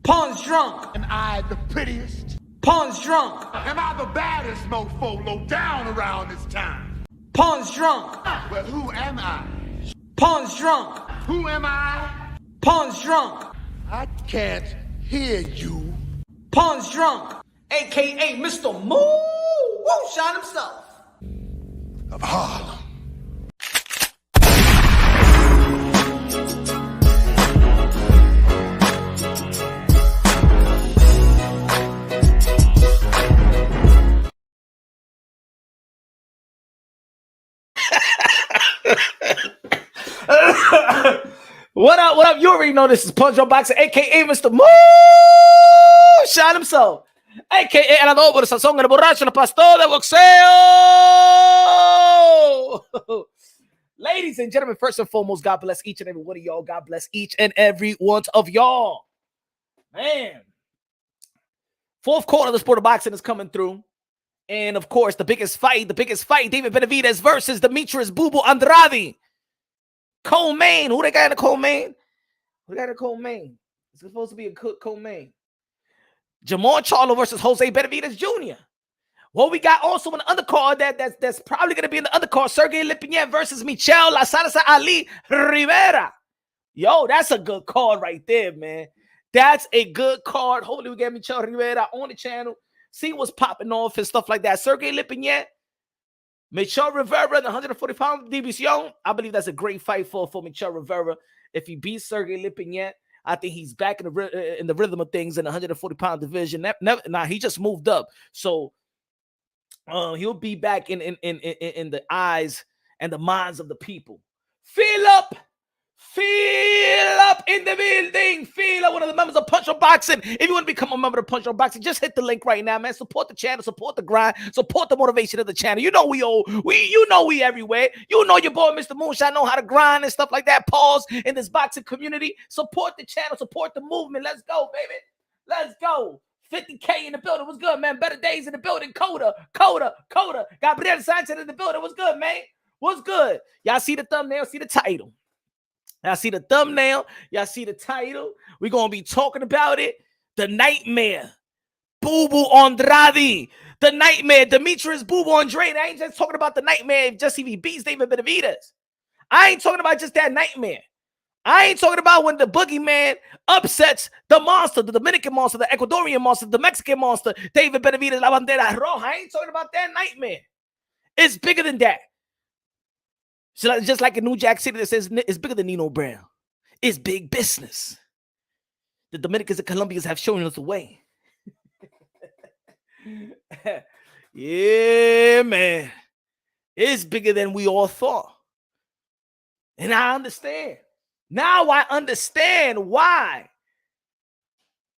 Pawn's drunk. Am I the prettiest? Pawn's drunk. Am I the baddest mofo low down around this town? Pawn's drunk. Well, who am I? Pawn's drunk. Who am I? Pawn's drunk. I can't hear you. Pawn's drunk. AKA Mr. Moo Won't Shine himself. Of Harlem. What up? What up? You already know this is Punch Drunk Boxing, aka Mr. Moo Shot himself, aka el adobo de sazón, el borracho, el pastor de boxeo. Ladies and gentlemen, first and foremost, God bless each and every one of y'all. God bless each and every one of y'all. Man, fourth quarter of the sport of boxing is coming through. And of course, the biggest fight, David Benavidez versus Demetrius Andrade. Co-main. Who they got in the co-main? Who got in the co-main? It's supposed to be a co-main. Jamal Charlo versus Jose Benavidez Jr. Well, we got also an undercard that's probably going to be in the undercard. Sergey Lipinets versus Michel La Salsa Ali Rivera. Yo, that's a good card right there, man. That's a good card. Hopefully we get Michel Rivera on the channel. See what's popping off and stuff like that. Sergey Lipinets, Michel Rivera in the 140-pound division. I believe that's a great fight for Michel Rivera. If he beats Sergey Lipinets, I think he's back in the rhythm of things in the 140-pound division. He just moved up, so he'll be back in the eyes and the minds of the people. Feel up in the building. Feel up, one of the members of Punch Drunk Boxing. If you want to become a member of Punch Drunk Boxing, just hit the link right now, man. Support the channel, support the grind, support the motivation of the channel. You know we everywhere. You know your boy Mr. Moonshine know how to grind and stuff like that. Pause in this boxing community. Support the channel, support the movement. Let's go, baby. Let's go. 50K in the building. What's good, man? Better days in the building. Coda. Gabriel Sanchez in the building. What's good, man? What's good? Y'all see the thumbnail, see the title. Y'all see the thumbnail. Y'all see the title. We're going to be talking about it. The Nightmare. Boo Andrade. The Nightmare. Demetrius Andrade. I ain't just talking about the Nightmare just if he beats David Benavidez. I ain't talking about just that Nightmare. I ain't talking about when the boogeyman upsets the monster, the Dominican monster, the Ecuadorian monster, the Mexican monster, David Benavidez, La Bandera Roja. I ain't talking about that Nightmare. It's bigger than that. So just like in New Jack City that says it's bigger than Nino Brown. It's big business. The Dominicans and Colombians have shown us the way. Yeah, man. It's bigger than we all thought. And I understand. Now I understand why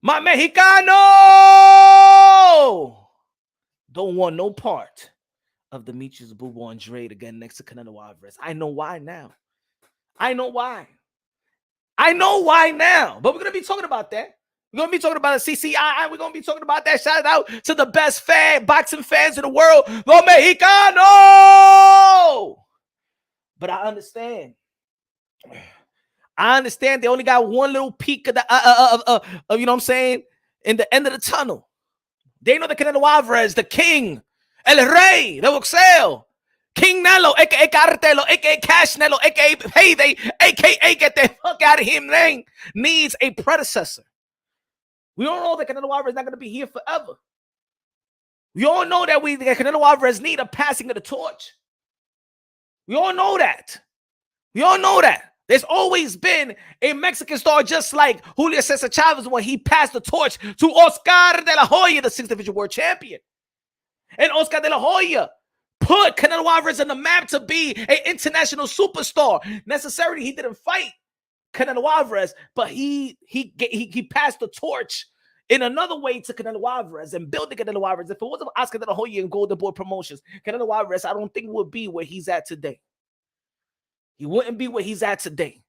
my Mexicano don't want no part of Demetrius Andrade again next to Canelo Alvarez. I know why now. I know why now. But we're going to be talking about that. We're going to be talking about the CCI. We're going to be talking about that. Shout out to the best boxing fans in the world, the Mexicano. But I understand. They only got one little peak of the you know what I'm saying, in the end of the tunnel. They know that Canelo Alvarez, the king, El Rey, the boxeo, King Nelo, aka Cartelo, aka Cash Nelo, aka Payday, aka get the fuck out of him, man, needs a predecessor. We all know that Canelo Alvarez is not going to be here forever. We all know that Canelo Alvarez need a passing of the torch. We all know that. There's always been a Mexican star just like Julio Cesar Chavez when he passed the torch to Oscar de la Hoya, the 6th Division World Champion. And Oscar de la Hoya put Canelo Alvarez on the map to be an international superstar. Necessarily, he didn't fight Canelo Alvarez, but he passed the torch in another way to Canelo Alvarez and building Canelo Alvarez. If it wasn't Oscar de la Hoya and Golden Boy Promotions, Canelo Alvarez, I don't think would be where he's at today. He wouldn't be where he's at today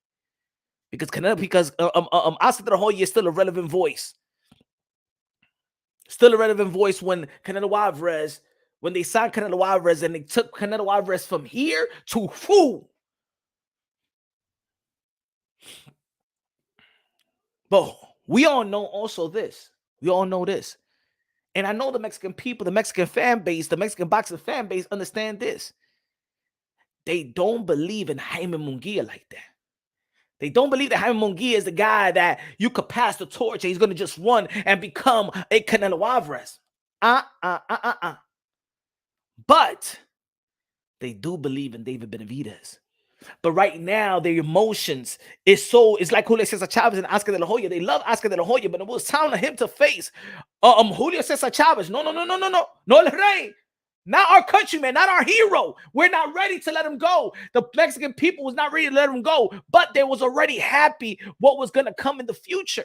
because Oscar de la Hoya is still a relevant voice. Still a relevant voice when Canelo Alvarez, when they signed Canelo Alvarez and they took Canelo Alvarez from here to fool. But We all know also this. We all know this. And I know the Mexican people, the Mexican fan base, the Mexican boxing fan base understand this. They don't believe in Jaime Munguia like that. They don't believe that Jaime Munguia is the guy that you could pass the torch and he's going to just run and become a Canelo Alvarez. But they do believe in David Benavidez. But right now, their emotions it's like Julio Cesar Chavez and Oscar de la Hoya. They love Oscar de la Hoya, but it was time for him to face Julio Cesar Chavez. No, El Rey. Not our countryman, not our hero. We're not ready to let him go. The Mexican people was not ready to let him go, but they was already happy what was going to come in the future.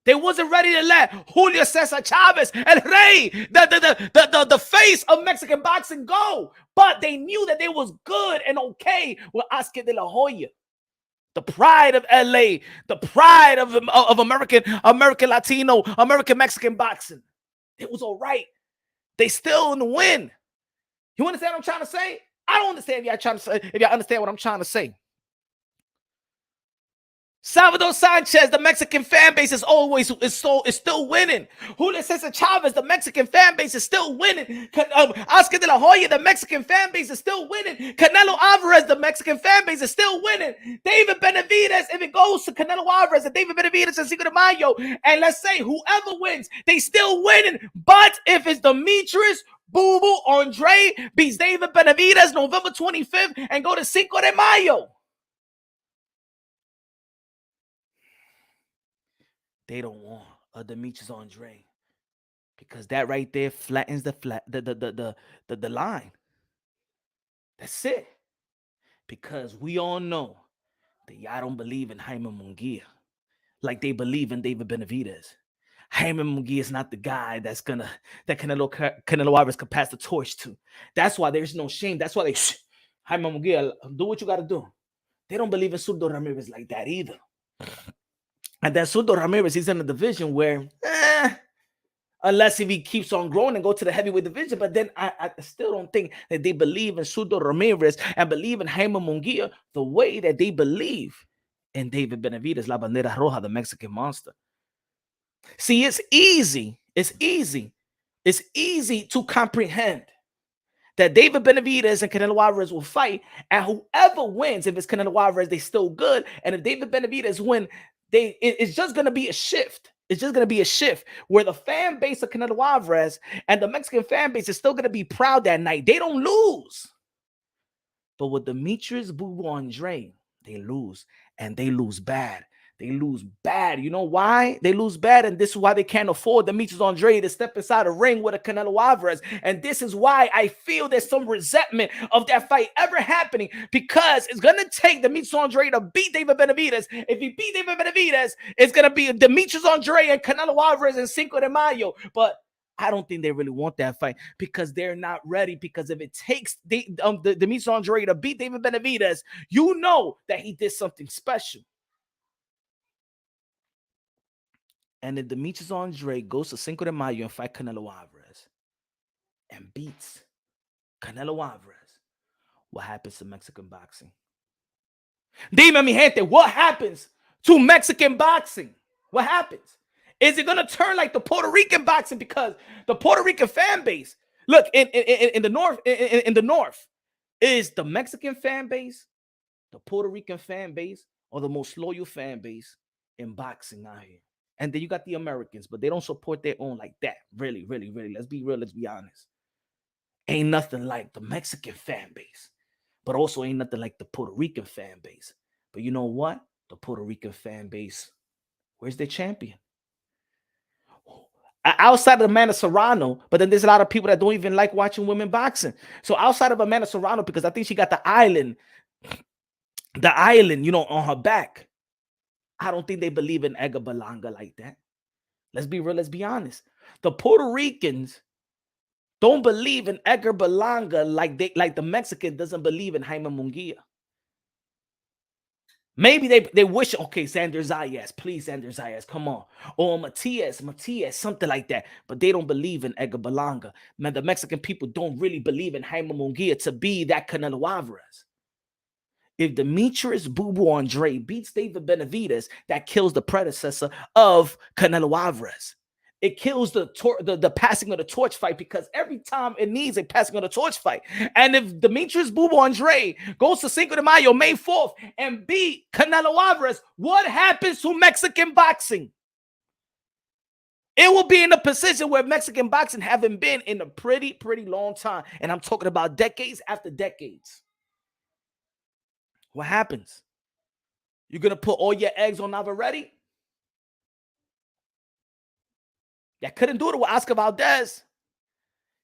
They wasn't ready to let Julio Cesar Chavez, El Rey, the face of Mexican boxing go. But they knew that they was good and okay with Oscar de la Hoya. The pride of LA, the pride of American Latino, American Mexican boxing. It was all right. They still in the win. You understand what I'm trying to say? I don't understand if y'all understand what I'm trying to say. Salvador Sanchez, the Mexican fan base is still winning. Julio Cesar Chavez, the Mexican fan base is still winning. Oscar de la Hoya, the Mexican fan base is still winning. Canelo Alvarez, the Mexican fan base is still winning. David Benavidez, if it goes to Canelo Alvarez and David Benavidez and Cinco de Mayo, and let's say whoever wins, they still winning. But if it's Demetrius Boo Boo Andrade beats David Benavidez November 25th and go to Cinco de Mayo, they don't want a Demetrius Andrade because that right there flattens the line. That's it. Because we all know that y'all don't believe in Jaime Munguia like they believe in David Benavidez. Jaime Munguia is not the guy that Canelo Alvarez could pass the torch to. That's why there's no shame. That's why Jaime Munguia, do what you got to do. They don't believe in Zurdo Ramirez like that either. And then Zurdo Ramirez, he's in a division where, unless if he keeps on growing and go to the heavyweight division, but then I still don't think that they believe in Zurdo Ramirez and believe in Jaime Munguia the way that they believe in David Benavidez, La Bandera Roja, the Mexican monster. See, it's easy to comprehend that David Benavidez and Canelo Alvarez will fight, and whoever wins, if it's Canelo Alvarez, they still good, and if David Benavidez win, it's just going to be a shift. It's just going to be a shift where the fan base of Canelo Alvarez and the Mexican fan base is still going to be proud that night. They don't lose. But with Demetrius Boo Boo Andrade, they lose, and they lose bad. They lose bad. You know why? They lose bad, and this is why they can't afford Demetrius Andrade to step inside a ring with a Canelo Alvarez. And this is why I feel there's some resentment of that fight ever happening, because it's going to take Demetrius Andrade to beat David Benavidez. If he beat David Benavidez, it's going to be Demetrius Andrade and Canelo Alvarez in Cinco de Mayo. But I don't think they really want that fight because they're not ready. Because if it takes Demetrius Andrade to beat David Benavidez, you know that he did something special. And if Demetrius Andrade goes to Cinco de Mayo and fight Canelo Alvarez and beats Canelo Alvarez, what happens to Mexican boxing? Dime, mi gente, what happens to Mexican boxing? What happens? Is it going to turn like the Puerto Rican boxing? Because the Puerto Rican fan base, look, in the north, is the Mexican fan base, the Puerto Rican fan base, or the most loyal fan base in boxing out here. And then you got the Americans, but they don't support their own like that. Really, really, really. Let's be real. Let's be honest. Ain't nothing like the Mexican fan base, but also ain't nothing like the Puerto Rican fan base. But you know what? The Puerto Rican fan base, where's their champion? Outside of Amanda Serrano, but then there's a lot of people that don't even like watching women boxing. So outside of Amanda Serrano, because I think she got the island, on her back. I don't think they believe in Edgar Berlanga like that. Let's be real. Let's be honest. The Puerto Ricans don't believe in Edgar Berlanga like the Mexican doesn't believe in Jaime Munguia. Maybe they wish, okay, Xander Zayas, please, Xander Zayas, come on. Or Matias, something like that. But they don't believe in Edgar Berlanga. Man, the Mexican people don't really believe in Jaime Munguia to be that Canelo Alvarez. if Demetrius Boo Boo Andrade beats David Benavidez, that kills the predecessor of Canelo Alvarez. It kills the passing of the torch fight, because every time it needs a passing of the torch fight. And if Demetrius Boo Boo Andrade goes to Cinco de Mayo, May 4th, and beat Canelo Alvarez, what happens to Mexican boxing? It will be in a position where Mexican boxing haven't been in a pretty long time. And I'm talking about decades after decades. What happens? You're going to put all your eggs on Navarrete? You couldn't do it with Oscar Valdez.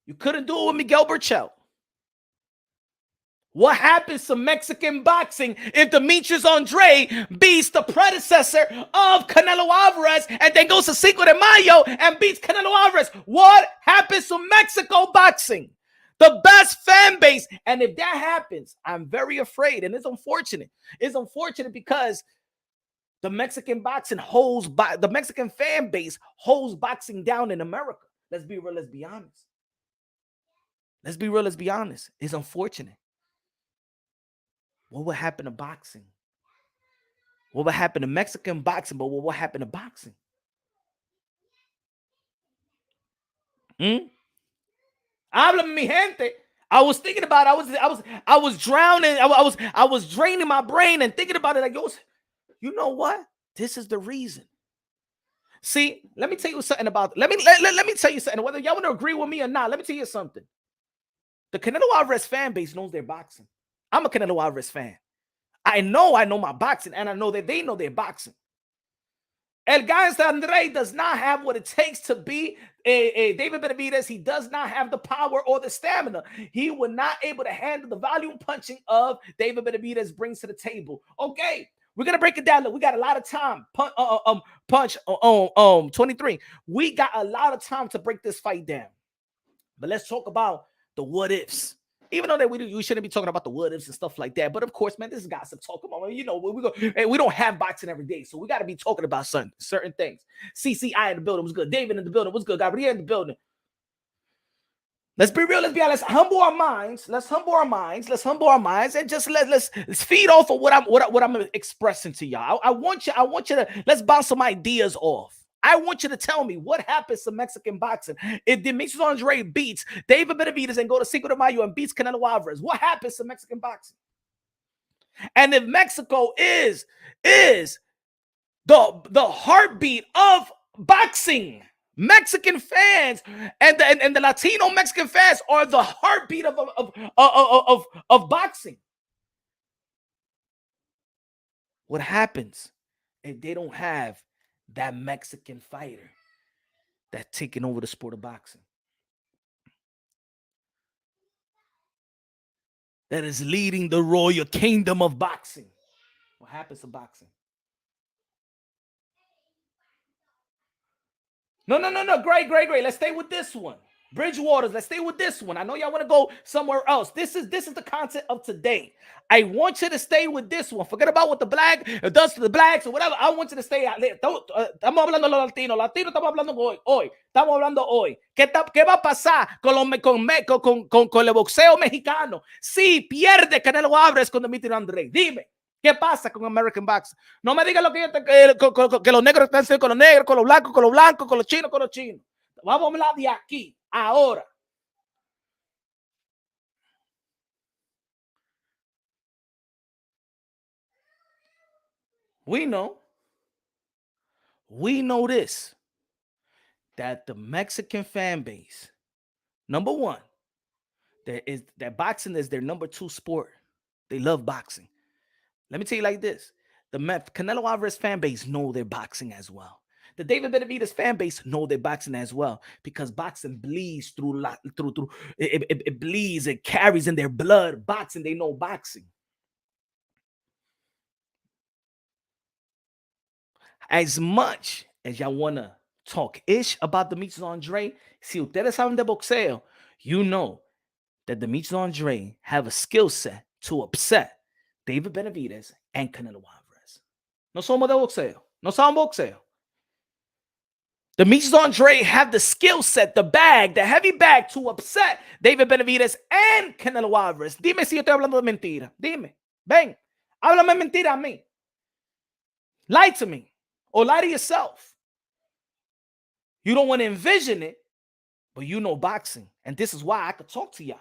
You couldn't do it with Miguel Burchell. What happens to Mexican boxing if Demetrius Andrade beats the predecessor of Canelo Alvarez and then goes to Cinco de Mayo and beats Canelo Alvarez? What happens to Mexico boxing? The best fan base. And if that happens, I'm very afraid. And it's unfortunate. It's unfortunate because the Mexican boxing the Mexican fan base holds boxing down in America. Let's be real. Let's be honest. Let's be real. Let's be honest. It's unfortunate. What would happen to boxing? What would happen to Mexican boxing? But what would happen to boxing? Háblame, mi gente. I was thinking about it. I was drowning. I was draining my brain and thinking about it. Like, you know what? This is the reason. See, let me tell you something about it. Let me tell you something. Whether y'all want to agree with me or not, let me tell you something. The Canelo Alvarez fan base knows their boxing. I'm a Canelo Alvarez fan. I know my boxing, and I know that they know their boxing. El Gangsta Andrade does not have what it takes to be a David Benavidez. He does not have the power or the stamina. He was not able to handle the volume punching of David Benavidez brings to the table. Okay, we're gonna break it down. Look, we got a lot of time. Punch 23. We got a lot of time to break this fight down. But let's talk about the what ifs. Even though that we shouldn't be talking about the what ifs and stuff like that. But of course, man, this is gossip talk. Come on, you know, we don't have boxing every day. So we got to be talking about certain things. CCI in the building was good. David in the building was good. Gabriel in the building. Let's be real. Let's be honest. Let's humble our minds. Let's humble our minds and just let's feed off of what I'm expressing to y'all. I want you to let's bounce some ideas off. I want you to tell me what happens to Mexican boxing if Demetrius Andrade beats David Benavidez and go to Cinco de Mayo and beats Canelo Alvarez. What happens to Mexican boxing? And if Mexico is the heartbeat of boxing, Mexican fans and the Latino Mexican fans are the heartbeat of boxing. What happens if they don't have that Mexican fighter that's taking over the sport of boxing, that is leading the royal kingdom of boxing? What happens to boxing? No. Great. Let's stay with this one. Bridgewaters, let's stay with this one. I know y'all want to go somewhere else. This is the content of today. I want you to stay with this one. Forget about what the black does to the blacks or whatever. I want you to stay out there. Estamos hablando de los latinos. Latinos estamos hablando hoy. Estamos hablando hoy. ¿Qué va a pasar con el boxeo mexicano si pierde Canelo Alvarez con Demetrius Andrade? Dime. ¿Qué pasa con American boxing? No me digas que los negros están con los negros, con los blancos, con los chinos, con los chinos. Vamos a hablar de aquí, ahora. We know this, that the Mexican fan base, number one, that boxing is their number 2 sport. They love boxing. Let me tell you like this. The Canelo Alvarez fan base know their boxing as well. The David Benavidez fan base know their boxing as well, because boxing bleeds through it bleeds, it carries in their blood. Boxing, they know boxing. As much as y'all want to talk ish about Demetrius Andrade, si ustedes saben de boxeo, you know that Demetrius Andrade have a skill set to upset David Benavidez and Canelo Alvarez. No somos de boxeo. No somos boxeo. Demetrius Andrade have the skill set, the heavy bag to upset David Benavidez and Canelo Alvarez. Dime si yo estoy hablando de mentira. Dime. Ven. Háblame mentira a mí. Lie to me. Or lie to yourself. You don't want to envision it, but you know boxing. And this is why I could talk to y'all.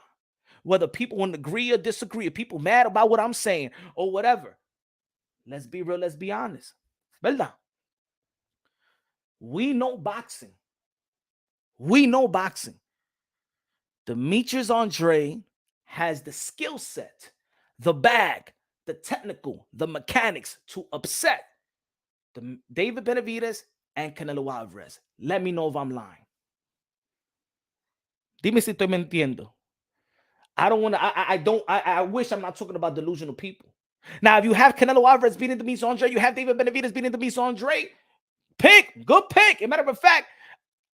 Whether people want to agree or disagree, or people mad about what I'm saying or whatever. Let's be real, let's be honest. ¿Verdad? We know boxing. We know boxing. Demetrius Andrade has the skill set, the bag, the technical, the mechanics to upset David Benavidez and Canelo Alvarez. Let me know if I'm lying. Dime si estoy mintiendo. I don't want to, I wish I'm not talking about delusional people. Now, if you have Canelo Alvarez beating Demetrius Andrade, you have David Benavidez beating Demetrius Andrade, good pick. As a matter of fact,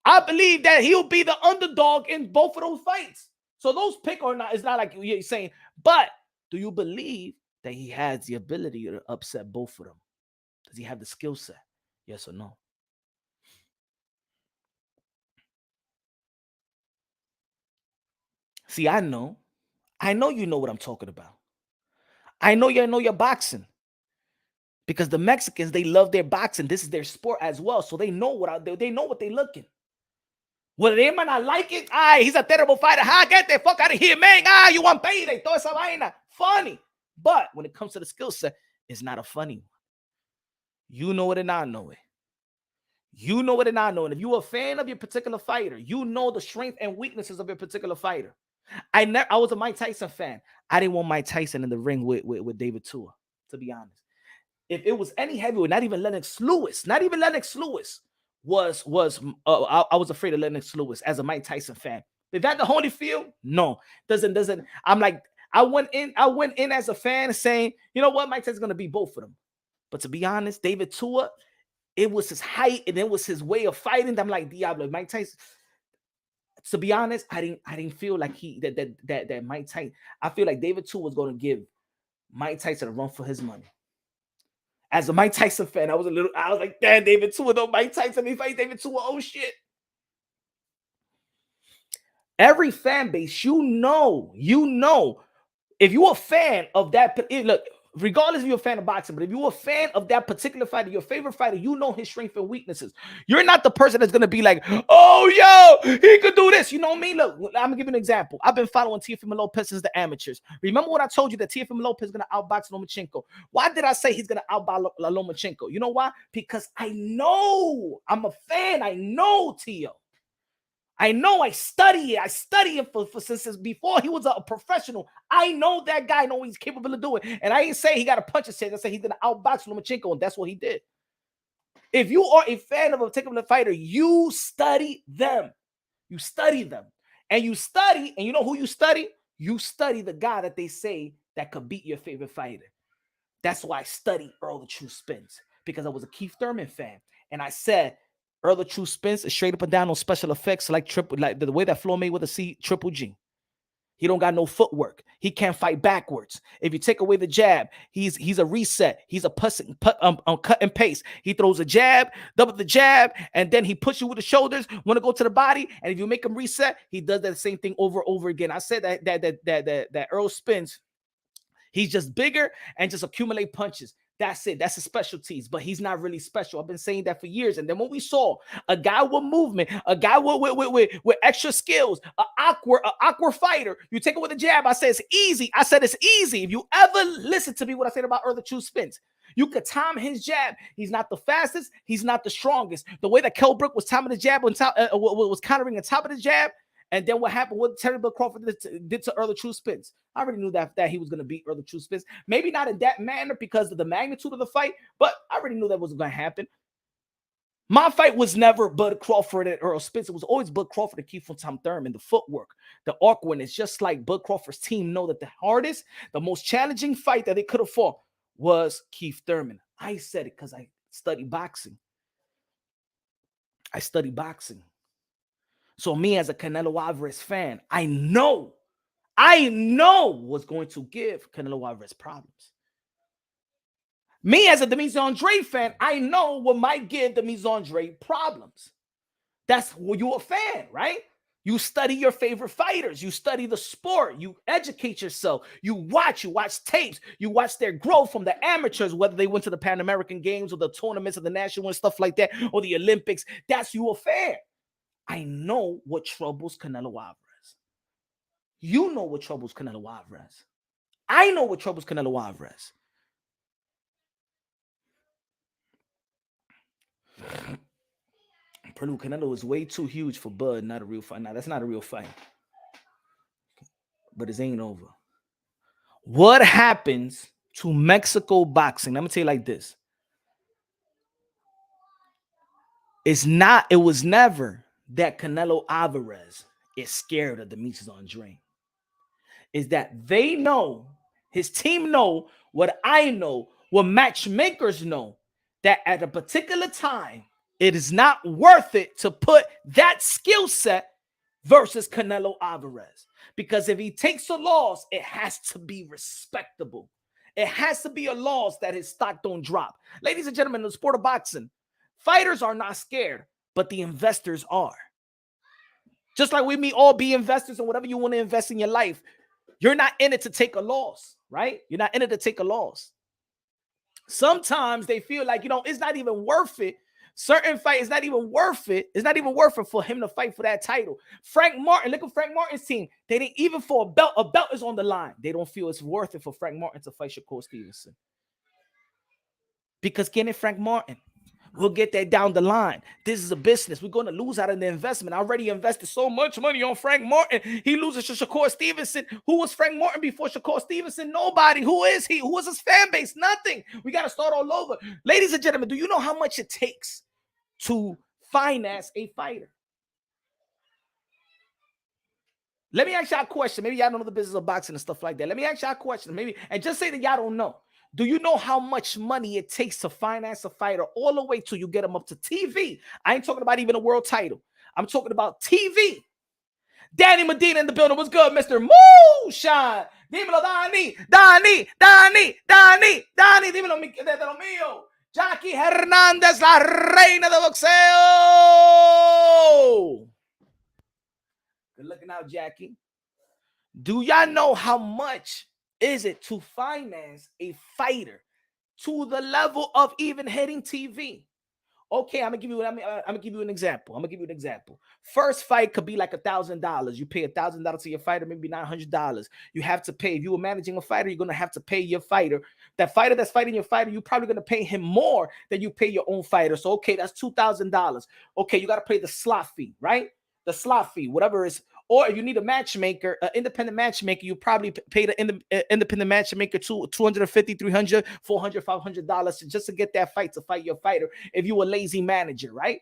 I believe that he'll be the underdog in both of those fights. So those pick or not, it's not like you're saying, but do you believe that he has the ability to upset both of them? Does he have the skill set? Yes or no? See, I know you know what I'm talking about. I know you know your boxing. Because the Mexicans, they love their boxing. This is their sport as well. So they know what they're looking. Whether they might not like it, he's a terrible fighter. Get the fuck out of here, man. You want payday. Toda esa vaina. Funny. But when it comes to the skill set, it's not a funny one. You know it and I know it. You know it and I know it. If you're a fan of your particular fighter, you know the strength and weaknesses of your particular fighter. I was a Mike Tyson fan. I didn't want Mike Tyson in the ring with David Tua, to be honest. If it was any heavyweight, not even Lennox Lewis was I was afraid of Lennox Lewis as a Mike Tyson fan. Is that the Holyfield? No, doesn't. I'm like, I went in as a fan saying, you know what, Mike Tyson's gonna beat both of them. But to be honest, David Tua, it was his height and it was his way of fighting. I'm like, Diablo, Mike Tyson. To be honest, I didn't feel like that Mike Tyson. I feel like David Tua was gonna give Mike Tyson a run for his money. As a Mike Tyson fan, I was like, damn, David Tua, though, Mike Tyson, he fight David Tua, oh shit. Every fan base, you know, if you're a fan of that, look, regardless if you're a fan of boxing, but if you're a fan of that particular fighter, your favorite fighter, you know his strengths and weaknesses. You're not the person that's going to be like, oh, yo, he could do this. You know me? Look, I'm going to give you an example. I've been following Teofimo Lopez since the amateurs. Remember what I told you that Teofimo Lopez is going to outbox Lomachenko? Why did I say he's going to outbox Lomachenko? You know why? Because I know, I'm a fan. I know Teo. I know, I study him for since before he was a professional. I know that guy, I know what he's capable of doing. And I ain't say he got to punch his head. I say he's going to outbox Lomachenko, and that's what he did. If you are a fan of a particular fighter, you study them. You study them. And you study, and you know who you study? You study the guy that they say that could beat your favorite fighter. That's why I studied Earl the True Spence, because I was a Keith Thurman fan. And I said, Earl the True Spence is straight up and down on special effects, like the way that Floyd Mayweather see Triple G. He don't got no footwork. He can't fight backwards. If you take away the jab, he's a reset. He's a cut and paste. He throws a jab, double the jab, and then he puts you with the shoulders. Want to go to the body, and if you make him reset, he does that same thing over and over again. I said that Earl Spence, he's just bigger and just accumulate punches. That's it. That's his specialties, but he's not really special. I've been saying that for years. And then when we saw a guy with movement, a guy with extra skills, an awkward fighter, you take it with a jab. I said it's easy. It's easy. If you ever listen to me, what I said about Earl the True Spence, you could time his jab. He's not the fastest. He's not the strongest. The way that Kell Brook was timing the jab on top, was countering on top of the jab. And then what happened, what Terry Bill Crawford did to Earl the True Spence. I already knew that he was going to beat Earl the True Spence. Maybe not in that manner because of the magnitude of the fight, but I already knew that was going to happen. My fight was never Bud Crawford and Earl Spence. It was always Bud Crawford and Keith Tom Thurman. The footwork, the awkwardness, just like Bud Crawford's team know that the hardest, the most challenging fight that they could have fought was Keith Thurman. I said it because I studied boxing. So me as a Canelo Alvarez fan, I know what's going to give Canelo Alvarez problems. Me as a Demetrius Andrade fan, I know what might give Demetrius Andrade problems. That's who you're a fan, right? You study your favorite fighters. You study the sport. You educate yourself. You watch tapes. You watch their growth from the amateurs, whether they went to the Pan American Games or the tournaments of the national and stuff like that, or the Olympics. That's your affair. I know what troubles Canelo Alvarez. You know what troubles Canelo Alvarez. I know what troubles Canelo Alvarez. Purdue Canelo is way too huge for Bud, not a real fight. Now, that's not a real fight. But it ain't over. What happens to Mexico boxing? I'm gonna tell you like this. It was never that Canelo Alvarez is scared of Demetrius Andrade. Is that they know, his team know, what I know, what matchmakers know, that at a particular time, it is not worth it to put that skill set versus Canelo Alvarez. Because if he takes a loss, it has to be respectable. It has to be a loss that his stock don't drop. Ladies and gentlemen, in the sport of boxing, fighters are not scared, but the investors are. Just like we may all be investors in whatever you want to invest in your life. You're not in it to take a loss, right? You're not in it to take a loss. Sometimes they feel like, it's not even worth it. Certain fight is not even worth it. It's not even worth it for him to fight for that title. Frank Martin, look at Frank Martin's team. They didn't even for a belt is on the line. They don't feel it's worth it for Frank Martin to fight Shakur Stevenson. Because getting Frank Martin, we'll get that down the line. This is a business. We're going to lose out of the investment. I already invested so much money on Frank Martin. He loses to Shakur Stevenson. Who was Frank Martin before Shakur Stevenson? Nobody. Who is he? Who is his fan base? Nothing. We got to start all over. Ladies and gentlemen, do you know how much it takes to finance a fighter? Let me ask y'all a question. Maybe y'all don't know the business of boxing and stuff like that. Let me ask y'all a question. Maybe, and just say that y'all don't know. Do you know how much money it takes to finance a fighter all the way till you get them up to TV? I ain't talking about even a world title. I'm talking about TV. Danny Medina in the building. What's good, Mr. Moonshine? Dímelo, Danny. Dímelo, mío. Jackie Hernandez, la reina de boxeo. Good looking out, Jackie. Do y'all know how much is it to finance a fighter to the level of even hitting TV? Okay, I'm gonna give you an example. First fight could be like $1,000. You pay $1,000 to your fighter, maybe $900. You have to pay. If you were managing a fighter, you're gonna have to pay your fighter. That fighter that's fighting your fighter, you're probably gonna pay him more than you pay your own fighter. So okay, that's $2,000. Okay, you gotta pay the slot fee, right? The slot fee, whatever is. Or if you need a matchmaker, an independent matchmaker, you probably pay the independent matchmaker $250, $300, $400, $500 just to get that fight, to fight your fighter. If you're a lazy manager, right?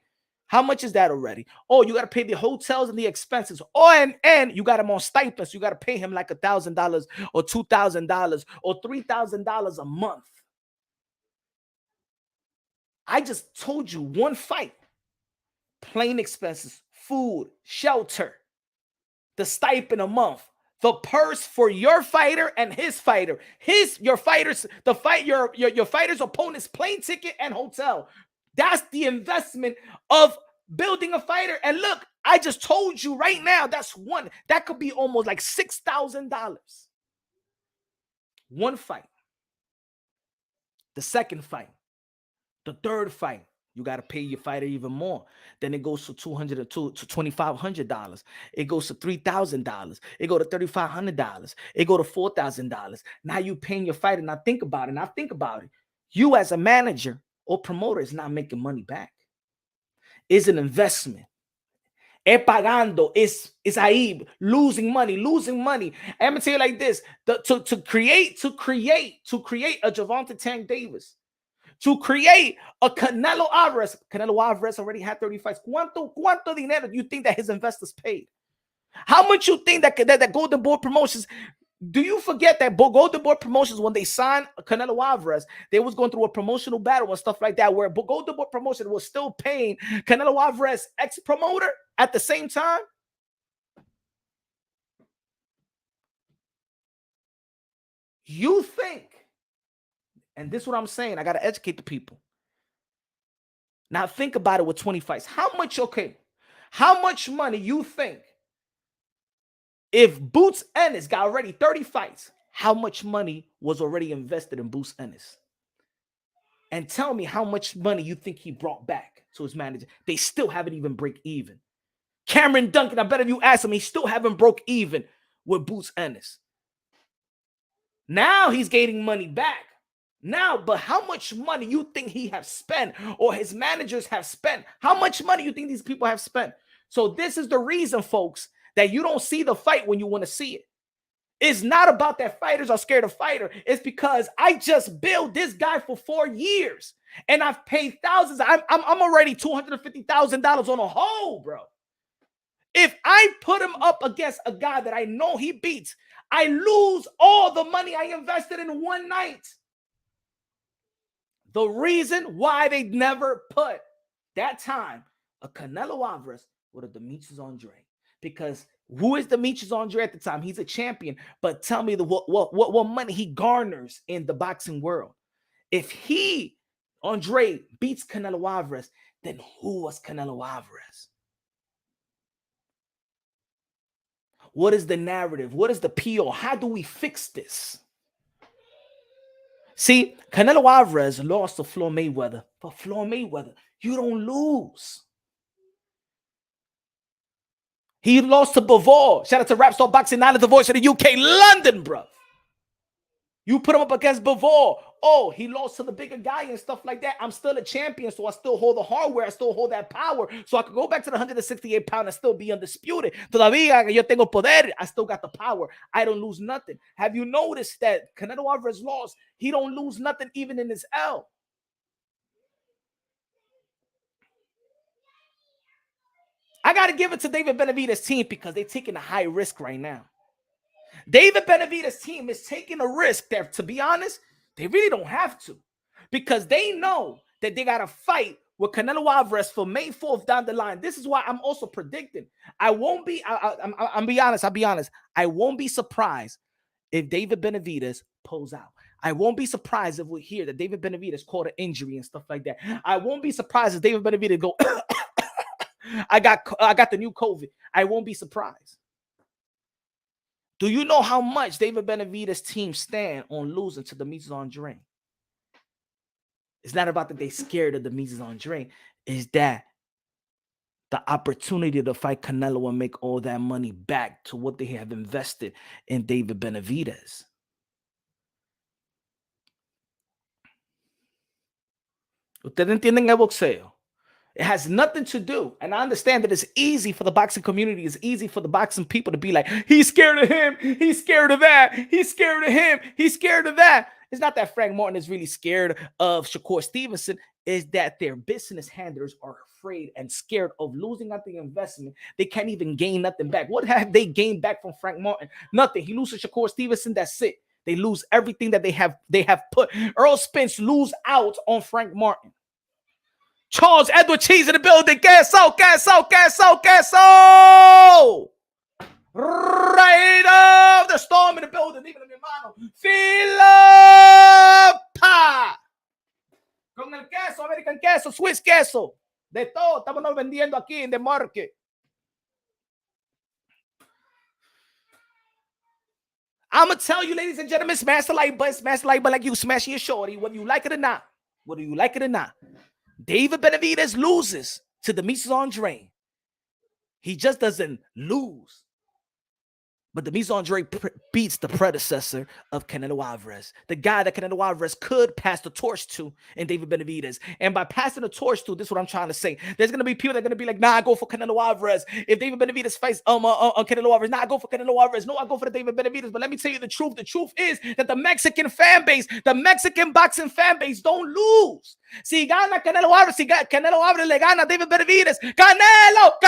How much is that already? Oh, you got to pay the hotels and the expenses. Oh, and you got him on stipends. You got to pay him like $1,000 or $2,000 or $3,000 a month. I just told you one fight. Plane expenses, food, shelter. The stipend a month, the purse for your fighter and his fighter, your fighter's opponent's plane ticket and hotel. That's the investment of building a fighter. And look, I just told you right now, that could be almost like $6,000. One fight. The second fight. The third fight. You got to pay your fighter even more. Then it goes to $200 to $2,500. It goes to $3,000. It go to $3,500. It go to $4,000. Now you paying your fighter. Now think about it. You as a manager or promoter is not making money back. It's an investment. Pagando is ahí, losing money. I'm gonna tell you like this: to create a Gervonta Tank Davis. To create a Canelo Alvarez. Canelo Alvarez already had 30 fights. ¿Cuánto dinero do you think that his investors paid? How much you think that Golden Boy Promotions, do you forget that Golden Boy Promotions, when they signed Canelo Alvarez, they was going through a promotional battle and stuff like that, where Golden Boy Promotions was still paying Canelo Alvarez ex-promoter at the same time? You think, and this is what I'm saying, I got to educate the people. Now think about it with 20 fights. How much money you think If Boots Ennis got already 30 fights, how much money was already invested in Boots Ennis? And tell me how much money you think he brought back to his manager. They still haven't even break even. Cameron Duncan, I bet if you ask him, he still haven't broke even with Boots Ennis. Now he's gaining money back. Now, but how much money you think he have spent or his managers have spent? How much money you think these people have spent? So this is the reason, folks, that you don't see the fight when you want to see it. It's not about that fighters are scared of fighter. It's because I just built this guy for 4 years and I've paid thousands. I'm already $250,000 on a hole, bro. If I put him up against a guy that I know he beats, I lose all the money I invested in one night. The reason why they never put that time a Canelo Alvarez with a Demetrius Andrade, because who is Demetrius Andrade at the time? He's a champion, but tell me what money he garners in the boxing world. If Andrade beats Canelo Alvarez, then who was Canelo Alvarez? What is the narrative? What is the PR? How do we fix this? See, Canelo Alvarez lost to Floyd Mayweather. But Floyd Mayweather, you don't lose. He lost to Bivol. Shout out to Rap Star Boxing, Island, the voice of the UK, London, bro. You put him up against Bivol. Oh, he lost to the bigger guy and stuff like that. I'm still a champion, so I still hold the hardware. I still hold that power. So I could go back to the 168 pound and still be undisputed. Todavía yo tengo poder. I still got the power. I don't lose nothing. Have you noticed that Canelo Alvarez lost? He don't lose nothing even in his L. I got to give it to David Benavidez' team because they're taking a high risk right now. David Benavidez' team is taking a risk that, to be honest, they really don't have to, because they know that they got to fight with Canelo Alvarez for May 4th down the line. This is why I'm also predicting. I'll be honest. I won't be surprised if David Benavidez pulls out. I won't be surprised if we hear that David Benavidez caught an injury and stuff like that. I won't be surprised if David Benavidez go, I got the new COVID. I won't be surprised. Do you know how much David Benavidez' team stand on losing to Demetrius Andrade? It's not about that they scared of Demetrius Andrade. It's that the opportunity to fight Canelo and make all that money back to what they have invested in David Benavidez. Ustedes entienden el boxeo. It has nothing to do. And I understand that it's easy for the boxing community. It's easy for the boxing people to be like, he's scared of him. He's scared of that. He's scared of him. He's scared of that. It's not that Frank Martin is really scared of Shakur Stevenson. It's that their business handlers are afraid and scared of losing out the investment. They can't even gain nothing back. What have they gained back from Frank Martin? Nothing. He loses Shakur Stevenson. That's it. They lose everything that they have put. Earl Spence lose out on Frank Martin. Charles Edward Cheese in the building. Queso. Right of the storm in the building. Dímelo, mi hermano. Filipa. Con el queso, American queso, Swiss queso. De todo. Estamos vendiendo aquí en the market. I'm going to tell you, ladies and gentlemen, smash the like button like you smash your shorty, whether you like it or not. David Benavidez loses to Demetrius Andrade. He just doesn't lose. But Demetrius Andrade beats the predecessor of Canelo Alvarez, the guy that Canelo Alvarez could pass the torch to in David Benavidez. And by passing the torch to, this is what I'm trying to say. There's going to be people that are going to be like, nah, I go for Canelo Alvarez. If David Benavidez fights Canelo Alvarez, nah, I go for Canelo Alvarez. No, I go for the David Benavidez. But let me tell you the truth. The truth is that the Mexican fan base, the Mexican boxing fan base don't lose. Si gana Canelo Alvarez, Canelo Alvarez le gana David Benavidez. Canelo.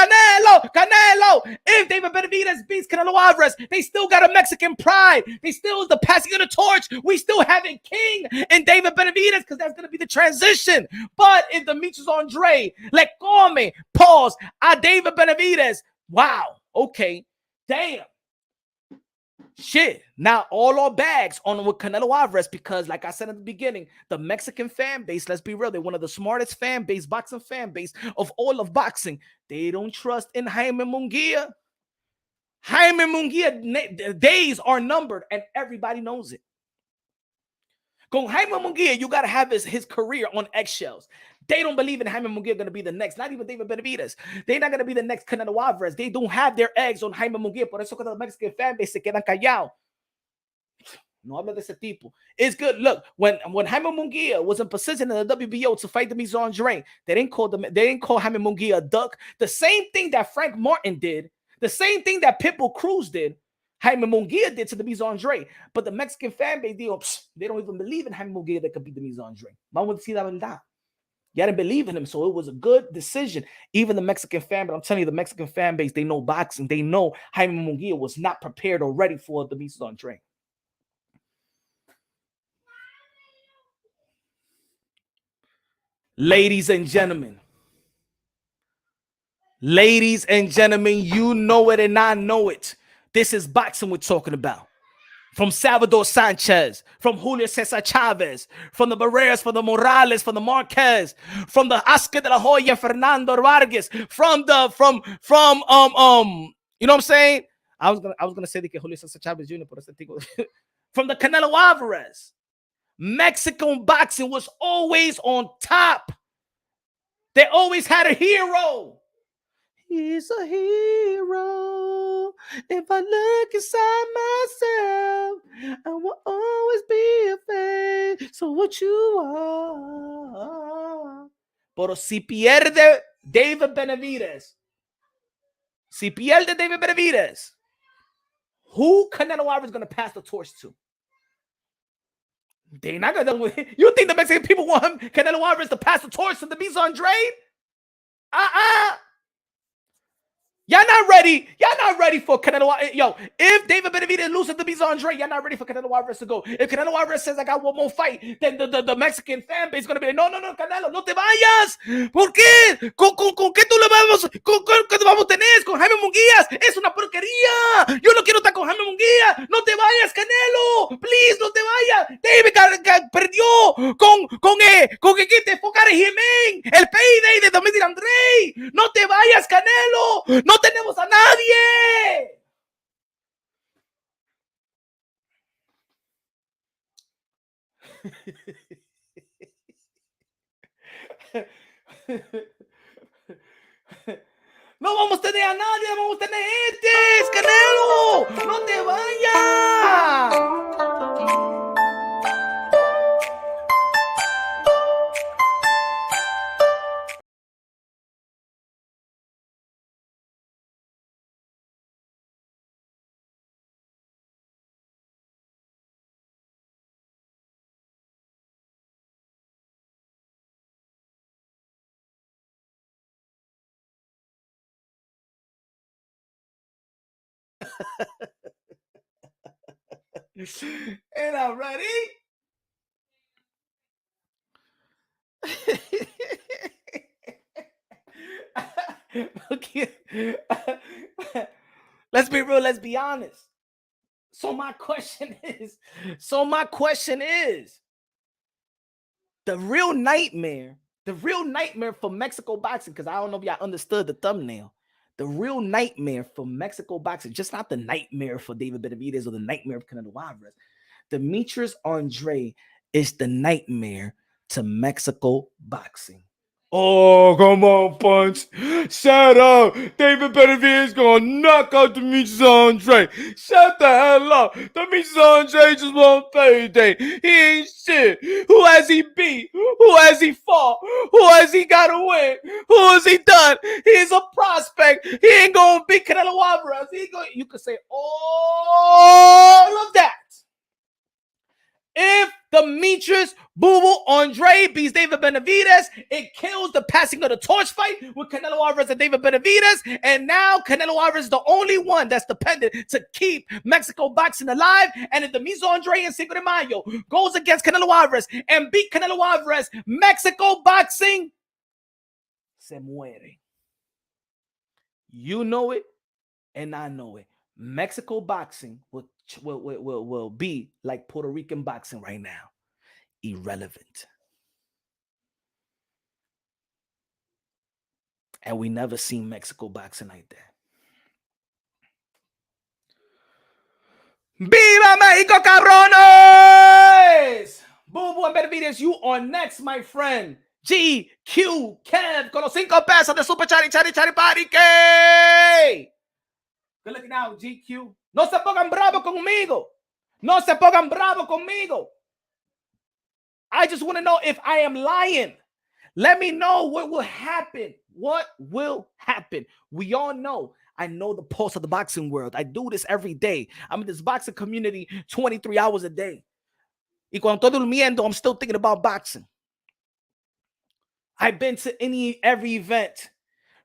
If David Benavidez beats Canelo Alvarez, they still got a Mexican pride. They still the passing of the torch. We still have a king in David Benavidez because that's going to be the transition. But if Demetrius Andrade le come, pause, a David Benavidez, wow, okay, damn. Shit, now all our bags on with Canelo Alvarez because, like I said at the beginning, the Mexican fan base, let's be real, they're one of the smartest boxing fan base of all of boxing. They don't trust in Jaime Munguia. Jaime Munguia days are numbered, and everybody knows it. Con Jaime Munguia, you got to have his career on eggshells. They don't believe in Jaime Munguia going to be the next. Not even David Benavidez. They're not going to be the next Canelo Alvarez. They don't have their eggs on Jaime Munguia. Por eso que the Mexican fan base se quedan callados. No habla de ese tipo. It's good. Look, when Jaime Munguia was in position in the WBO to fight Demetrius Andrade, they didn't call Jaime Munguia a duck. The same thing that Frank Martin did, the same thing that Pitbull Cruz did, Jaime Munguia did to Demetrius Andrade. But the Mexican fan base, they don't even believe in Jaime Munguia that could beat Demetrius Andrade. Vamos a decir la verdad. You didn't believe in him, so it was a good decision. Even the Mexican fan base, I'm telling you, the Mexican fan base, they know boxing. They know Jaime Munguia was not prepared or ready for Demetrius Andrade. Ladies and gentlemen, you know it and I know it. This is boxing we're talking about. From Salvador Sanchez, from Julio Cesar Chavez, from the Barreras, from the Morales, from the Marquez, from the Oscar de la Hoya, Fernando Vargas, from you know what I'm saying? I was gonna say that Julio Cesar Chavez Jr. From the Canelo Alvarez. Mexican boxing was always on top. They always had a hero. He's a hero. If I look inside myself, I will always be a fan. So what you are. Pero si pierde David Benavidez, who Canelo Alvarez is going to pass the torch to? They're not going to. You think the Mexican people want him, Canelo Alvarez, to pass the torch to Demetrius Andrade? Y'all not ready. Y'all not ready for Canelo. Yo, if David Benavidez loses to Demetrius Andrade, y'all not ready for Canelo Alvarez to go. If Canelo Alvarez says I got one more fight, then the Mexican fan base is going to be like, no, Canelo, no te vayas. ¿Por qué? ¿Con qué tú le vamos? ¿Qué te vamos a tener? Con Jaime Munguía. Es una porquería. Yo no quiero estar con Jaime Munguía. No te vayas, Canelo. Please, no te vayas. David perdió con que te enfocar en Jiménez. El payday de Demetrius Andrade. No te vayas, Canelo. No tenemos a nadie. No vamos a tener a nadie, vamos a tener este, Canelo. No te vayas. And I'm ready. Okay. Let's be real. Let's be honest. So my question is, the real nightmare for Mexico boxing, because I don't know if y'all understood the thumbnail. The real nightmare for Mexico boxing, just not the nightmare for David Benavidez or the nightmare of Canelo Alvarez. Demetrius Andrade is the nightmare to Mexico boxing. Oh, come on, Punch. Shut up. David Benavidez is going to knock out Demetrius Andrade. Shut the hell up. Demetrius Andrade just won payday. He ain't shit. Who has he beat? Who has he fought? Who has he got to win? Who has he done? He's a prospect. He ain't going to beat Canelo Alvarez. You could say all of that. If Demetrius Boo Andrade beats David Benavidez, it kills the passing of the torch fight with Canelo Alvarez and David Benavidez. And now Canelo Alvarez is the only one that's dependent to keep Mexico boxing alive. And if Demetrius Andrade and Cinco de Mayo goes against Canelo Alvarez and beat Canelo Alvarez, Mexico boxing se muere. You know it, and I know it. Mexico boxing will be like Puerto Rican boxing right now. Irrelevant. And we never seen Mexico boxing like that. Viva Mexico, cabrones! Boo Boo and Benavidez, you are next, my friend. GQ Kev con los 5 pesos de Super Chari Party. Good looking out, GQ. No se pongan bravo conmigo. No se pongan bravo conmigo. I just want to know if I am lying. Let me know what will happen. What will happen? We all know. I know the pulse of the boxing world. I do this every day. I'm in this boxing community 23 hours a day. Y cuando estoy durmiendo, I'm still thinking about boxing. I've been to every event.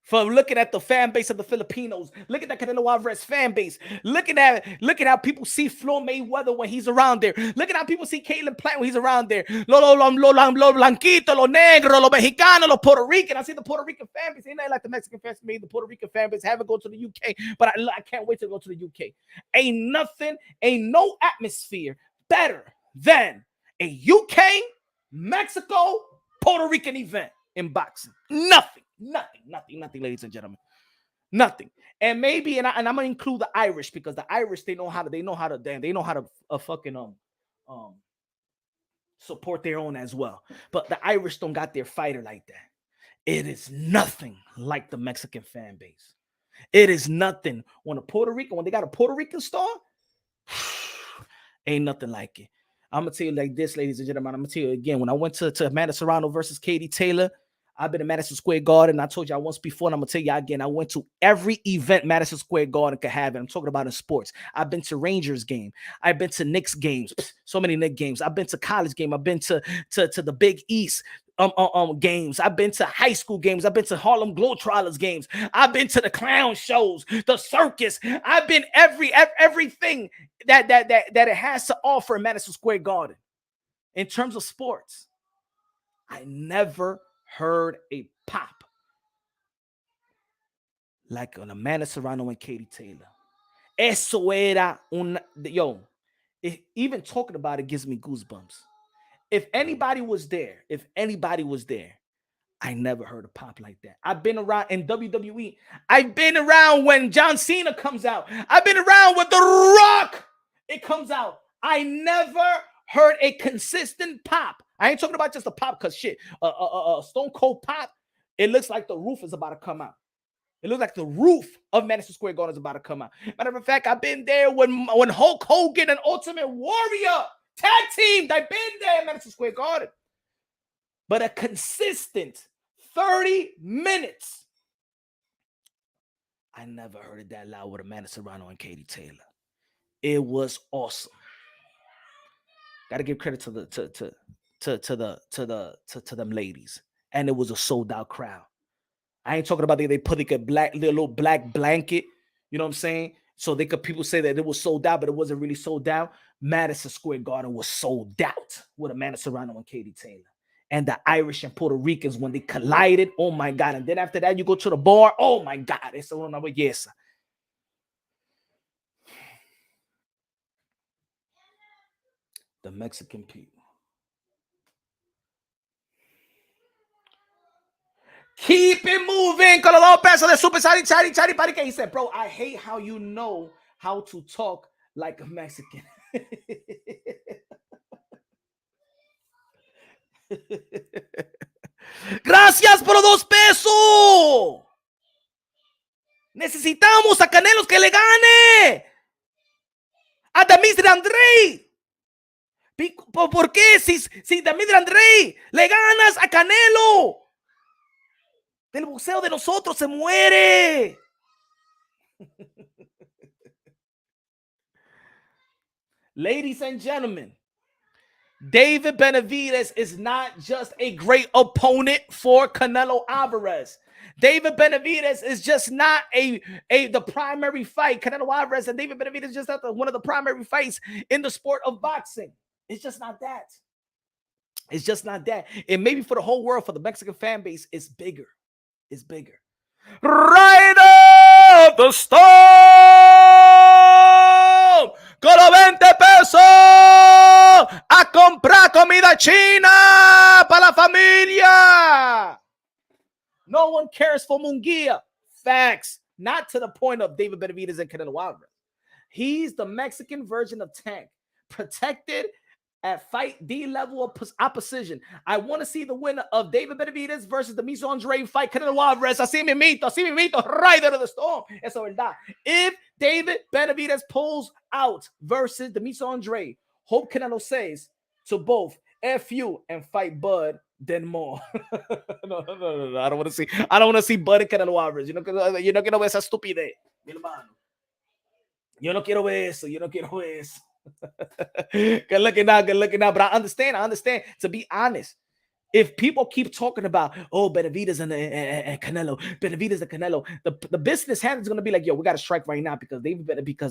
From looking at the fan base of the Filipinos, looking at Canelo Alvarez fan base, looking at how people see Floyd Mayweather when he's around there, looking at how people see Caitlin Plant when he's around there, lo blanquito, lo negro, lo mexicano, lo Puerto Rican. I see the Puerto Rican fan base. Ain't nothing like the Mexican fan base, the Puerto Rican fan base. Haven't go to the UK, but I can't wait to go to the UK. Ain't no atmosphere better than a UK, Mexico, Puerto Rican event in boxing. Nothing, ladies and gentlemen. Nothing. And maybe, and I'm gonna include the Irish, because the Irish, they know how to fucking support their own as well. But the Irish don't got their fighter like that. It is nothing like the Mexican fan base. It is nothing. When they got a Puerto Rican star, ain't nothing like it. I'm gonna tell you like this, ladies and gentlemen. I'm gonna tell you again. When I went to Amanda Serrano versus Katie Taylor, I've been to Madison Square Garden. I told y'all once before, and I'm gonna tell y'all again. I went to every event Madison Square Garden could have, and I'm talking about in sports. I've been to Rangers game. I've been to Knicks games. So many Knicks games. I've been to college game. I've been to the Big East games. I've been to high school games. I've been to Harlem Globetrotters games. I've been to the clown shows, the circus. I've been everything that it has to offer in Madison Square Garden. In terms of sports, I never heard a pop like on Amanda Serrano and Katie Taylor. Eso era even talking about it gives me goosebumps. If anybody was there, I never heard a pop like that. I've been around in WWE. I've been around when John Cena comes out. I've been around with The Rock. It comes out. I never heard a consistent pop. I ain't talking about just a pop because shit. Stone Cold pop. It looks like the roof is about to come out. It looks like the roof of Madison Square Garden is about to come out. Matter of fact, I've been there when Hulk Hogan and Ultimate Warrior tag teamed. I've been there in Madison Square Garden. But a consistent 30 minutes. I never heard it that loud with Amanda Serrano and Katie Taylor. It was awesome. Got to give credit to them ladies, and it was a sold out crowd. I ain't talking about they put like a little black blanket, you know what I'm saying? So people say that it was sold out, but it wasn't really sold out. Madison Square Garden was sold out with Amanda Serrano and Katie Taylor. And the Irish and Puerto Ricans, when they collided, oh my God. And then after that, you go to the bar, oh my God. It's una belleza. The Mexican people. Keep it moving. Con los 2 pesos de Super Chari Party. He said, bro, I hate how you know how to talk like a Mexican. Gracias por los 2 pesos. Necesitamos a Canelo que le gane a Demetrius Andrade. ¿Por qué? Si David Andrade le ganas a Canelo, del boxeo de nosotros se muere. Ladies and gentlemen, David Benavidez is not just a great opponent for Canelo Alvarez. David Benavidez is just not the primary fight. Canelo Alvarez and David Benavidez is just not one of the primary fights in the sport of boxing. It's just not that. It's just not that. And maybe for the whole world, for the Mexican fan base, it's bigger. It's bigger. Right of the storm! Con los 20 pesos a comprar comida china para la familia. No one cares for Munguia. Facts. Not to the point of David Benavidez and Canelo Alvarez. He's the Mexican version of Tank, protected at fight D level of opposition. I want to see the winner of David Benavidez versus Demetrius Andrade fight Canelo Alvarez. Así me mito, Rider of the Storm. Eso es verdad. If David Benavidez pulls out versus Demetrius Andrade, hope Canelo says to both F you and fight Bud then more. No. I don't want to see Bud and Canelo Alvarez. Yo no quiero ver esa estupidez, mi hermano. Yo no quiero ver eso. Good looking now. But I understand. To be honest, if people keep talking about, oh, Benavidez and Canelo, Benavidez and Canelo, the business hand is going to be like, yo, we got to strike right now because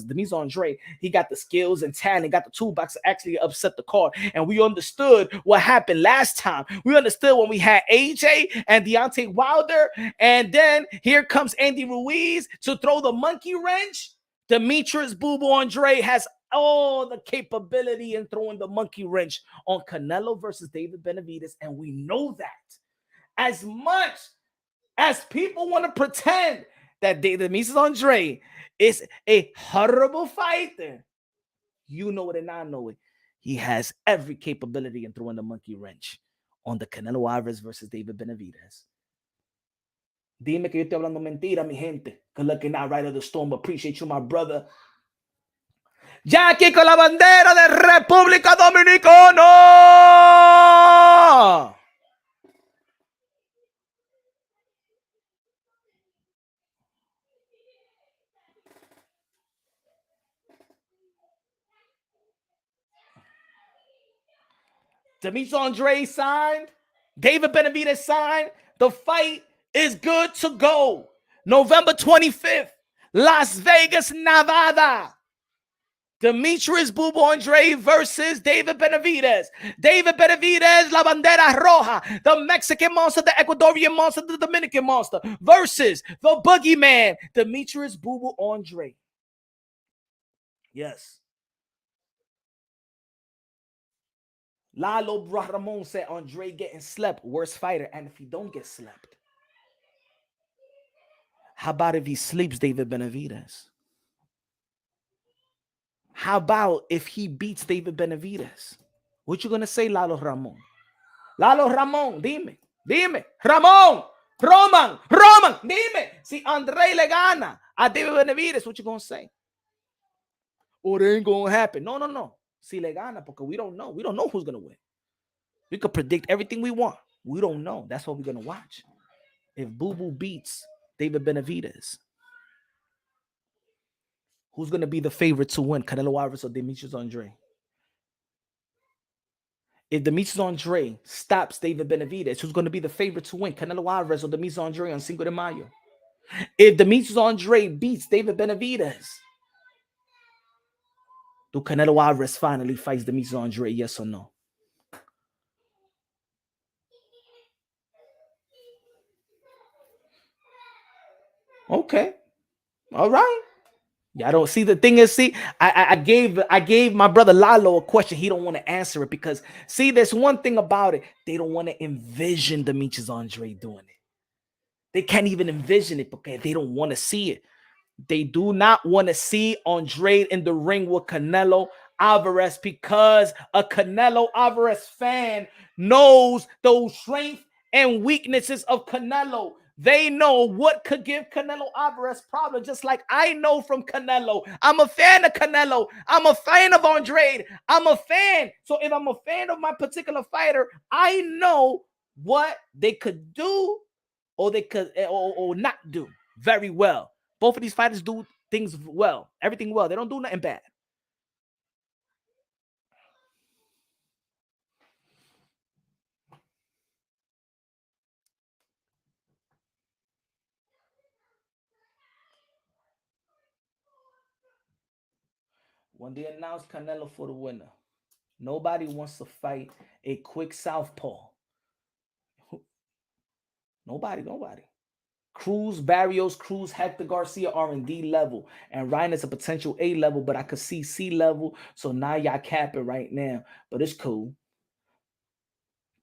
Demetrius Andrade, he got the skills and talent, got the toolbox to actually upset the card. And we understood what happened last time. We understood when we had AJ and Deontay Wilder. And then here comes Andy Ruiz to throw the monkey wrench. Demetrius Boo Boo Andrade has all the capability in throwing the monkey wrench on Canelo versus David Benavidez, and we know that. As much as people want to pretend that Demetrius Andrade is a horrible fighter, you know it and I know it. He has every capability in throwing the monkey wrench on the Canelo Alvarez versus David Benavidez. Dime que yo estoy hablando mentira, mi gente. Good looking out, Rider of the Storm. Appreciate you, my brother. Ya aquí con la bandera de República Dominicana. Demetrius Andrade signed. David Benavidez signed. The fight is good to go. November 25th, Las Vegas, Nevada. Demetrius Boo Boo Andrade versus David Benavidez. David Benavidez, La Bandera Roja, the Mexican monster, the Ecuadorian monster, the Dominican monster, versus the boogeyman, Demetrius Boo Boo Andrade. Yes. Lalo Ramon said Andre getting slept, worst fighter. And if he don't get slept, how about if he sleeps David Benavidez? How about if he beats David Benavidez? What you gonna say, Lalo Ramon? Lalo Ramon, dime. Ramon, Roman, dime. Si Andre le gana a David Benavidez, what you gonna say? Or it ain't gonna happen. No. Si le gana, porque we don't know. We don't know who's gonna win. We could predict everything we want. We don't know. That's what we're gonna watch. If Boo Boo beats David Benavidez, who's gonna be the favorite to win, Canelo Alvarez or Demetrius Andrade? If Demetrius Andrade stops David Benavidez, who's gonna be the favorite to win, Canelo Alvarez or Demetrius Andrade on Cinco de Mayo? If Demetrius Andrade beats David Benavidez, do Canelo Alvarez finally fights Demetrius Andrade? Yes or no? Okay, all right. Yeah, I don't see. The thing is, I gave my brother Lalo a question. He don't want to answer it because there's one thing about it. They don't want to envision Demetrius Andrade doing it. They can't even envision it because they don't want to see it. They do not want to see Andrade in the ring with Canelo Alvarez because a Canelo Alvarez fan knows those strengths and weaknesses of Canelo. They know what could give Canelo Alvarez problems, just like I know from Canelo. I'm a fan of Canelo. I'm a fan of Andrade. I'm a fan. So if I'm a fan of my particular fighter, I know what they could do or they could or not do very well. Both of these fighters do things well, everything well. They don't do nothing bad. When they announced Canelo for the winner, nobody wants to fight a quick southpaw. Nobody. Barrios, Cruz, Hector Garcia are in D level, and Ryan is a potential A level, but I could see C level. So now y'all capping right now, but it's cool.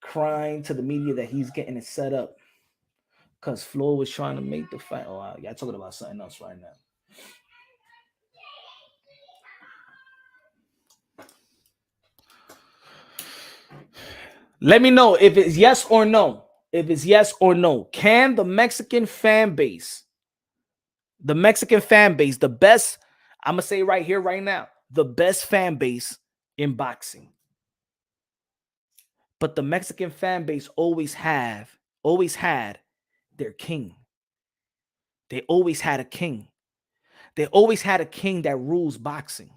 Crying to the media that he's getting it set up because Floyd was trying to make the fight. Oh, y'all talking about something else right now. Let me know if it's yes or no. If it's yes or no. Can the Mexican fan base, the best, I'm going to say right here, right now, the best fan base in boxing. But the Mexican fan base always had their king. They always had a king. They always had a king that rules boxing.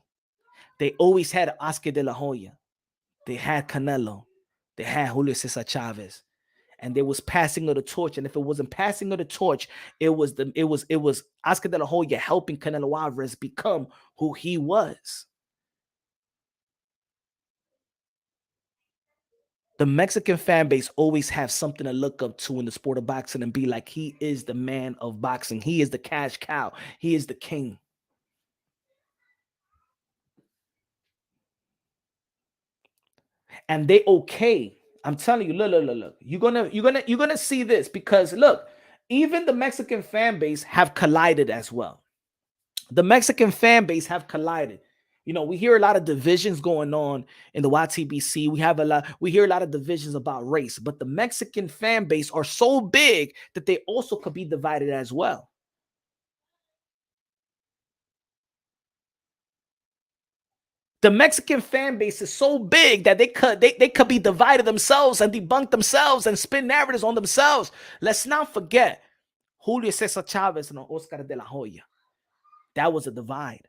They always had Oscar de la Hoya. They had Canelo. They had Julio Cesar Chavez. And there was passing of the torch. And if it wasn't passing of the torch, it was Oscar de la Hoya helping Canelo Alvarez become who he was. The Mexican fan base always have something to look up to in the sport of boxing and be like, he is the man of boxing. He is the cash cow. He is the king. And they okay. I'm telling you, look. You're gonna see this because look, even the Mexican fan base have collided as well. The Mexican fan base have collided. You know, we hear a lot of divisions going on in the YTBC. We hear a lot of divisions about race, but the Mexican fan base are so big that they also could be divided as well. The Mexican fan base is so big that they could be divided themselves and debunk themselves and spin narratives on themselves. Let's not forget Julio Cesar Chavez and Oscar de la Hoya. That was a divide.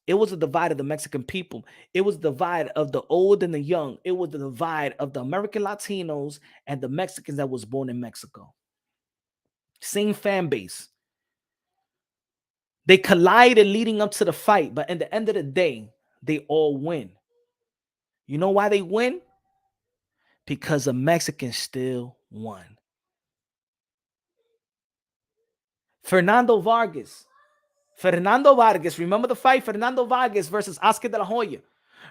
It was a divide of the Mexican people. It was a divide of the old and the young. It was the divide of the American Latinos and the Mexicans that was born in Mexico. Same fan base. They collided leading up to the fight, but at the end of the day, they all win. You know why they win? Because the Mexicans still won. Fernando Vargas, remember the fight? Fernando Vargas versus Oscar de la Hoya.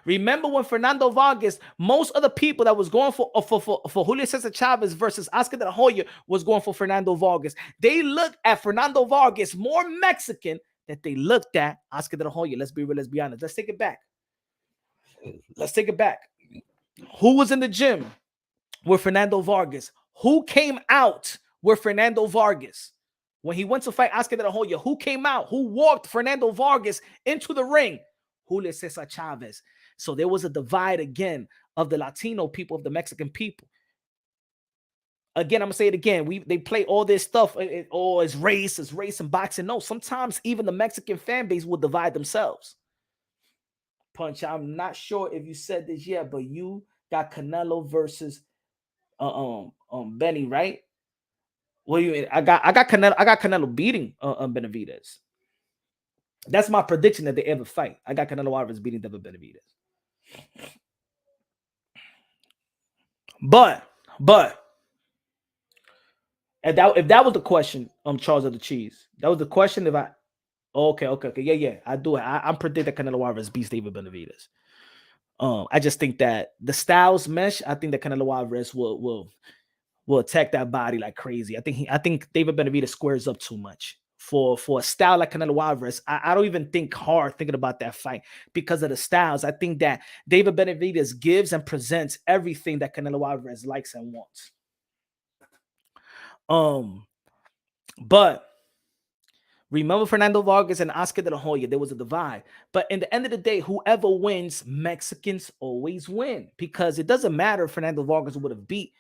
Remember when Fernando Vargas, most of the people that was going for Julio Cesar Chavez versus Oscar de la Hoya was going for Fernando Vargas. They looked at Fernando Vargas more Mexican than they looked at Oscar de la Hoya. Let's be real, let's be honest. Let's take it back. Who was in the gym with Fernando Vargas? Who came out with Fernando Vargas? When he went to fight Oscar de la Hoya, who came out? Who walked Fernando Vargas into the ring? Julio Cesar Chavez. So there was a divide again of the Latino people, of the Mexican people. Again, I'm going to say it again. They play all this stuff. It's race and boxing. No, sometimes even the Mexican fan base will divide themselves. Punch, I'm not sure if you said this yet, but you got Canelo versus Benny, right? What do you mean? I got Canelo beating Benavidez. That's my prediction that they ever fight. I got Canelo Alvarez beating David Benavidez. But if that was the question, Charles of the Cheese, that was the question. If I okay, yeah, I do it. I'm predicting Canelo Alvarez beats David Benavidez. I just think that the styles mesh. I think that Canelo Alvarez will attack that body like crazy. I think David Benavidez squares up too much for a style like Canelo Alvarez. I don't even think hard thinking about that fight because of the styles. I think that David Benavidez gives and presents everything that Canelo Alvarez likes and wants. But remember Fernando Vargas and Oscar de la Hoya, there was a divide. But in the end of the day, whoever wins, Mexicans always win because it doesn't matter if Fernando Vargas would have beat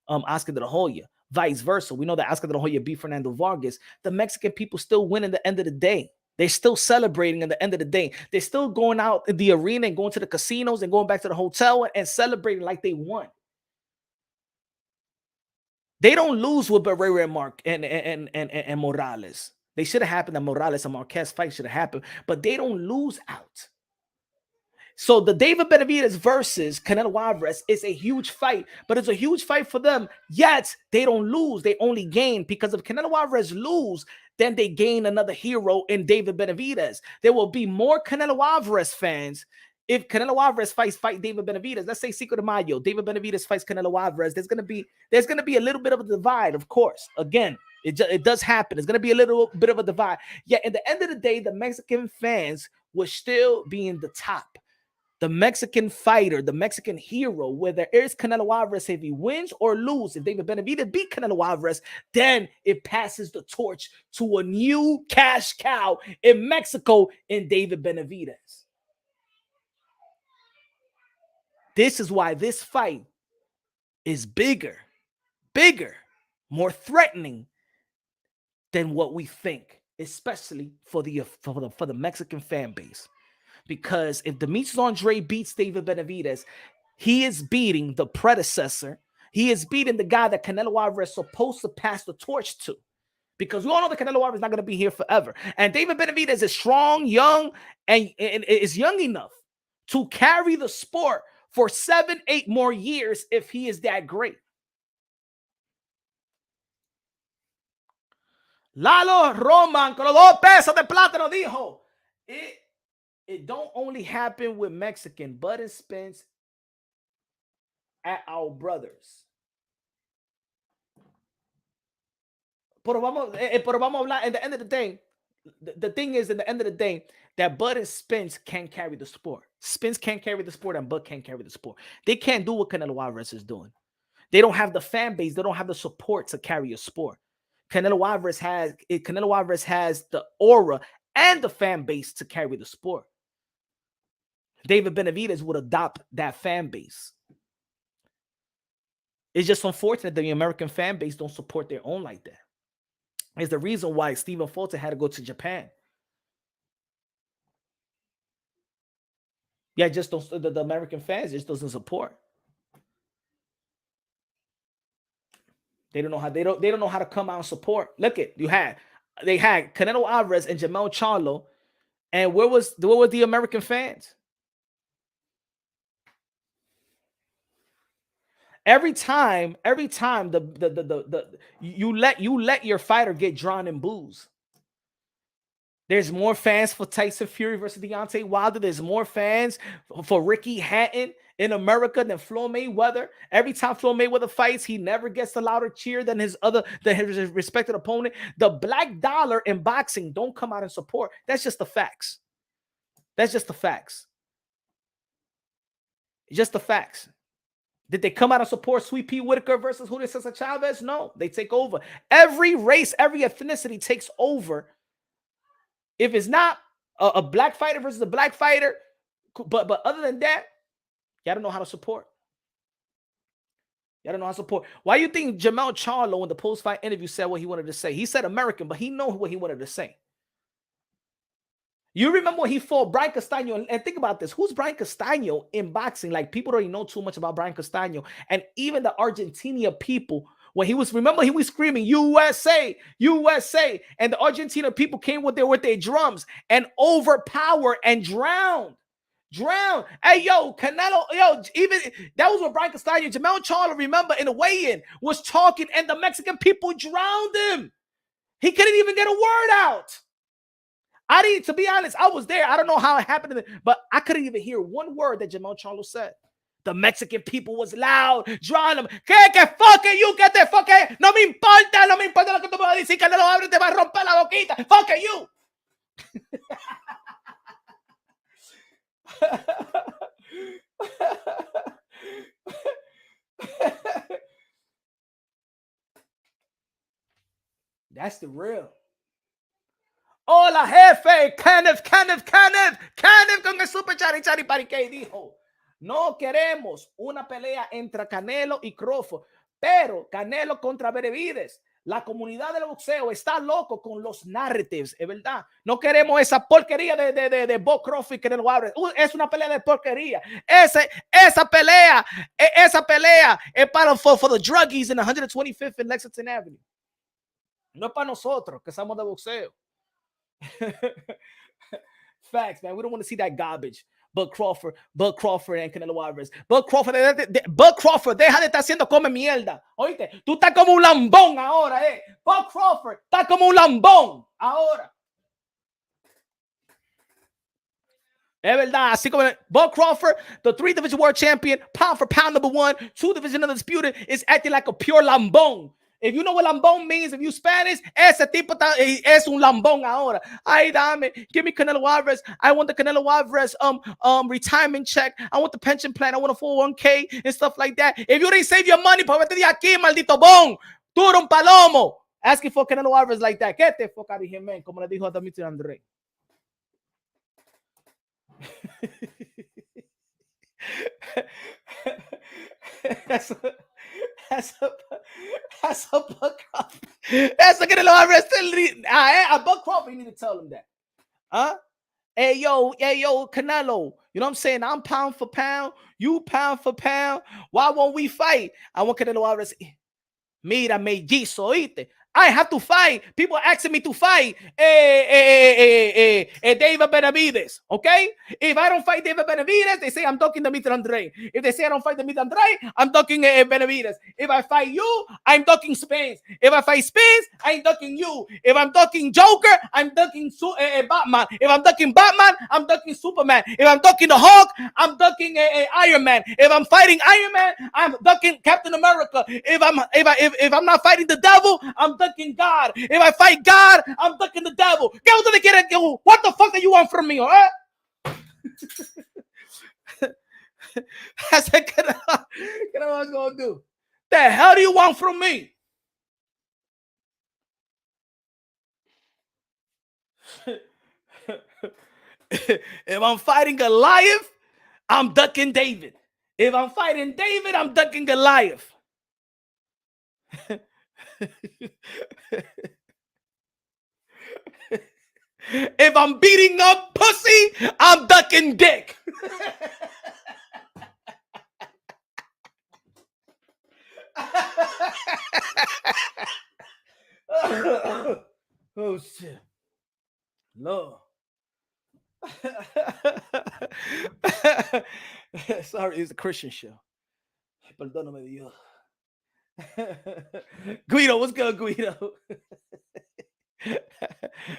Oscar de la Hoya. Vice versa. We know that Oscar de la Hoya beat Fernando Vargas. The Mexican people still win in the end of the day. They're still celebrating at the end of the day. They're still going out in the arena and going to the casinos and going back to the hotel and celebrating like they won. They don't lose with Barrera and Mark and Morales. They should have happened. The Morales and Marquez fight should have happened, but they don't lose out. So the David Benavidez versus Canelo Alvarez is a huge fight, but it's a huge fight for them. Yet they don't lose; they only gain because if Canelo Alvarez lose, then they gain another hero in David Benavidez. There will be more Canelo Alvarez fans if Canelo Alvarez fight David Benavidez. Let's say Cinco de Mayo, David Benavidez fights Canelo Alvarez. There's gonna be a little bit of a divide, of course. Again, it does happen. It's gonna be a little bit of a divide. Yet, at the end of the day, the Mexican fans will still be in the top. the Mexican fighter, the Mexican hero, whether it's Canelo Alvarez, if he wins or loses, if David Benavidez beat Canelo Alvarez, then it passes the torch to a new cash cow in Mexico in David Benavidez. This is why this fight is bigger, more threatening than what we think, especially for the Mexican fan base. Because if Demetrius Andrade beats David Benavidez, he is beating the predecessor. He is beating the guy that Canelo Alvarez is supposed to pass the torch to. Because we all know that Canelo Alvarez is not going to be here forever. And David Benavidez is strong, young, and is young enough to carry the sport for 7-8 more years if he is that great. Lalo Roman con los 2 pesos de plátano dijo, it don't only happen with Mexican, but it spends at our brothers. Pero vamos a hablar at the end of the day. The thing is, at the end of the day, that Bud and Spence can't carry the sport. Spence can't carry the sport and Bud can't carry the sport. They can't do what Canelo Alvarez is doing. They don't have the fan base. They don't have the support to carry a sport. Canelo Alvarez has the aura and the fan base to carry the sport. David Benavidez would adopt that fan base. It's just unfortunate that the American fan base don't support their own like that. It's the reason why Stephen Fulton had to go to Japan. Yeah, just don't, the American fans just doesn't support. They don't know how they don't know how to come out and support. Look at they had Canelo Alvarez and Jermell Charlo, and where was the American fans? Every time you let your fighter get drawn in booze. There's more fans for Tyson Fury versus Deontay Wilder. There's more fans for Ricky Hatton in America than Floyd Mayweather. Every time Floyd Mayweather fights, he never gets a louder cheer than his respected opponent. The black dollar in boxing don't come out and support. That's just the facts. That's just the facts. Just the facts. Did they come out and support Sweet Pea Whitaker versus Julio Cesar Chavez? No, they take over. Every race, every ethnicity takes over. If it's not a black fighter versus a black fighter, but other than that, y'all don't know how to support. Y'all don't know how to support. Why do you think Jermell Charlo in the post-fight interview said what he wanted to say? He said American, but he knows what he wanted to say. You remember when he fought Brian Castaño, and think about this. Who's Brian Castaño in boxing? Like, people don't even know too much about Brian Castaño. And even the Argentina people, when he was screaming, USA, USA. And the Argentina people came with their drums and overpowered and drowned. Hey, yo, Canelo, even that was what Brian Castaño, Jermell Charlo, remember, in the weigh-in, was talking, and the Mexican people drowned him. He couldn't even get a word out. To be honest, I was there. I don't know how it happened, but I couldn't even hear one word that Jermell Charlo said. The Mexican people was loud, drawing them. Que fucking you get the fucking. No me importa lo que tú me vas a decir. Canelo Alvarez te va a romper la boquita. Fucking you. That's the real. Hola, jefe. Kenneth con el super chari parique dijo: no queremos una pelea entre Canelo y Crawford, pero Canelo contra Benavidez. La comunidad del boxeo está loco con los narratives, es verdad. No queremos esa porquería de Bob Crawford y Canelo Alvarez. Es una pelea de porquería. Esa pelea es para for the druggies in 125th and Lexington Avenue. No es para nosotros que somos de boxeo. Facts, man. We don't want to see that garbage. Bud Crawford and Canelo Alvarez. Bud Crawford, deja de estar haciendo come mierda. Oíste, tú estás como un lambón ahora, Bud Crawford está como un lambón ahora. Es verdad, así como Bud Crawford, the 3-division world champion, pound for pound #1, 2-division undisputed, is acting like a pure lambón. If you know what lambón means, if you Spanish, ese tipo es un lambón ahora. Ay, dame, give me Canelo Alvarez. I want the Canelo Alvarez retirement check. I want the pension plan. I want a 401k and stuff like that. If you didn't save your money, pues vete de aquí, maldito bon. Tú eres un palomo. Asking for Canelo Alvarez like that. Get the fuck out of here, man. Como le dijo a Demetrius Andrade. That's a Buck Crawford. That's a Canelo Alvarez. A Buck Crawford, you need to tell him that. Huh? Hey, yo, Canelo. You know what I'm saying? I'm pound for pound. You pound for pound. Why won't we fight? I want Canelo Alvarez. Mira, mellizo, oíste. I have to fight. People asking me to fight David Benavidez. Okay? If I don't fight David Benavidez, they say I'm talking Demetrius Andrade. If they say I don't fight Demetrius Andrade, I'm talking Benavidez. If I fight you, I'm talking Spence. If I fight Spence, I'm talking you. If I'm talking Joker, I'm talking Batman. If I'm talking Batman, I'm talking Superman. If I'm talking the Hulk, I'm talking Iron Man. If I'm fighting Iron Man, I'm talking Captain America. If I'm not fighting the devil, I'm talking God. If I fight God, I'm talking the devil. What the fuck do you want from me? Huh? I said, what I was gonna do? The hell do you want from me? If I'm fighting Goliath, I'm ducking David. If I'm fighting David, I'm ducking Goliath. If I'm beating up pussy, I'm ducking dick. Oh shit. No. Sorry, it's a Christian show. Perdóname, Dios. Guido, what's good, Guido?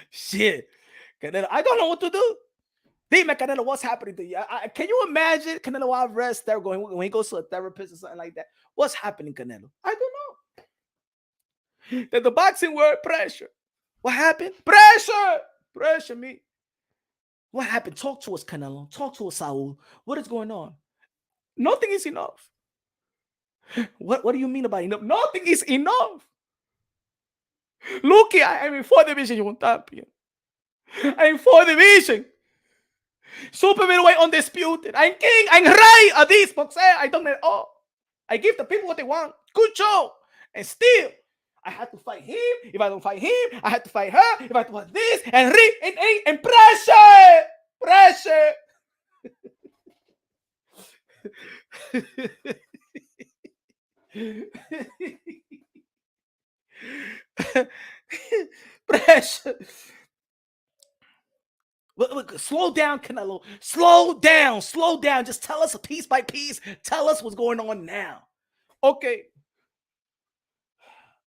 Shit. Canelo, I don't know what to do. Dime, Canelo, what's happening to you? Can you imagine Canelo Alvarez there going when he goes to a therapist or something like that? What's happening, Canelo? I don't know. That the boxing word pressure. What happened? Pressure. Pressure me. What happened? Talk to us, Canelo. Talk to us, Saul. What is going on? Nothing is enough. What do you mean about enough? Nothing is enough. Look, I'm in 4th division, you champion. I'm in 4th division. Super middleweight undisputed. I'm king. I'm rey of this boxer. I done it all. I give the people what they want. Good show. And still, I had to fight him. If I don't fight him, I had to fight her. If I had to fight this and pressure. Pressure. Pressure. Look, slow down, Canelo. Slow down. Just tell us piece by piece. Tell us what's going on now. Okay.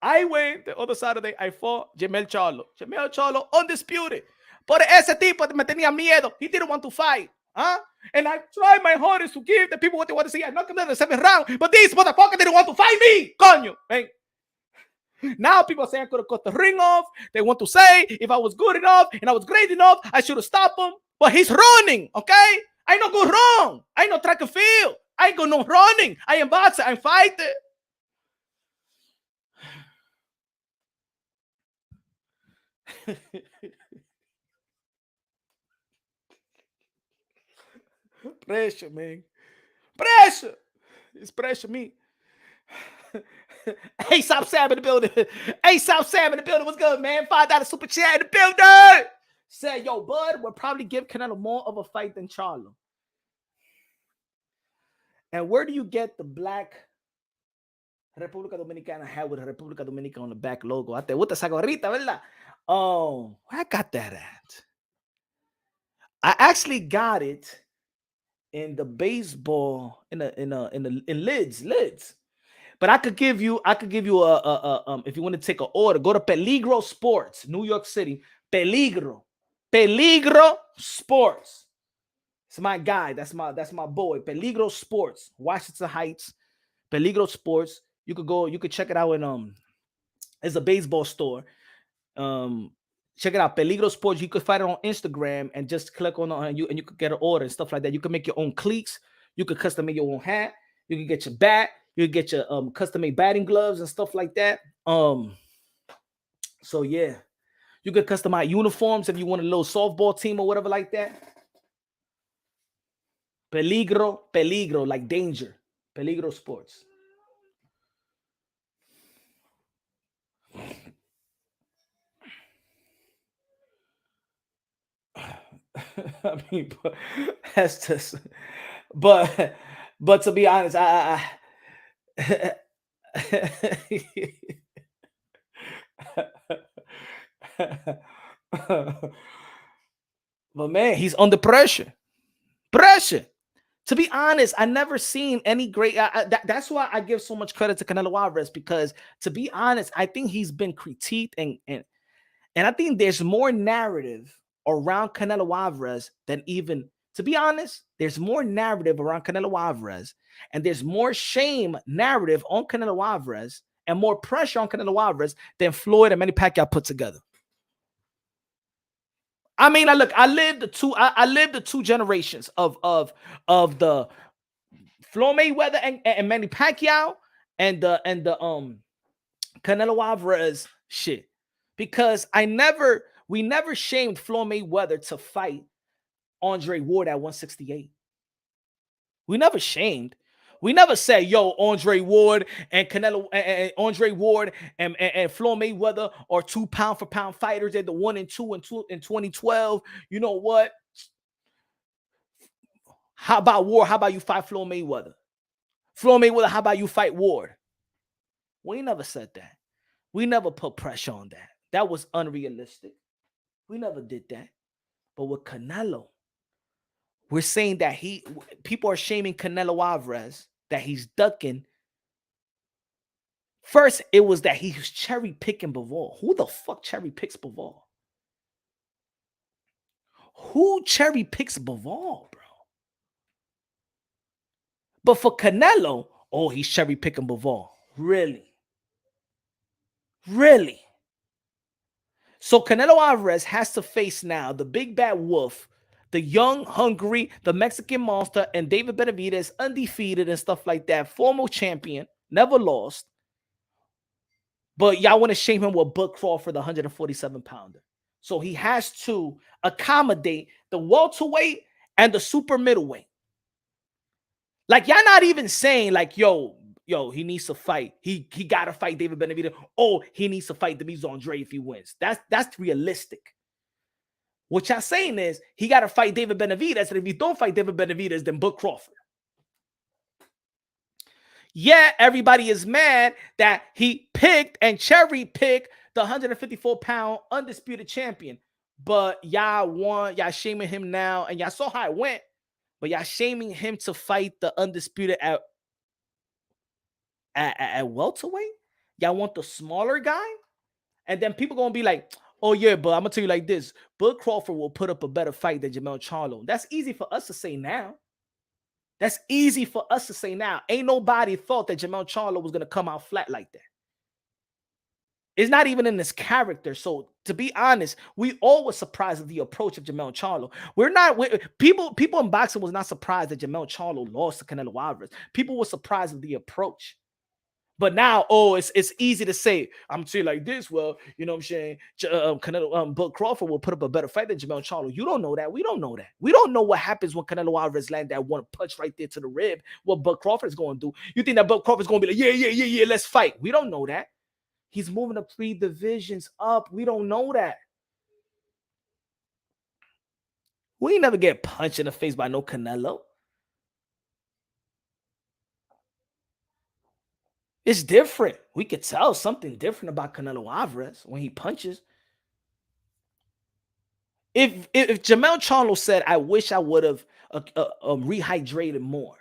I went the other Saturday. I fought Jamel Charlo. Jamel Charlo, undisputed. But ese tipo me tenía miedo. He didn't want to fight. Huh? And I tried my hardest to give the people what they want to see. I knocked him in the 7th round. But these motherfuckers didn't want to fight me. Coño. Hey. Now people say I could have cut the ring off. They want to say if I was good enough and I was great enough, I should have stopped him. But he's running, okay? I no go wrong. I no track and field. I go no running. I am boxer. I'm fighter. Pressure, man. Pressure. It's pressure me. ASAP Sam in the building. ASAP Sam in the building. What's good, man? $5 super chat in the building. Said, yo, Bud will probably give Canelo more of a fight than Charlo. And where do you get the black República Dominicana hat with República Dominicana on the back logo? I what the sagarrita, ¿verdad? Oh, where I got that at? I actually got it in the baseball in lids. But I could give you a if you want to take an order, go to Peligro Sports, New York City. Peligro Sports. It's my guy. That's my boy. Peligro Sports, Washington Heights. Peligro Sports. You could check it out in It's a baseball store. Check it out, Peligro Sports. You could find it on Instagram and just click on you, and you could get an order and stuff like that. You can make your own cleats. You could custom make your own hat. You can get your bat. You can get your custom made batting gloves and stuff like that. So yeah, you could customize uniforms if you want a little softball team or whatever like that. Peligro, like danger. Peligro Sports. I mean, but that's just, but to be honest, but man, he's under pressure. Pressure. To be honest, I never seen any great. That's why I give so much credit to Canelo Alvarez, because to be honest, I think he's been critiqued and I think there's more narrative around Canelo Alvarez than even, to be honest, there's more narrative around Canelo Alvarez and there's more shame narrative on Canelo Alvarez and more pressure on Canelo Alvarez than Floyd and Manny Pacquiao put together. I mean, I lived the two generations of the Floyd Mayweather and Manny Pacquiao and the Canelo Alvarez shit, because we never shamed Floyd Mayweather to fight Andre Ward at 168. We never shamed. We never said, yo, Andre Ward and Canelo and Andre Ward and Floyd Mayweather are 2 pound for pound fighters. They're the 1 and 2 in 2012. You know what? How about Ward? How about you fight Floyd Mayweather? Floyd Mayweather, how about you fight Ward? We never said that. We never put pressure on that. That was unrealistic. We never did that. But with Canelo, we're saying that people are shaming Canelo Alvarez, that he's ducking. First, it was that he was cherry picking Bivol. Who the fuck cherry picks Bivol? Who cherry picks Bivol, bro? But for Canelo, oh, he's cherry picking Bivol. Really? Really? So Canelo Alvarez has to face now the big bad wolf, the young, hungry, the Mexican monster, and David Benavidez, undefeated and stuff like that. Former champion, never lost. But y'all want to shame him with Bud Crawford, the 147-pounder. So he has to accommodate the welterweight and the super middleweight. Like, y'all not even saying, like, yo, he needs to fight. He got to fight David Benavidez. Oh, he needs to fight Demetrius Andrade if he wins. That's realistic. What y'all saying is he got to fight David Benavidez, and if he don't fight David Benavidez, then Bud Crawford. Yeah, everybody is mad that he picked and cherry picked the 154-pound undisputed champion. But y'all shaming him now, and y'all saw how it went. But y'all shaming him to fight the undisputed at welterweight. Y'all want the smaller guy, and then people gonna be like, "Oh yeah, but I'm gonna tell you like this: Bud Crawford will put up a better fight than Jermell Charlo." That's easy for us to say now. That's easy for us to say now. Ain't nobody thought that Jermell Charlo was gonna come out flat like that. It's not even in his character. So to be honest, we all were surprised at the approach of Jermell Charlo. People in boxing was not surprised that Jermell Charlo lost to Canelo Alvarez. People were surprised at the approach. But now, it's easy to say, I'm saying like this. Well, you know what I'm saying? Canelo, Bud Crawford will put up a better fight than Jermell Charlo. You don't know that. We don't know that. We don't know what happens when Canelo Alvarez land that one punch right there to the rib. What Bud Crawford is going to do? You think that Bud Crawford is going to be like, yeah, let's fight? We don't know that. He's moving up 3 divisions up. We don't know that. We ain't never get punched in the face by no Canelo. It's different. We could tell something different about Canelo Alvarez when he punches. If Jermell Charlo said, "I wish I would have rehydrated more,"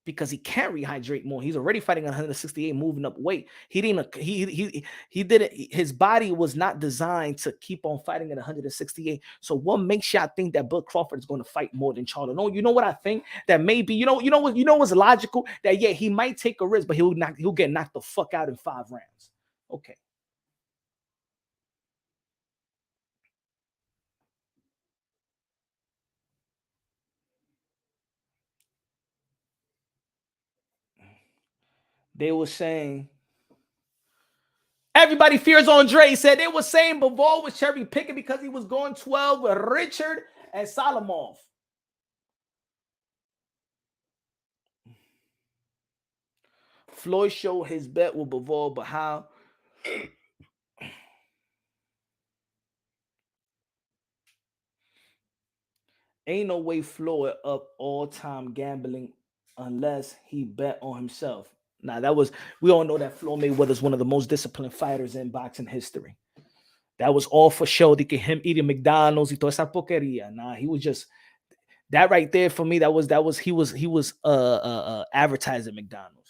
because he can't rehydrate more. He's already fighting 168, moving up weight. He didn't. He didn't. His body was not designed to keep on fighting at 168. So what makes y'all think that Bud Crawford is going to fight more than Charlo? No, you know what I think? That maybe you know what's logical? That yeah, he might take a risk, but he'll get knocked the fuck out in 5 rounds. Okay. They were saying everybody fears Andrade. Said they were saying Bivol was cherry picking because he was going 12 with Richard and Solomov. Floyd showed his bet with Bivol, but how? Ain't no way Floyd up all-time gambling unless he bet on himself. Now, we all know that Floyd Mayweather's one of the most disciplined fighters in boxing history. That was all for show. They get him eating McDonald's y toda esa porquería. Nah, he was just that right there for me. He was advertising McDonald's.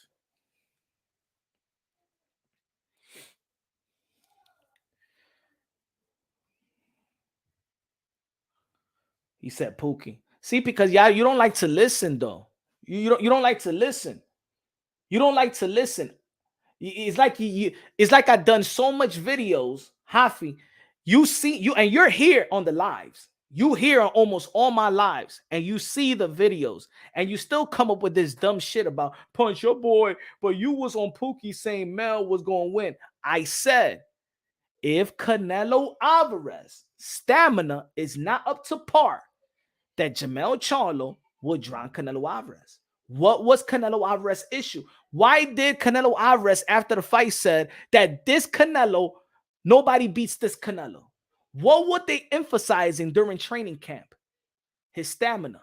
He said Pookie. See, because y'all, you don't like to listen though. You don't like to listen. You don't like to listen. It's like I've done so much videos, Hafi. You see and you're here on the lives. You hear on almost all my lives, and you see the videos, and you still come up with this dumb shit about punch your boy, but you was on Pookie saying Mel was going to win. I said, if Canelo Alvarez stamina is not up to par, that Jermell Charlo would drown Canelo Alvarez. What was Canelo Alvarez's issue? Why did Canelo Alvarez, after the fight, said that this Canelo, nobody beats this Canelo? What were they emphasizing during training camp? His stamina.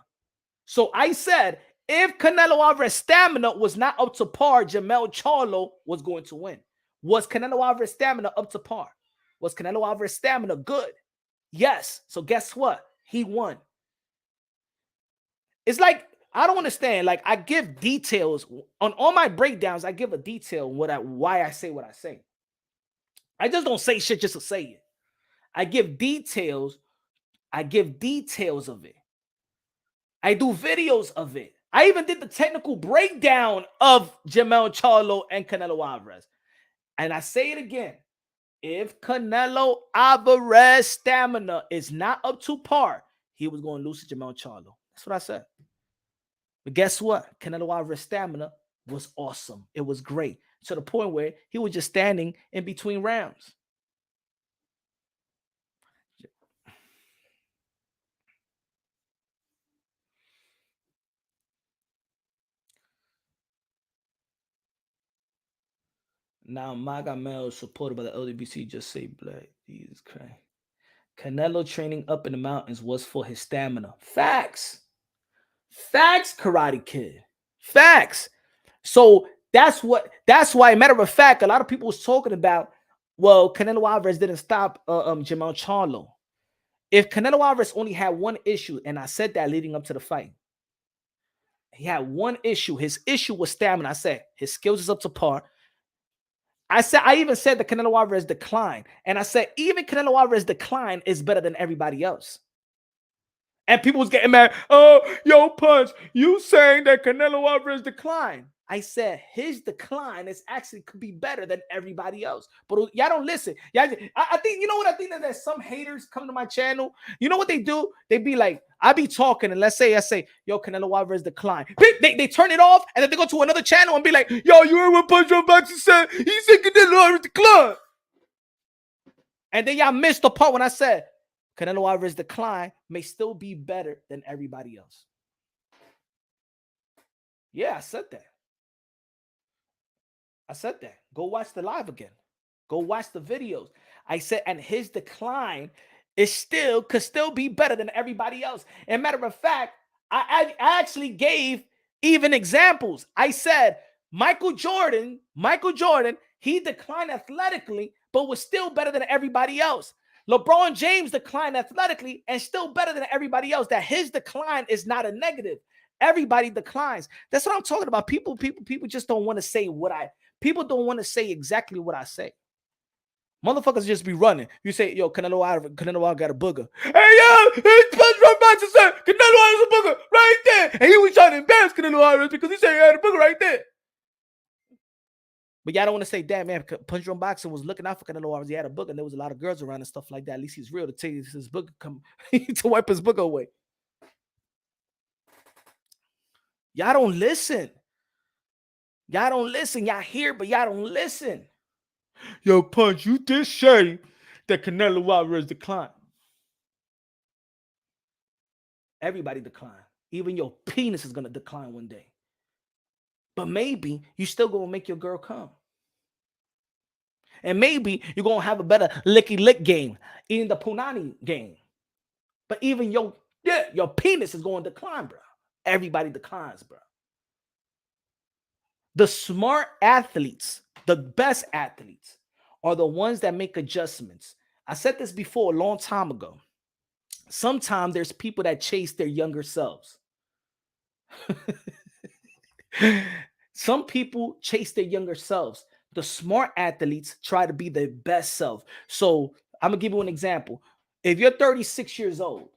So I said, if Canelo Alvarez's stamina was not up to par, Jermell Charlo was going to win. Was Canelo Alvarez's stamina up to par? Was Canelo Alvarez's stamina good? Yes. So guess what? He won. It's like, I don't understand. Like, I give details on all my breakdowns. I give a detail why I say what I say. I just don't say shit just to say it. I give details. I give details of it. I do videos of it. I even did the technical breakdown of Jermell Charlo and Canelo Alvarez. And I say it again. If Canelo Alvarez stamina is not up to par, he was going to lose to Jermell Charlo. That's what I said. But guess what? Canelo Alvarez's stamina was awesome. It was great. To the point where he was just standing in between rounds. Now, Maga Mel is supported by the LDBC. Just say black. Jesus Christ. Canelo training up in the mountains was for his stamina. Facts. Facts, Karate Kid. Facts. So that's why, matter of fact, a lot of people was talking about, well, Canelo Alvarez didn't stop Jermell Charlo. If Canelo Alvarez only had one issue, and I said that leading up to the fight, he had one issue. His issue was stamina. I said his skills is up to par. I even said that Canelo Alvarez decline. And I said, even Canelo Alvarez decline is better than everybody else. And people was getting mad. Oh, yo, Punch, you saying that Canelo Alvarez decline. I said his decline is actually could be better than everybody else. But y'all don't listen. I think, you know what? I think that there's some haters come to my channel. You know what they do? They be like, I be talking, and let's say I say, yo, Canelo Alvarez decline. They turn it off, and then they go to another channel and be like, yo, you heard what Punch on Boxing said? He said Canelo Alvarez decline. And then y'all missed the part when I said Canelo Alvarez decline may still be better than everybody else. Yeah, I said that. I said that. Go watch the live again. Go watch the videos. I said, and his decline could still be better than everybody else. And matter of fact, I actually gave even examples. I said Michael Jordan, he declined athletically, but was still better than everybody else. LeBron James declined athletically and still better than everybody else. That his decline is not a negative. Everybody declines. That's what I'm talking about. People just don't want to say people don't want to say exactly what I say. Motherfuckers just be running. You say, yo, Canelo Alvarez got a booger. Hey, yo, it's Punch from Boxing said Canelo Alvarez a booger right there. And he was trying to embarrass Canelo Alvarez because he said he had a booger right there. But y'all don't want to say, damn, man, Punch from Boxing was looking out for Canelo Alvarez. He had a booger, and there was a lot of girls around and stuff like that. At least he's real to take his booger to wipe his booger away. Y'all don't listen. Y'all don't listen. Y'all hear, but y'all don't listen. Yo, Punch, you did say that Canelo Alvarez declined. Everybody decline. Even your penis is going to decline one day. But maybe you still going to make your girl come. And maybe you're going to have a better licky-lick game, in the punani game. But even your penis is going to decline, bro. Everybody declines, bro. The smart athletes, the best athletes, are the ones that make adjustments. I said this before a long time ago. Sometimes there's people that chase their younger selves. Some people chase their younger selves. The smart athletes try to be their best self. So I'm going to give you an example. If you're 36 years old,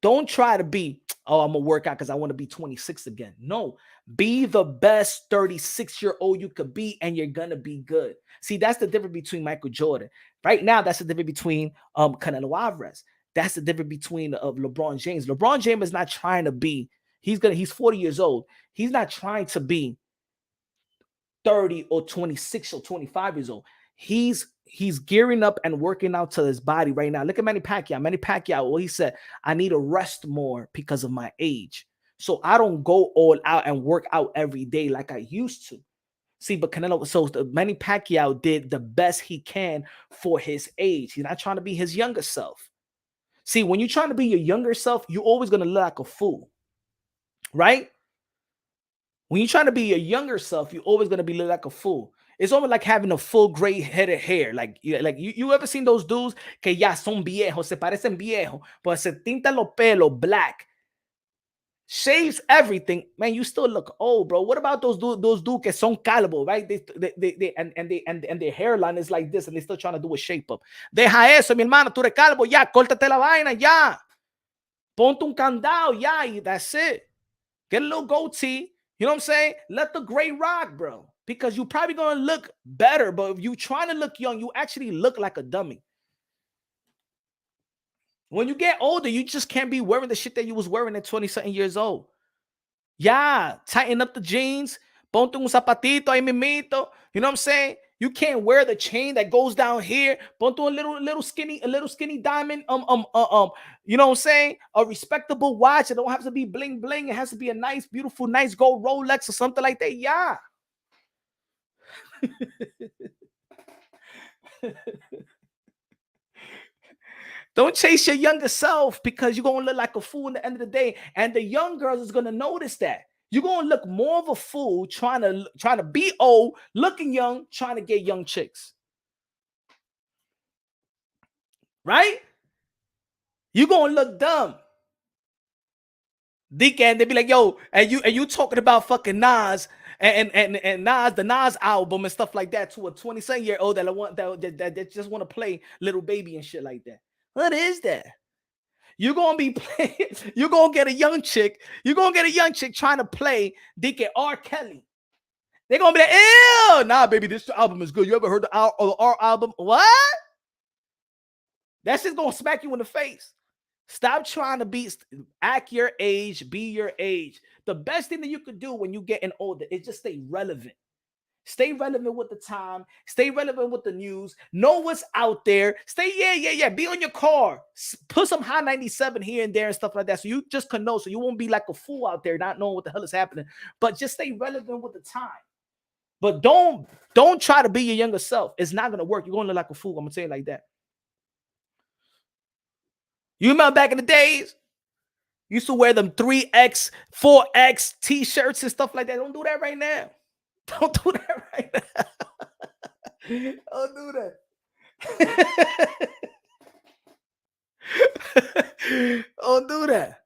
don't try to be, oh, I'm going to work out because I want to be 26 again. No, be the best 36-year-old you could be, and you're going to be good. See, that's the difference between Michael Jordan. Right now, that's the difference between Canelo Alvarez. That's the difference between LeBron James. LeBron James is not trying to be, he's 40 years old. He's not trying to be 30 or 26 or 25 years old. He's gearing up and working out to his body right now. Look at Manny Pacquiao. Manny Pacquiao, well, he said, I need to rest more because of my age. So I don't go all out and work out every day like I used to. See, but Canelo, so Manny Pacquiao did the best he can for his age. He's not trying to be his younger self. See, when you're trying to be your younger self, you're always going to look like a fool, right? When you're trying to be your younger self, you're always going to be look like a fool. It's almost like having a full gray headed hair. Like you ever seen those dudes que ya son viejos, se parecen viejos, but se tintan los pelos black, shaves everything, man, you still look old, bro. What about those dudes que son calvo, right? And their hairline is like this, and they're still trying to do a shape up. Deja eso, mi hermano, tú eres calvo, ya, córtate la vaina, ya. Ponte un candado, ya, y that's it. Get a little goatee. You know what I'm saying? Let the gray rock, bro. Because you're probably going to look better. But if you're trying to look young, you actually look like a dummy. When you get older, you just can't be wearing the shit that you was wearing at 20-something years old. Yeah, tighten up the jeans. Ponte un zapatito ahí mimito. You know what I'm saying? You can't wear the chain that goes down here. Ponte a little skinny diamond. You know what I'm saying? A respectable watch. It don't have to be bling bling. It has to be a nice, beautiful, nice gold Rolex or something like that. Yeah. Don't chase your younger self, because you're going to look like a fool at the end of the day. And the young girls is going to notice that. You're going to look more of a fool trying to be old, looking young, trying to get young chicks. Right? You're going to look dumb. They be like, yo, and you talking about fucking Nas and Nas, the Nas album and stuff like that to a 27-year-old that just want to play Little Baby and shit like that. What is that? You're gonna be playing, you're gonna get a young chick, trying to play DK R. Kelly. They're gonna be like, ew, nah, baby, this album is good. You ever heard the R album? What? That's just gonna smack you in the face. Stop trying to act your age, be your age. The best thing that you could do when you're getting older is just stay relevant. Stay relevant with the time. Stay relevant with the news. Know what's out there. Stay, be on your car. Put some high 97 here and there and stuff like that, so you just can know, so you won't be like a fool out there not knowing what the hell is happening. But just stay relevant with the time. But don't try to be your younger self. It's not gonna work. You're gonna look like a fool. I'm gonna say it like that. You remember back in the days, you used to wear them 3X, 4X t-shirts and stuff like that. Don't do that right now. Don't do that right now. Don't do that. Don't do that.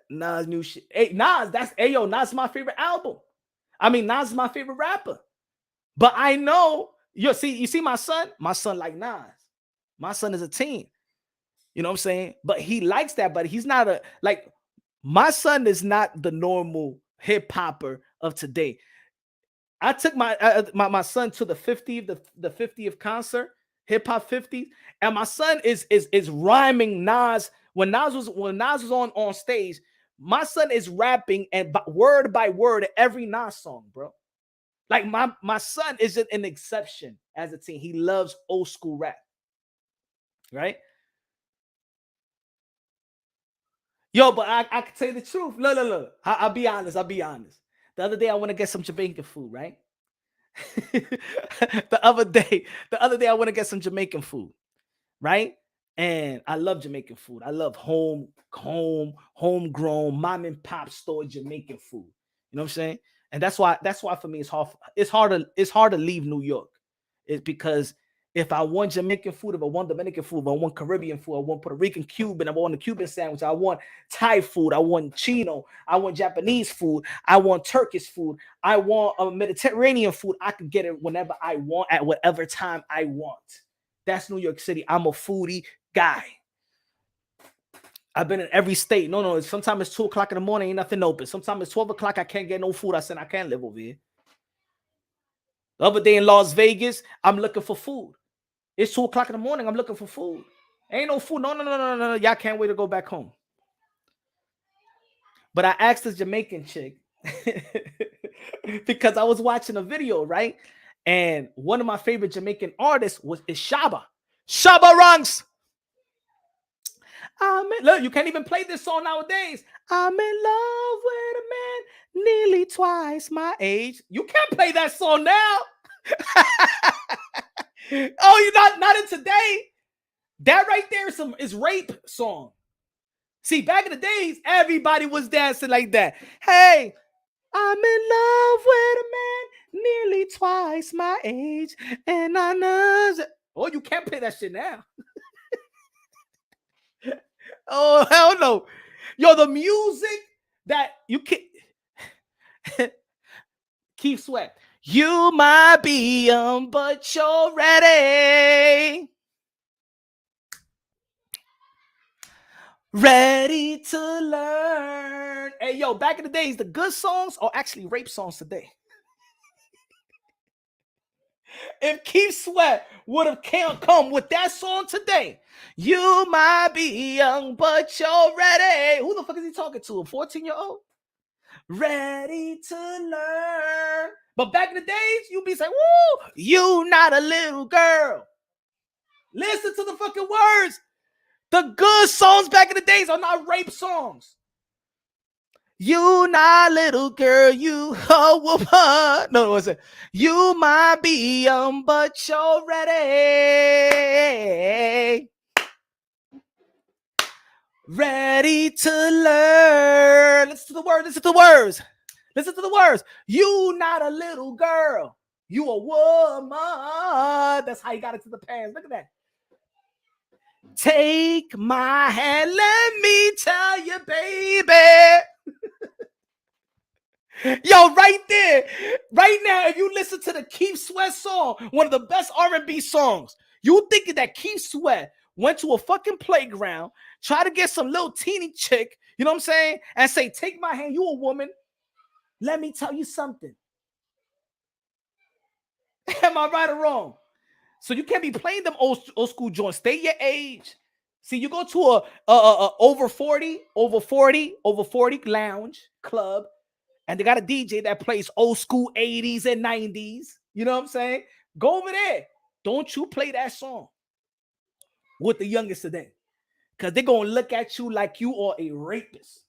Nas new shit. Hey, Nas, Nas is my favorite album. I mean, Nas is my favorite rapper. But I know, you see my son? My son like Nas. My son is a teen. You know what I'm saying? But he likes that, but he's not my son is not the normal hip hopper of today. I took my son to the 50th concert, hip hop 50s, and my son is rhyming Nas. When Nas was on stage, My son is rapping and word by word every Nas song, bro. Like my son isn't an exception as a teen. He loves old school rap, right? Yo, but I can tell you the truth. Look. I'll be honest. I'll be honest. The other day I want to get some Jamaican food, right? the other day I want to get some Jamaican food, right? And I love Jamaican food. I love homegrown, mom and pop store Jamaican food. You know what I'm saying? And that's why for me it's hard to leave New York. It's because if I want Jamaican food, if I want Dominican food, if I want Caribbean food, I want Puerto Rican Cuban, I want a Cuban sandwich, I want Thai food, I want Chino, I want Japanese food, I want Turkish food, I want a Mediterranean food. I can get it whenever I want at whatever time I want. That's New York City. I'm a foodie guy. I've been in every state. No. Sometimes it's 2 o'clock in the morning, ain't nothing open. Sometimes it's 12 o'clock. I can't get no food. I said I can't live over here. The other day in Las Vegas, I'm looking for food. It's 2 o'clock in the morning. I'm looking for food. Ain't no food. No. Y'all can't wait to go back home. But I asked this Jamaican chick because I was watching a video, right? And one of my favorite Jamaican artists is Shabba Ranks. Look, you can't even play this song nowadays. I'm in love with a man nearly twice my age. You can't play that song now. Oh, you're not in today. That right there is rape song. See, back in the days, everybody was dancing like that. Hey, I'm in love with a man nearly twice my age, and I know. Oh, you can't play that shit now. Oh, hell no. Yo, the music that you can Keith Sweat. You might be young, but you're ready. Ready to learn. Hey, yo, back in the days, the good songs are actually rape songs today. If Keith Sweat would have come with that song today, you might be young, but you're ready. Who the fuck is he talking to? A 14-year-old? Ready to learn. But back in the days, you'd be saying, woo, you not a little girl. Listen to the fucking words. The good songs back in the days are not rape songs. You not little girl, you a woman. No, what's it? You might be young, but you're ready. Ready to learn. Listen to the words. Listen to the words. Listen to the words. You not a little girl. You a woman. That's how you got it to the pants. Look at that. Take my hand. Let me tell you, baby. Yo, right there, right now, if you listen to the Keith Sweat song, one of the best R&B songs, you thinking that Keith Sweat went to a fucking playground, try to get some little teeny chick, you know what I'm saying, and say, take my hand, you a woman, let me tell you something. Am I right or wrong? So you can't be playing them old school joints. Stay your age. See, you go to a over 40 lounge club, and they got a DJ that plays old school 80s and 90s. You know what I'm saying? Go over there. Don't you play that song with the youngest today. Because they're going to look at you like you are a rapist.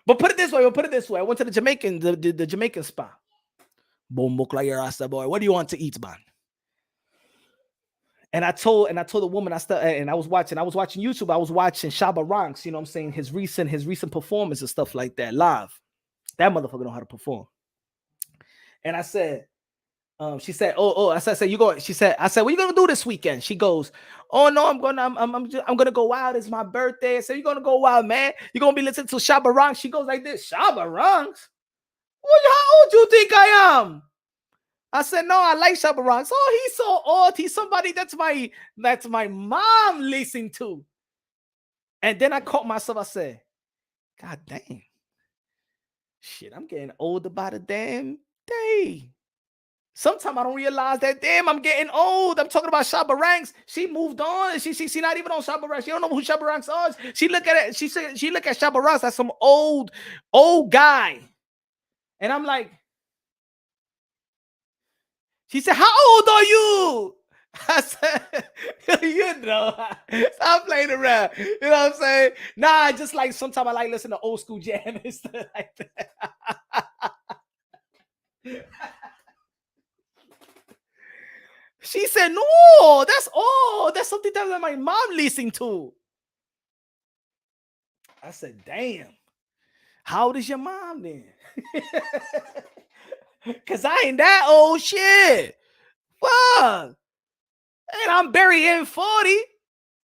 But put it this way. I went to the Jamaican spot. Boom, look like your ass, boy. What do you want to eat, man? And I told the woman I was watching YouTube. I was watching Shabba Ranks, you know what I'm saying, his recent performance and stuff like that live. That motherfucker know how to perform. And I said, she said, I said, you go. She said, I said, what you gonna do this weekend? She goes, oh no, I'm gonna go wild. It's my birthday. I said, you're gonna go wild, man. You're gonna be listening to Shabba Ranks. She goes like this, Shabba Ranks? How old you think I am? I said, no, I like Shabba Ranks. Oh, he's so old. He's somebody that's my mom listening to. And then I caught myself. I said, God damn. Shit, I'm getting older by the damn day. Sometimes I don't realize that, damn, I'm getting old. I'm talking about Shabba Ranks. She moved on. She not even on Shabba Ranks. She don't know who Shabba Ranks is. She look at it. She look at Shabba Ranks as some old guy. And I'm like, she said, how old are you? I said, you know, stop playing around. You know what I'm saying? Nah, just like sometimes I like listen to old school jam and stuff like that. She said, no, that's all. That's something that my mom listening to. I said, damn. How old is your mom then? Because I ain't that old shit. Fuck. And I'm barely in 40.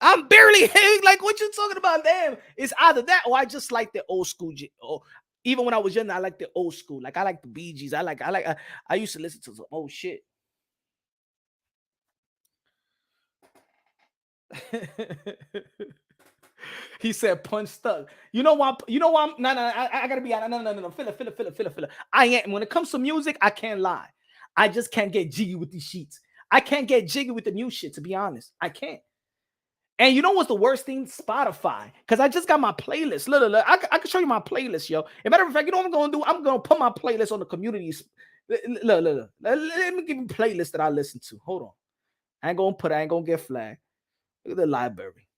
I'm barely like, what you talking about? Damn. It's either that or I just like the old school. Even when I was younger, I like the old school. Like I like the Bee Gees. I used to listen to some old shit. He said punch stuck. You know why? You know why? No. I gotta be honest. No. Feel it. I ain't. When it comes to music, I can't lie. I just can't get jiggy with these sheets. I can't get jiggy with the new shit. To be honest, I can't. And you know what's the worst thing? Spotify. Because I just got my playlist. Look. I can show you my playlist, yo. As a matter of fact, you know what I'm gonna do? I'm gonna put my playlist on the community. Look. Let me give you playlists that I listen to. Hold on. I ain't gonna get flagged. Look at the library.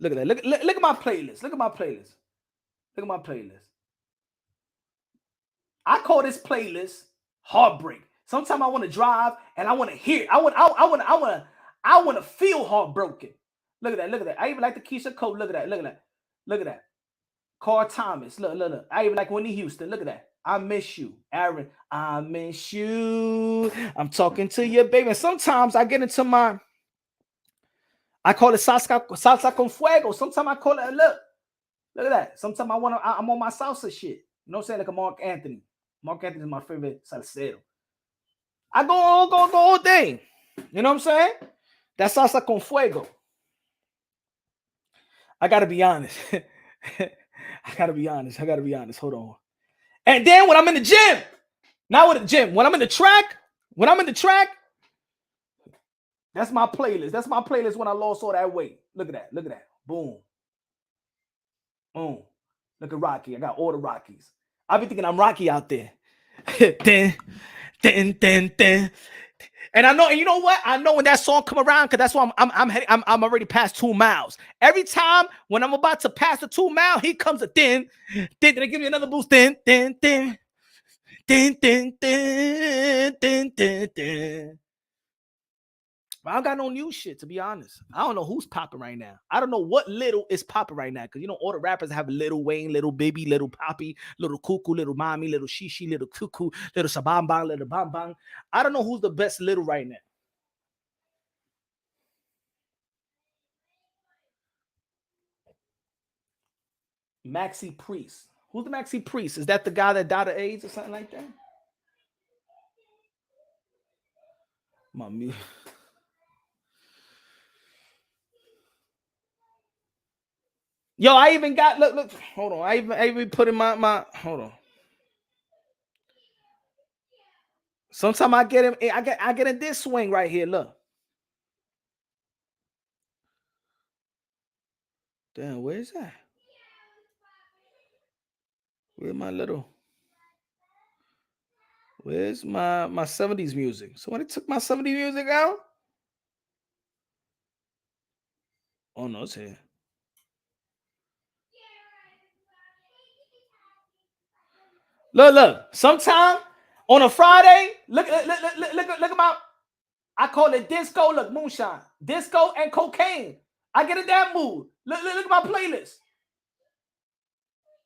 Look at that. Look at my playlist. Look at my playlist. Look at my playlist. I call this playlist heartbreak. Sometimes I want to drive and I want to hear. I want to feel heartbroken. Look at that. Look at that. I even like the Keisha Cole. Look at that. Look at that. Look at that. Carl Thomas. Look. I even like Whitney Houston. Look at that. I miss you, Aaron. I miss you. I'm talking to you, baby. And sometimes I get into my. I call it salsa con fuego. Sometimes I call it. Look at that. Sometimes I'm on my salsa shit. You know what I'm saying? Like a Mark Anthony. Mark Anthony is my favorite salsero. I go all day. You know what I'm saying? That's salsa con fuego. I gotta be honest. I gotta be honest. Hold on. And then when I'm in the gym, not with the gym, when I'm in the track, that's my playlist. That's my playlist when I lost all that weight. Look at that. Boom. Boom. Look at Rocky. I got all the Rockies. I be thinking I'm Rocky out there. Then. And I know, and you know what? I know when that song come around, because that's why I'm already past 2 miles. Every time when I'm about to pass the 2 mile, he comes a then they give me another boost. Then. I don't got no new shit, to be honest. I don't know who's popping right now. I don't know what little is popping right now. Because, you know, all the rappers have Little Wayne, Little Baby, Little Poppy, Little Cuckoo, Little Mommy, Little Shishi, Little Cuckoo, Little Shabambang, Little Bambang. I don't know who's the best little right now. Maxi Priest. Who's the Maxi Priest? Is that the guy that died of AIDS or something like that? My music. Yo, I even got look. Hold on. I even put in my hold on. Sometimes I get him. I get in this swing right here. Look. Damn, where is that? Where's my little? Where's my 70s music? Somebody took my 70s music out? Oh no, it's here. Look. Sometime on a Friday, look at my. I call it disco. Look, moonshine, disco and cocaine. I get in that mood. Look at my playlist.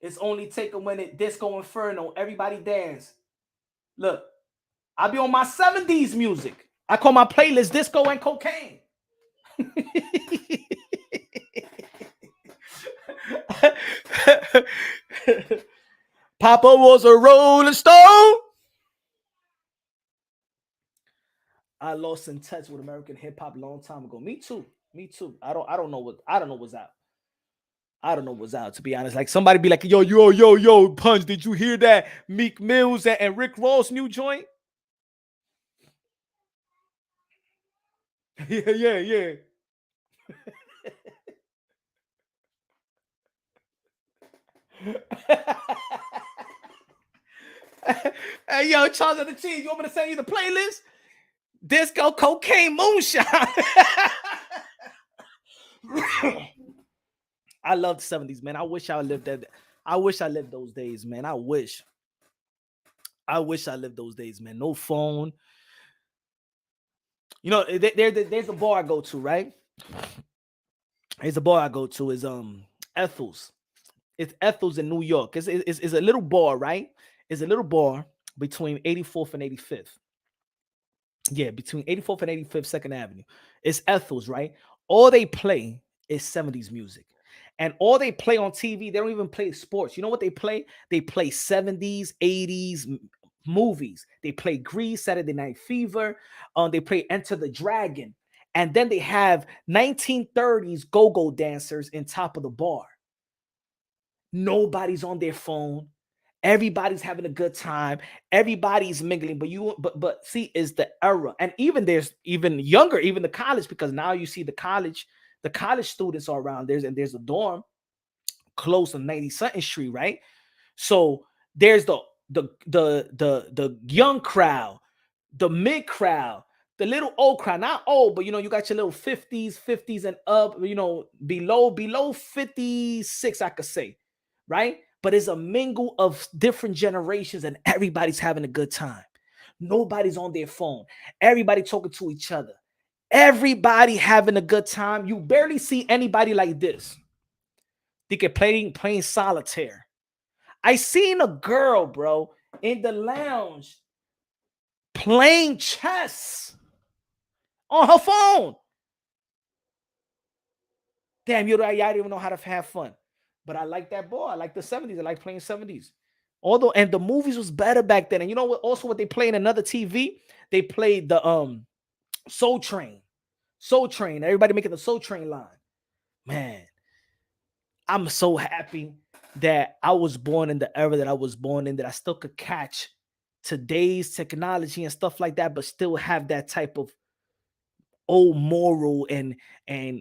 It's only take a minute. Disco Inferno. Everybody dance. Look, I be on my 70s music. I call my playlist disco and cocaine. Papa was a Rolling Stone. I lost in touch with American hip hop a long time ago. Me too. I don't know what's out. I don't know what's out, to be honest. Like somebody be like, yo, Punch, did you hear that Meek Mills and Rick Ross new joint? Yeah. Hey, yo, Charles of the Cheese, you want me to send you the playlist? Disco, cocaine, moonshine. I love the 70s, man. I wish I lived that. I wish I lived those days, man. I wish I lived those days, man. No phone. You know, there's a bar I go to, right? There's a bar I go to is Ethel's. It's Ethel's in New York. It's a little bar, right? It's a little bar between 84th and 85th. Yeah, between 84th and 85th, Second Avenue. It's Ethel's, right? All they play is 70s music. And all they play on TV, they don't even play sports. You know what they play? They play 70s, 80s movies. They play Grease, Saturday Night Fever. They play Enter the Dragon. And then they have 1930s go-go dancers in top of the bar. Nobody's on their phone. Everybody's having a good time. Everybody's mingling, but see, is the era. And even there's even younger, even the college, because now you see the college students are around. There's a dorm close on 92nd Street, right? So there's the young crowd, the mid crowd, the little old crowd, not old, but you know, you got your little 50s and up, you know, below 56, I could say, right? But it's a mingle of different generations and everybody's having a good time. Nobody's on their phone. Everybody talking to each other. Everybody having a good time. You barely see anybody like this. They get playing solitaire. I seen a girl, bro, in the lounge playing chess on her phone. Damn, y'all didn't even know how to have fun. But I like that ball. I like the 70s. I like playing 70s. Although, and the movies was better back then. And you know what? Also, what they play in another TV, they played the Soul Train. Soul Train. Everybody making the Soul Train line. Man, I'm so happy that I was born in the era that I was born in, that I still could catch today's technology and stuff like that, but still have that type of old moral and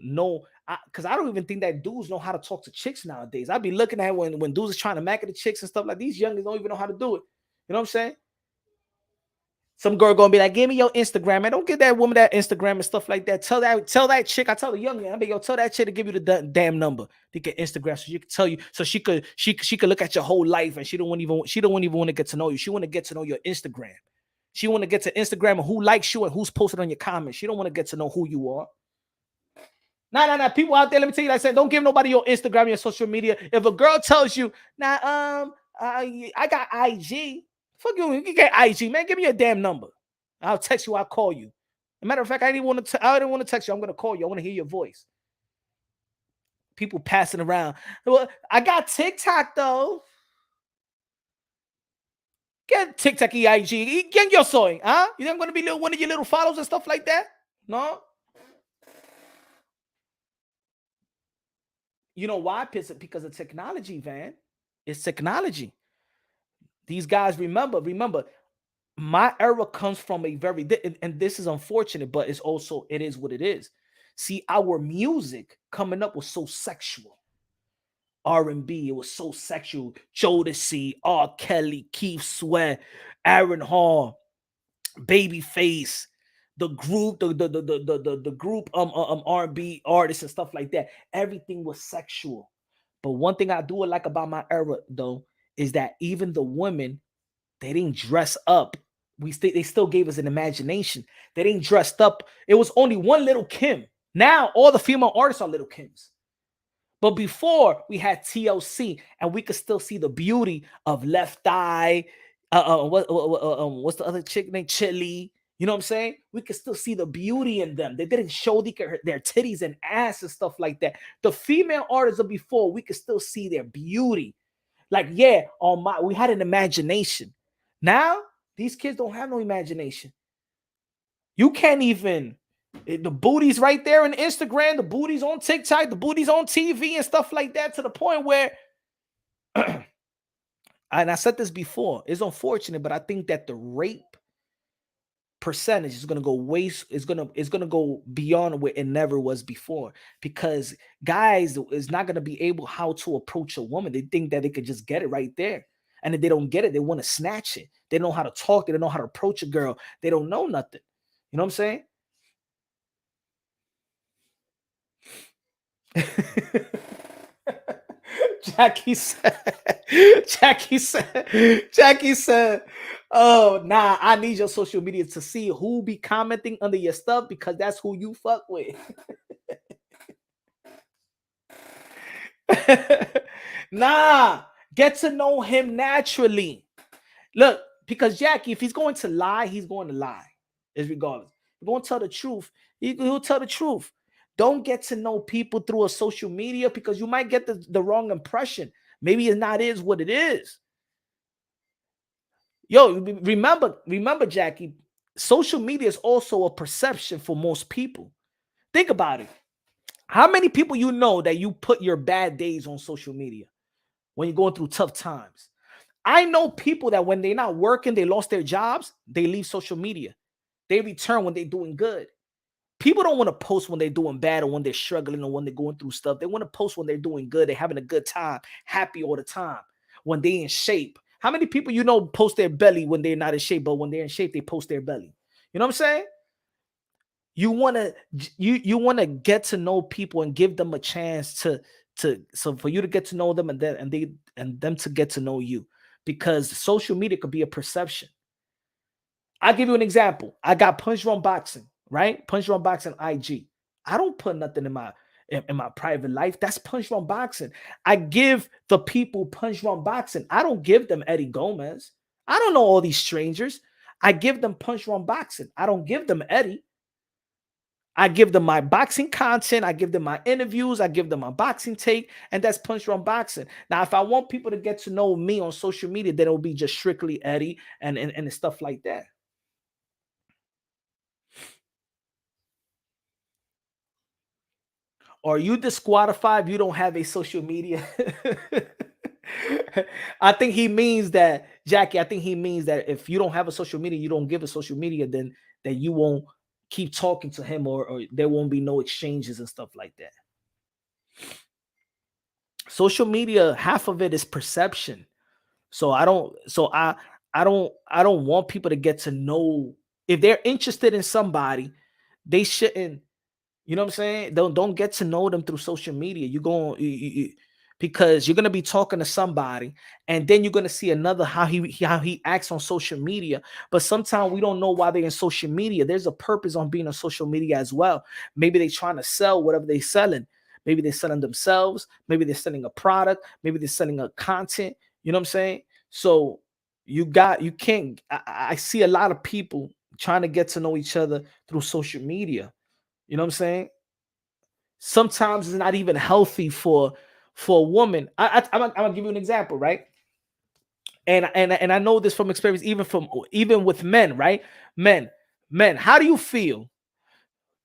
no, because I don't even think that dudes know how to talk to chicks nowadays. I'd be looking at when dudes are trying to mack at the chicks and stuff like these youngins don't even know how to do it. You know what I'm saying? Some girl gonna be like, give me your Instagram, man. Don't give that woman that Instagram and stuff like that. Tell that chick. I tell the young man, I mean, yo, tell that chick to give you the damn number to get Instagram, so she can tell you, so she could look at your whole life, and she don't even want to get to know you. She want to get to know your Instagram. She want to get to Instagram and who likes you and who's posted on your comments. She don't want to get to know who you are. Nah. People out there, let me tell you, like I said, don't give nobody your Instagram, your social media. If a girl tells you, I got IG. Fuck you get IG, man. Give me your damn number. I'll text you. I'll call you. As a matter of fact, I didn't want to text you. I'm gonna call you. I want to hear your voice. People passing around. Well, I got TikTok though. Get TikTok, IG. Get your soy, huh? You think I'm gonna be one of your little followers and stuff like that? No. You know why? Because of technology, Van. It's technology. These guys, remember, my era comes from a very, and this is unfortunate, but it is what it is. See, our music coming up was so sexual. R&B, it was so sexual. Jodeci, R. Kelly, Keith Sweat, Aaron Hall, Babyface, the group, the group R&B artists and stuff like that. Everything was sexual. But one thing I do like about my era though is that even the women, they didn't dress up. They still gave us an imagination. They didn't dress up. It was only one Little Kim. Now all the female artists are Little Kims. But before we had TLC, and we could still see the beauty of Left Eye. What's the other chick named Chili? You know what I'm saying? We could still see the beauty in them. They didn't show their titties and ass and stuff like that. The female artists of before, we could still see their beauty. Like, yeah, we had an imagination. Now, these kids don't have no imagination. You can't even The booties right there on Instagram, the booties on TikTok, the booties on TV and stuff like that, to the point where, and I said this before, it's unfortunate, but I think that the rape percentage is gonna go is gonna go beyond where it never was before, because guys is not gonna be able how to approach a woman. They think that they could just get it right there. And if they don't get it, they want to snatch it. They don't know how to talk, they don't know how to approach a girl, they don't know nothing. You know what I'm saying? Jackie said, Jackie said, oh, nah, I need your social media to see who be commenting under your stuff, because that's who you fuck with. Nah, get to know him naturally. Look, because Jackie, if he's going to lie, he's going to lie. Is regardless. If he's going to tell the truth, he'll tell the truth. Don't get to know people through a social media, because you might get the wrong impression. Maybe it's not is what it is. Yo, remember, Jackie, social media is also a perception for most people. Think about it. How many people you know that you put your bad days on social media when you're going through tough times? I know people that when they're not working, they lost their jobs, they leave social media. They return when they're doing good. People don't want to post when they're doing bad or when they're struggling or when they're going through stuff. They want to post when they're doing good, they're having a good time, happy all the time, when they're in shape. How many people you know post their belly when they're not in shape, but when they're in shape, they post their belly? You know what I'm saying? You want to get to know people and give them a chance to so for you to get to know them, and then and them to get to know you, because social media could be a perception. I'll give you an example. I got Punch Drunk Boxing, right? Punch Drunk Boxing IG. I don't put nothing in my private life. That's Punch Drunk Boxing. I give the people Punch Drunk Boxing. I don't give them Eddie Gomez. I don't know all these strangers. I give them Punch Drunk Boxing. I don't give them Eddie. I give them my boxing content. I give them my interviews. I give them my boxing take, and that's Punch Drunk Boxing. Now, if I want people to get to know me on social media, then it'll be just strictly Eddie and stuff like that. Are you disqualified if you don't have a social media? I think he means that, Jackie. I think he means that if you don't have a social media, you don't give a social media, then that you won't keep talking to him, or there won't be no exchanges and stuff like that. Social media, half of it is perception. So I don't want people to get to know, if they're interested in somebody, they shouldn't. You know what I'm saying? Don't get to know them through social media. You're going because you're gonna be talking to somebody, and then you're gonna see another how he acts on social media. But sometimes we don't know why they're in social media. There's a purpose on being on social media as well. Maybe they're trying to sell whatever they're selling. Maybe they're selling themselves. Maybe they're selling a product. Maybe they're selling a content. You know what I'm saying? So you can't. I see a lot of people trying to get to know each other through social media. You know what I'm saying? Sometimes it's not even healthy for a woman. I'm gonna give you an example, right? And I know this from experience, even with men, right? Men, men, how do you feel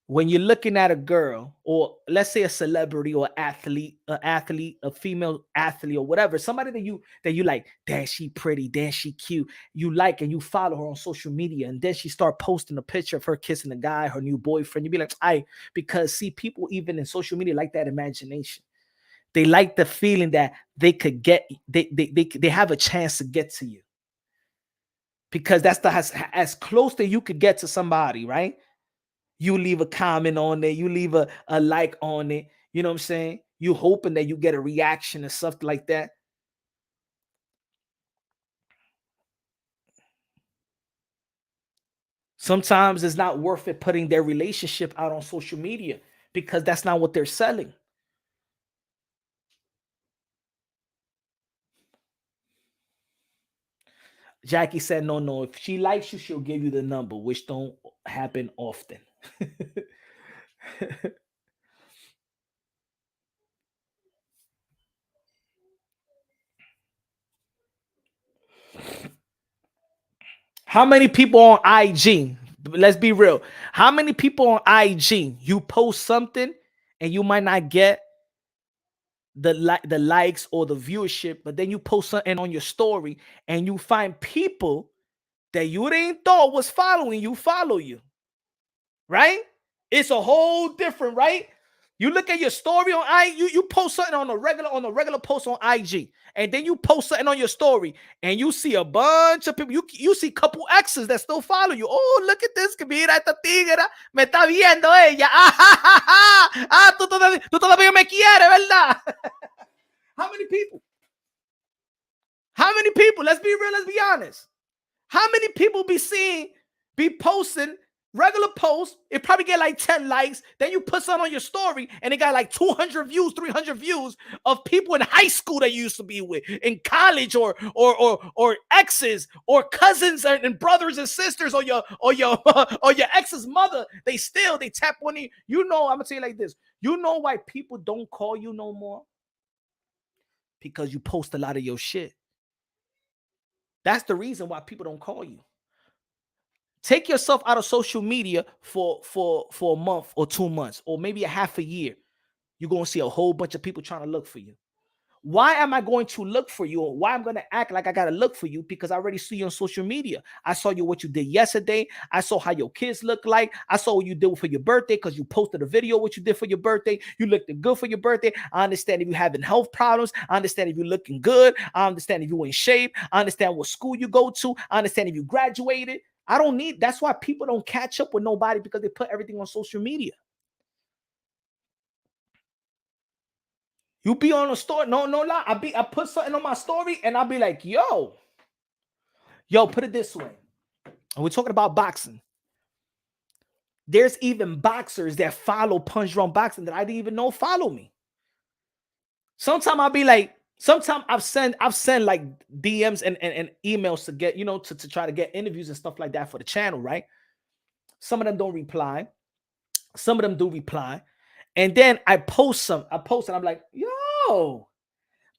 when you're looking at a girl, or let's say a celebrity or athlete, a female athlete or whatever, somebody that you like, damn, she pretty, damn, she cute, you like, and you follow her on social media, and then she start posting a picture of her kissing a guy, her new boyfriend, you be like, because see, people even in social media like that imagination. They like the feeling that they could get, they have a chance to get to you, because that's as close that you could get to somebody, right? You leave a comment on there, you leave a like on it, you know what I'm saying? You hoping that you get a reaction and stuff like that. Sometimes it's not worth it putting their relationship out on social media, because that's not what they're selling. Jackie said, no, no, if she likes you, she'll give you the number, which don't happen often. How many people on IG? Let's be real. How many people on IG you post something and you might not get the likes or the viewership, but then you post something on your story and you find people that you didn't thought was following you follow you, right? It's a whole different, right? You look at your story on you post something on a regular post on IG, and then you post something on your story, and you see a bunch of people. You see a couple exes that still follow you. Oh, look at this, que mira esta tigre, me está viendo ella. Tú todavía me quieres, ¿verdad? How many people? How many people? Let's be real. Let's be honest. How many people be posting regular posts? It probably get like 10 likes. Then you put something on your story and it got like 200 views, 300 views of people in high school that you used to be with, in college, or exes, or cousins and brothers and sisters, or your or your ex's mother. They tap on you. You know, I'm gonna tell you like this. You know why people don't call you no more? Because you post a lot of your shit. That's the reason why people don't call you. Take yourself out of social media for a month or 2 months or maybe a half a year. You're going to see a whole bunch of people trying to look for you. Why am I going to look for you? Or why I'm going to act like I got to look for you? Because I already see you on social media. I saw you what you did yesterday. I saw how your kids look like. I saw what you did for your birthday because you posted a video what you did for your birthday. You looked good for your birthday. I understand if you're having health problems. I understand if you're looking good. I understand if you're in shape. I understand what school you go to. I understand if you graduated. I don't need. That's why people don't catch up with nobody, because they put everything on social media. You be on a story. No lie. I put something on my story and I'll be like, yo, put it this way. And we're talking about boxing. There's even boxers that follow Punch Drunk Boxing that I didn't even know follow me. Sometimes I'll be like, sometimes I've sent like DMs and emails to get, to try to get interviews and stuff like that for the channel, right? Some of them don't reply. Some of them do reply. And then I post and I'm like, yo,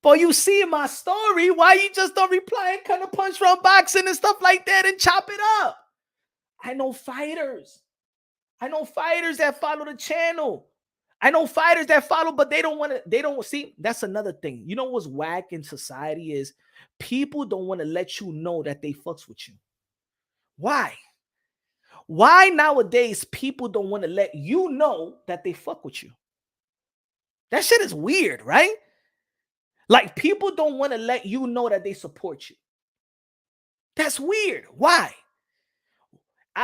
boy, you see my story. Why you just don't reply and kind of Punch Drunk Boxing and stuff like that and chop it up? I know fighters. That follow the channel. I know fighters that follow, but they don't see. That's another thing. You know what's whack in society is people don't want to let you know that they fucks with you. Why? Why nowadays people don't want to let you know that they fuck with you? That shit is weird, right? Like, people don't want to let you know that they support you. That's weird. Why?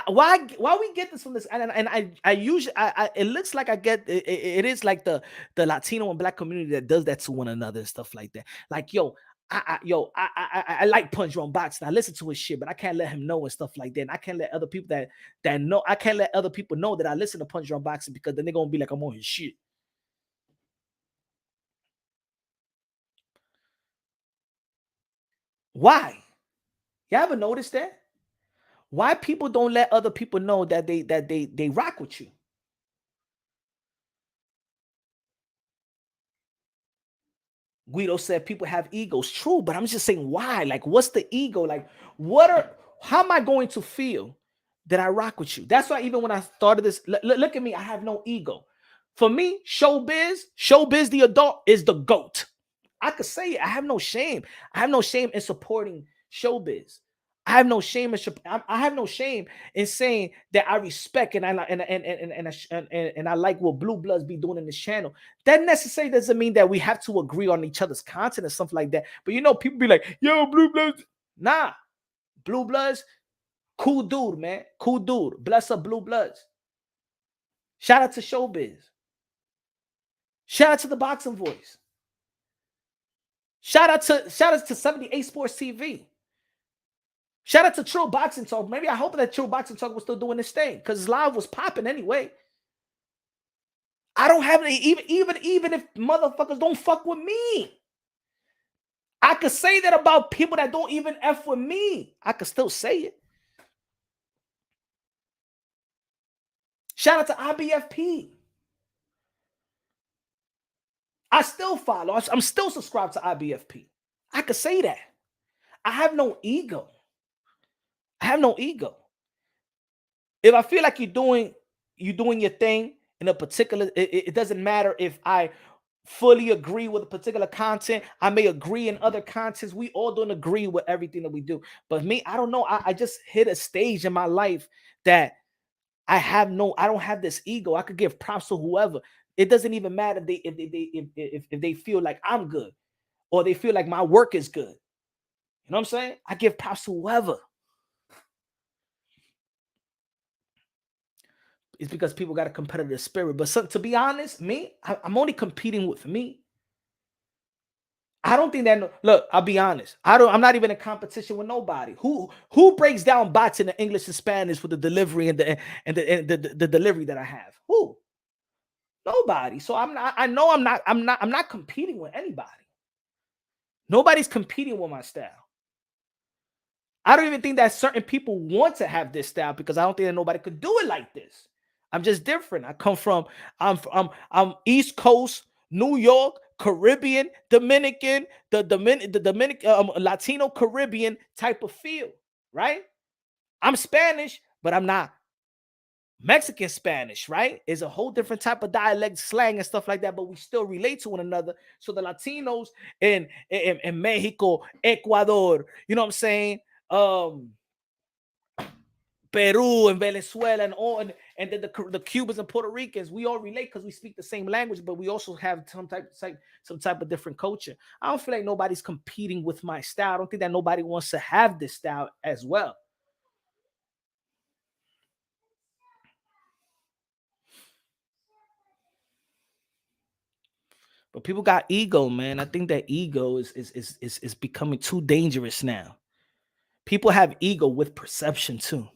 Why we get this from this? And I usually it looks like I get it is like the Latino and Black community that does that to one another and stuff like that. Like, I like Punch Drunk Boxing. I listen to his shit, but I can't let him know and stuff like that. And I can't let other people that know. I can't let other people know that I listen to Punch Drunk Boxing, because then they're gonna be like, I'm on his shit. Why? You ever noticed that? Why people don't let other people know that they rock with you? Guido said people have egos. True, but I'm just saying, why? Like, what's the ego? Like, how am I going to feel that I rock with you? That's why even when I started this, look at me, I have no ego. For me, showbiz the adult is the GOAT. I could say it. I have no shame. I have no shame in supporting showbiz. I have no shame in saying that I respect and I like what Blue Bloods be doing in this channel. That necessarily doesn't mean that we have to agree on each other's content and stuff like that. But people be like, yo, Blue Bloods. Nah, Blue Bloods, cool dude, man. Cool dude. Bless up, Blue Bloods. Shout out to Showbiz. Shout out to the Boxing Voice. Shout out to 78 Sports TV. Shout out to True Boxing Talk. Maybe I hope that True Boxing Talk was still doing this thing, because live was popping anyway. I don't have any, even if motherfuckers don't fuck with me. I could say that about people that don't even F with me. I could still say it. Shout out to IBFP. I still follow. I'm still subscribed to IBFP. I could say that. I have no ego. If I feel like you're doing your thing in a particular, it doesn't matter if I fully agree with a particular content. I may agree in other contents. We all don't agree with everything that we do. But me, I don't know. I just hit a stage in my life that I don't have this ego. I could give props to whoever. It doesn't even matter if they feel like I'm good or they feel like my work is good. You know what I'm saying? I give props to whoever. It's because people got a competitive spirit. But to be honest, me, I'm only competing with me. I don't think that. Look, I'll be honest. I'm not even in competition with nobody. Who breaks down bots in the English and Spanish with the delivery and the delivery that I have? Who? Nobody. So I'm not. I know I'm not. I'm not competing with anybody. Nobody's competing with my style. I don't even think that certain people want to have this style because I don't think that nobody could do it like this. I'm just different. I come from I'm East Coast, New York, Caribbean, Dominican, the Dominican Latino Caribbean type of feel, right? I'm Spanish, but I'm not Mexican Spanish, right? It's a whole different type of dialect, slang, and stuff like that, but we still relate to one another. So the Latinos in Mexico, Ecuador, you know what I'm saying? Peru and Venezuela and all, and then the Cubans and Puerto Ricans, we all relate because we speak the same language, but we also have some type of different culture. I don't feel like nobody's competing with my style. I don't think that nobody wants to have this style as well. But people got ego, man. I think that ego is becoming too dangerous now. People have ego with perception too.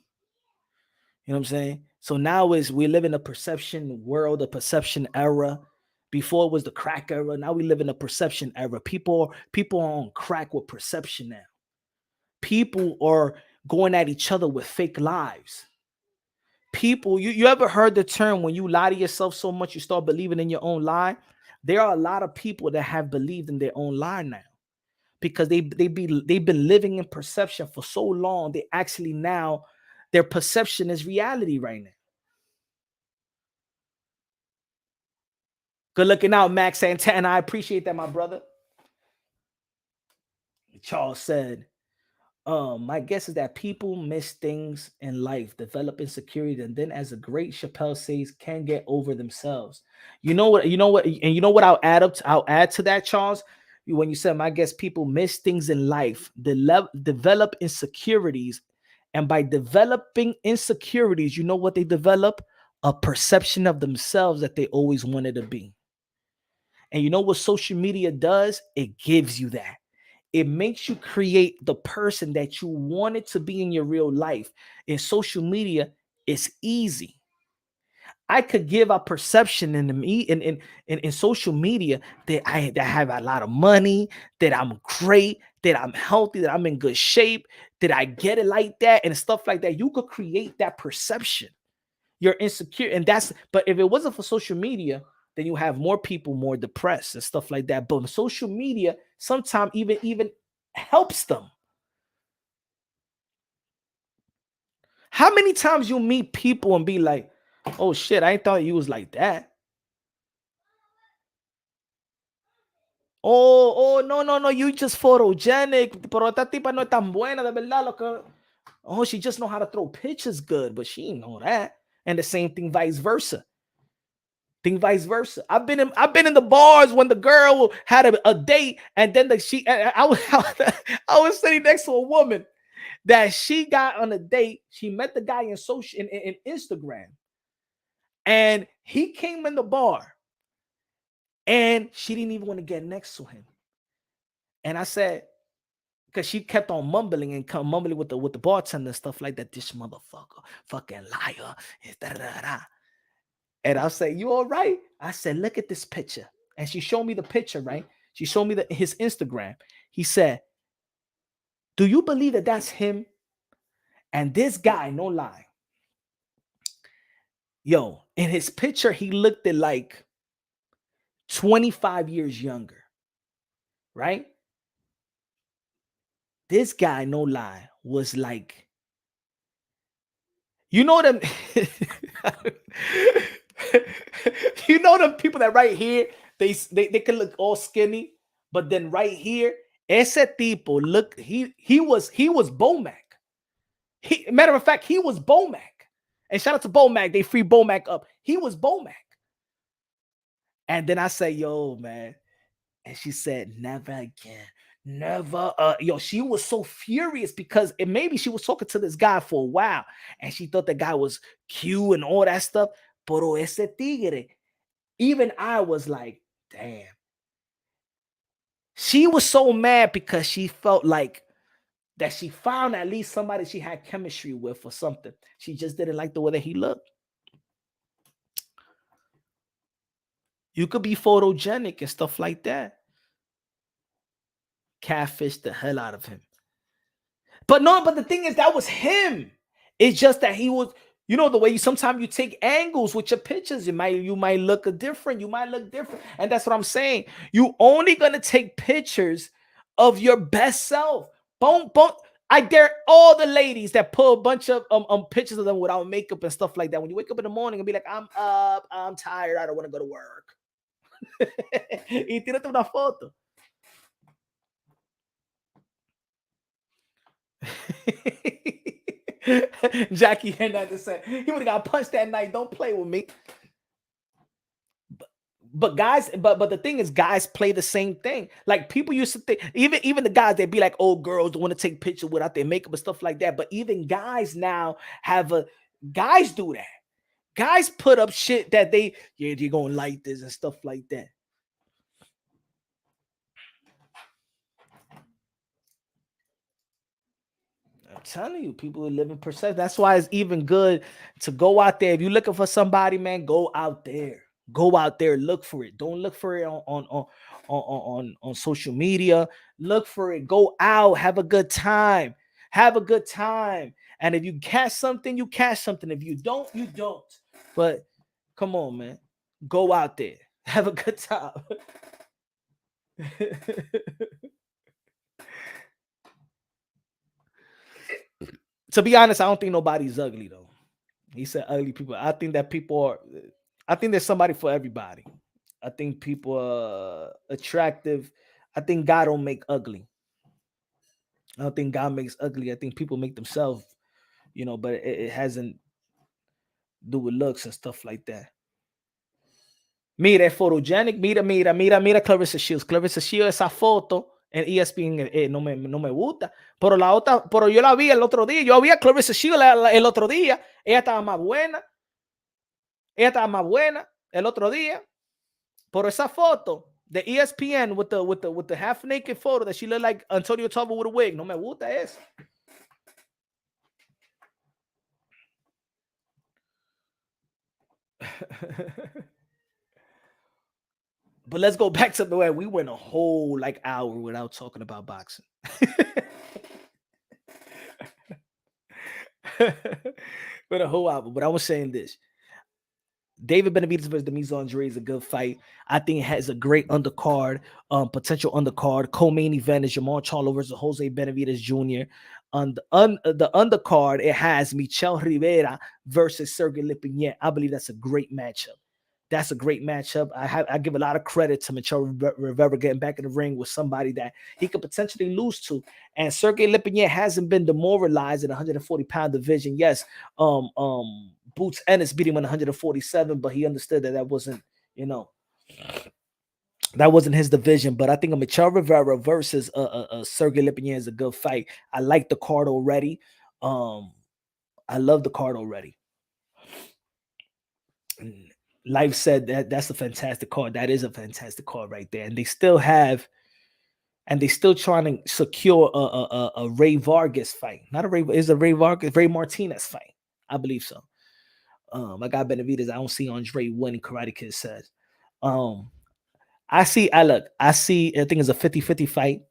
You know what I'm saying? So now is we live in a perception world, a perception era. Before it was the crack era. Now we live in a perception era. People are on crack with perception now. People are going at each other with fake lives. People, you ever heard the term when you lie to yourself so much you start believing in your own lie? There are a lot of people that have believed in their own lie now because they've been living in perception for so long. They actually now their perception is reality right now. Good looking out, Max Santana. I appreciate that, my brother. Charles said, my guess is that people miss things in life, develop insecurity, and then, as a great Chappelle says, can get over themselves. And you know what I'll add to that, Charles. When you said, my guess people miss things in life, develop insecurities, and by developing insecurities, you know what they develop? A perception of themselves that they always wanted to be. And you know what social media does? It gives you that. It makes you create the person that you wanted to be in your real life. In social media, it's easy. I could give a perception in me in social media that I have a lot of money, that I'm great, that I'm healthy, that I'm in good shape, that I get it like that, and stuff like that. You could create that perception. You're insecure, and but if it wasn't for social media, then you have more people more depressed and stuff like that. But social media sometimes even helps them. How many times you meet people and be like, oh shit, I thought you was like that. Oh, no, no, no, you just photogenic. Pero esta tipa no es tan buena, de verdad. Oh, she just know how to throw pitches good, but she ain't know that. And the same thing vice versa. Vice versa. I've been in the bars when the girl had a date, and then I was I was sitting next to a woman that she got on a date. She met the guy in Instagram, and he came in the bar, and she didn't even want to get next to him. And I said, because she kept on mumbling and mumbling with the bartender and stuff like that. This motherfucker, fucking liar. And I say, you all right? I said, look at this picture. And she showed me the picture, right? She showed me his Instagram. He said, do you believe that that's him? And this guy, no lie. Yo, in his picture, he looked at like 25 years younger, right? This guy, no lie, was like You know them. You know them people that right here, they can look all skinny, but then right here, ese tipo look, he was Bomac. Matter of fact, he was Bomac. And shout out to Bomac, they free Bomac up. He was Bomac. And then I say, yo, man. And she said, never again. Never. Yo, she was so furious because maybe she was talking to this guy for a while and she thought the guy was cute and all that stuff. Pero ese tigre, even I was like, damn. She was so mad because she felt like that she found at least somebody she had chemistry with or something. She just didn't like the way that he looked. You could be photogenic and stuff like that. Catfish the hell out of him. But the thing is, that was him. It's just that he was, you know, the way sometimes you take angles with your pictures, you might look different. You might look different. And that's what I'm saying. You only gonna take pictures of your best self. Boom, boom. I dare all the ladies that put a bunch of pictures of them without makeup and stuff like that. When you wake up in the morning and be like, I'm up, I'm tired, I don't want to go to work. Y tírate una foto. Jackie Hernandez said he would have got punched that night. Don't play with me. But guys, but the thing is, guys play the same thing. Like people used to think, even the guys, they'd be like, oh, girls don't want to take pictures without their makeup and stuff like that. But even guys now guys do that. Guys put up shit that you're gonna like this and stuff like that. I'm telling you, people are living perception. That's why it's even good to go out there. If you're looking for somebody, man, go out there. Go out there, look for it. Don't look for it on social media. Look for it. Go out, have a good time. Have a good time. And if you catch something, you catch something. If you don't, you don't. But come on, man. Go out there. Have a good time. To be honest, I don't think nobody's ugly though. He said ugly people. I think there's somebody for everybody. I think people are attractive. I think God don't make ugly. I don't think God makes ugly. I think people make themselves, but it hasn't do with looks and stuff like that. Mira, es photogenic. Mira Clarissa Shields. Clarissa Shields, esa foto en ESPN no me gusta. Pero la otra, pero yo la vi el otro día. Yo vi a Clarissa Shields el otro día. Ella estaba más buena. El otro día. Por esa foto de ESPN with the half naked photo that she looked like Antonio Tarver with a wig. No me gusta eso. But let's go back to the way we went a whole hour without talking about boxing. With a whole hour. But I was saying this. David Benavidez versus Demetrius Andrade is a good fight. I think it has a great undercard, potential undercard. Co-main event is Jamal Charlo versus Jose Benavidez Jr. On the undercard, it has Michel Rivera versus Sergey Lipinets. I believe that's a great matchup. That's a great matchup. I give a lot of credit to Michel Rivera getting back in the ring with somebody that he could potentially lose to. And Sergey Lipinets hasn't been demoralized in the 140-pound division. Yes, Boots Ennis beat him in 147, but he understood that wasn't, that wasn't his division. But I think a Michel Rivera versus Sergey Lipinets is a good fight. I like the card already. I love the card already. Life said that's a fantastic card. That is a fantastic card right there. And they still trying to secure a Ray Vargas fight. Not a Ray, it's a Ray Vargas, Ray Martinez fight. I believe so. I got Benavidez. I don't see Andre winning, Karate Kid says. I think it's a 50-50 fight.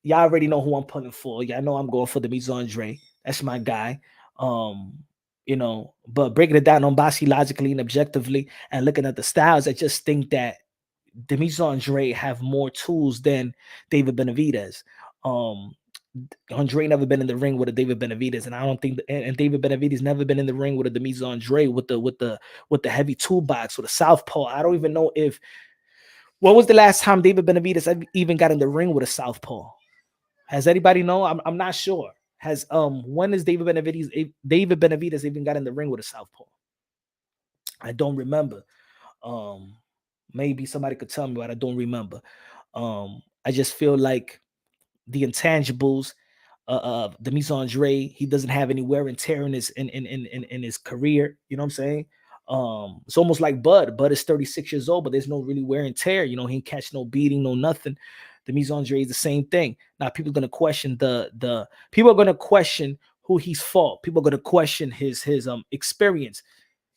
Y'all already know who I'm pulling for. Y'all know I'm going for Demetrius Andrade. That's my guy. But breaking it down on boxing logically and objectively and looking at the styles, I just think that Demetrius Andrade have more tools than David Benavidez. Andre never been in the ring with a David Benavidez, and I don't think and David Benavidez never been in the ring with a Demetrius Andrade with the heavy toolbox with a southpaw. I don't even know if when was the last time David Benavidez even got in the ring with a southpaw. Has anybody know? I'm not sure. Has when is David Benavidez even got in the ring with a southpaw? I don't remember. Maybe somebody could tell me, but I don't remember. I just feel like the intangibles Demetrius Andrade, he doesn't have any wear and tear in his career. You know what I'm saying? It's almost like Bud. Bud is 36 years old, but there's no really wear and tear. You know, he ain't catch no beating, no nothing. Demetrius Andrade is the same thing. Now people are gonna question the people are gonna question who he's fought. People are gonna question his experience.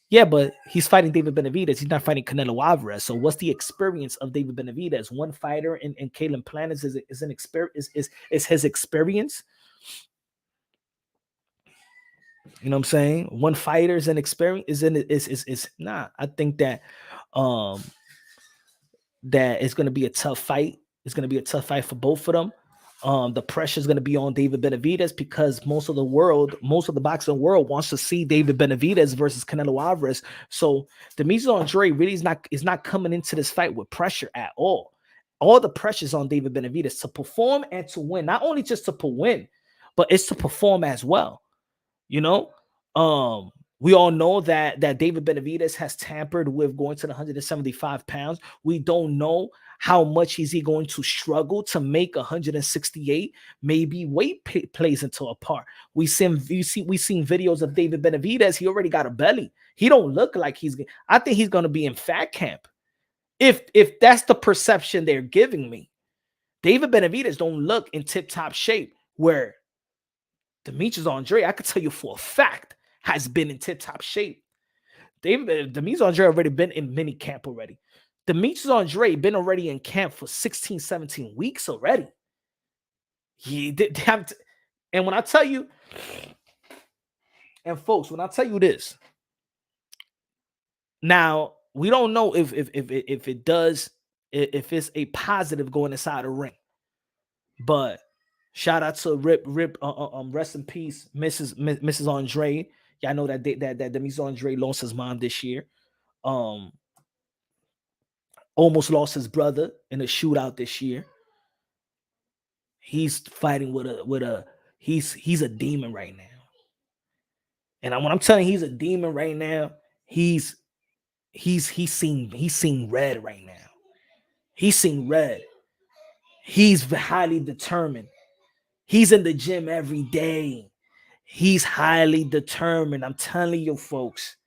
Yeah, but he's fighting David Benavidez. He's not fighting Canelo Alvarez. So what's the experience of David Benavidez? One fighter and Kalen Plant is an experience is his experience. You know what I'm saying? One fighter is an experience is nah. I think that that it's gonna be a tough fight. It's gonna be a tough fight for both of them. The pressure is going to be on David Benavidez because most of the boxing world wants to see David Benavidez versus Canelo Alvarez. So Demetrius Andrade really is not coming into this fight with pressure at all. All the pressure is on David Benavidez to perform and to win. Not only just to win, but it's to perform as well. You know, we all know that David Benavidez has tampered with going to the 175 pounds. We don't know how much is he going to struggle to make 168. Maybe weight plays into a part. We seen videos of David Benavidez. He already got a belly. He don't look like I think he's going to be in fat camp. If that's the perception they're giving me, David Benavidez don't look in tip-top shape. Where Demetrius Andrade, I could tell you for a fact, has been in tip-top shape. Demetrius Andrade already been in mini camp already. Demetrius Andrade been already in camp for 16, 17 weeks already. He did have to, and when I tell you, and folks, when I tell you this, now we don't know if it does, if it's a positive going inside the ring, but shout out to rest in peace, Mrs. Andrade. Y'all know that Demetrius Andrade lost his mom this year. Almost lost his brother in a shootout this year. He's fighting he's a demon right now. And when I'm telling you he's a demon right now, he's seen red right now. He's seen red. He's highly determined. He's in the gym every day. He's highly determined. I'm telling you folks.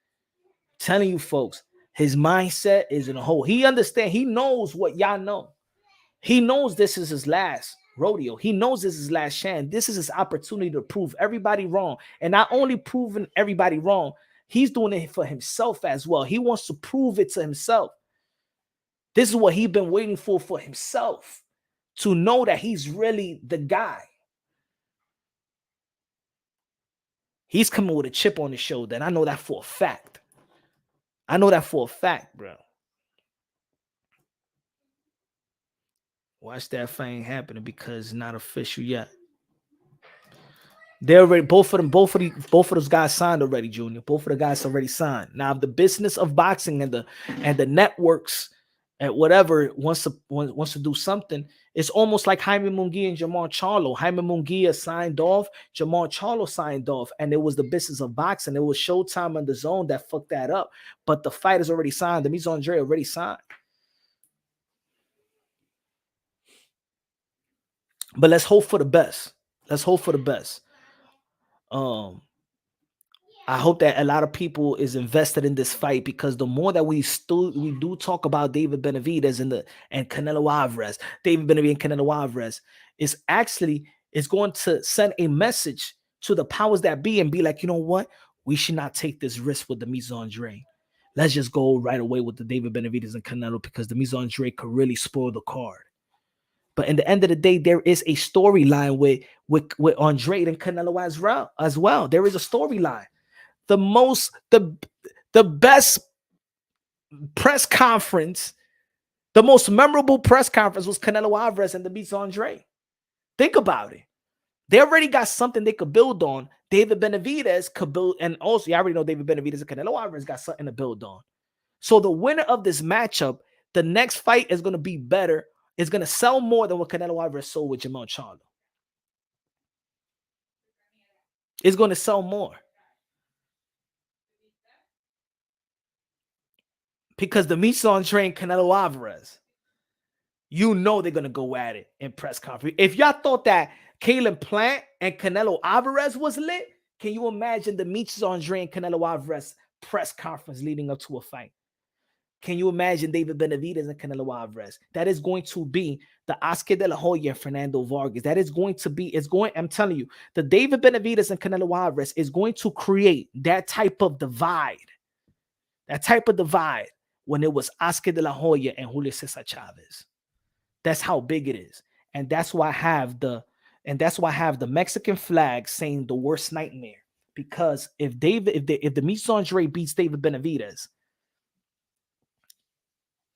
His mindset is in a hole. He understands. He knows what y'all know. He knows this is his last rodeo. He knows this is his last chance. This is his opportunity to prove everybody wrong. And not only proving everybody wrong, he's doing it for himself as well. He wants to prove it to himself. This is what he's been waiting for himself, to know that he's really the guy. He's coming with a chip on his shoulder, and I know that for a fact. Bro. Watch that thing happening because it's not official yet. They're already both of those guys signed already, Junior. Both of the guys already signed. Now, the business of boxing and the networks and whatever wants to do something, it's almost like Jaime Munguia and Jamal Charlo. Jaime Munguia signed off, Jamal Charlo signed off, and it was the business of boxing. It was Showtime and the Zone that fucked that up. But the fight is already signed. Demetrius Andrade already signed. But let's hope for the best. I hope that a lot of people is invested in this fight, because the more that we do talk about David Benavidez and Canelo Alvarez, David Benavidez and Canelo Alvarez, it's going to send a message to the powers that be and be like, you know what? We should not take this risk with Demetrius Andrade. Let's just go right away with the David Benavidez and Canelo, because Demetrius Andrade could really spoil the card. But in the end of the day, there is a storyline with Andrade and Canelo as well. There is a storyline. The best press conference, the most memorable press conference was Canelo Alvarez and Demetrius Andrade. Think about it. They already got something they could build on. David Benavidez could build, and also, you already know David Benavidez and Canelo Alvarez got something to build on. So the winner of this matchup, the next fight is going to be better. It's going to sell more than what Canelo Alvarez sold with Jermell Charlo. It's going to sell more. Because Demetrius Andrade and Canelo Alvarez, you know they're going to go at it in press conference. If y'all thought that Caleb Plant and Canelo Alvarez was lit, can you imagine Demetrius Andrade and Canelo Alvarez press conference leading up to a fight? Can you imagine David Benavidez and Canelo Alvarez? That is going to be the Oscar De La Hoya and Fernando Vargas. That is going to be, I'm telling you, the David Benavidez and Canelo Alvarez is going to create that type of divide. That type of divide when it was Oscar De La Hoya and Julio Cesar Chavez. That's how big it is. And that's why I have the Mexican flag saying the worst nightmare. Because if Demetrius Andrade beats David Benavidez,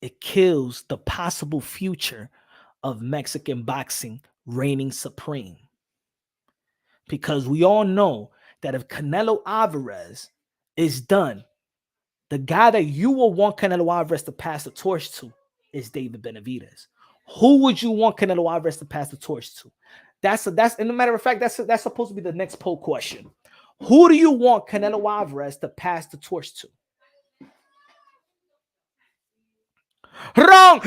it kills the possible future of Mexican boxing reigning supreme. Because we all know that if Canelo Alvarez is done, the guy that you will want Canelo Alvarez to pass the torch to is David Benavidez. Who would you want Canelo Alvarez to pass the torch to? That's and as a matter of fact, that's supposed to be the next poll question. Who do you want Canelo Alvarez to pass the torch to? Wrong.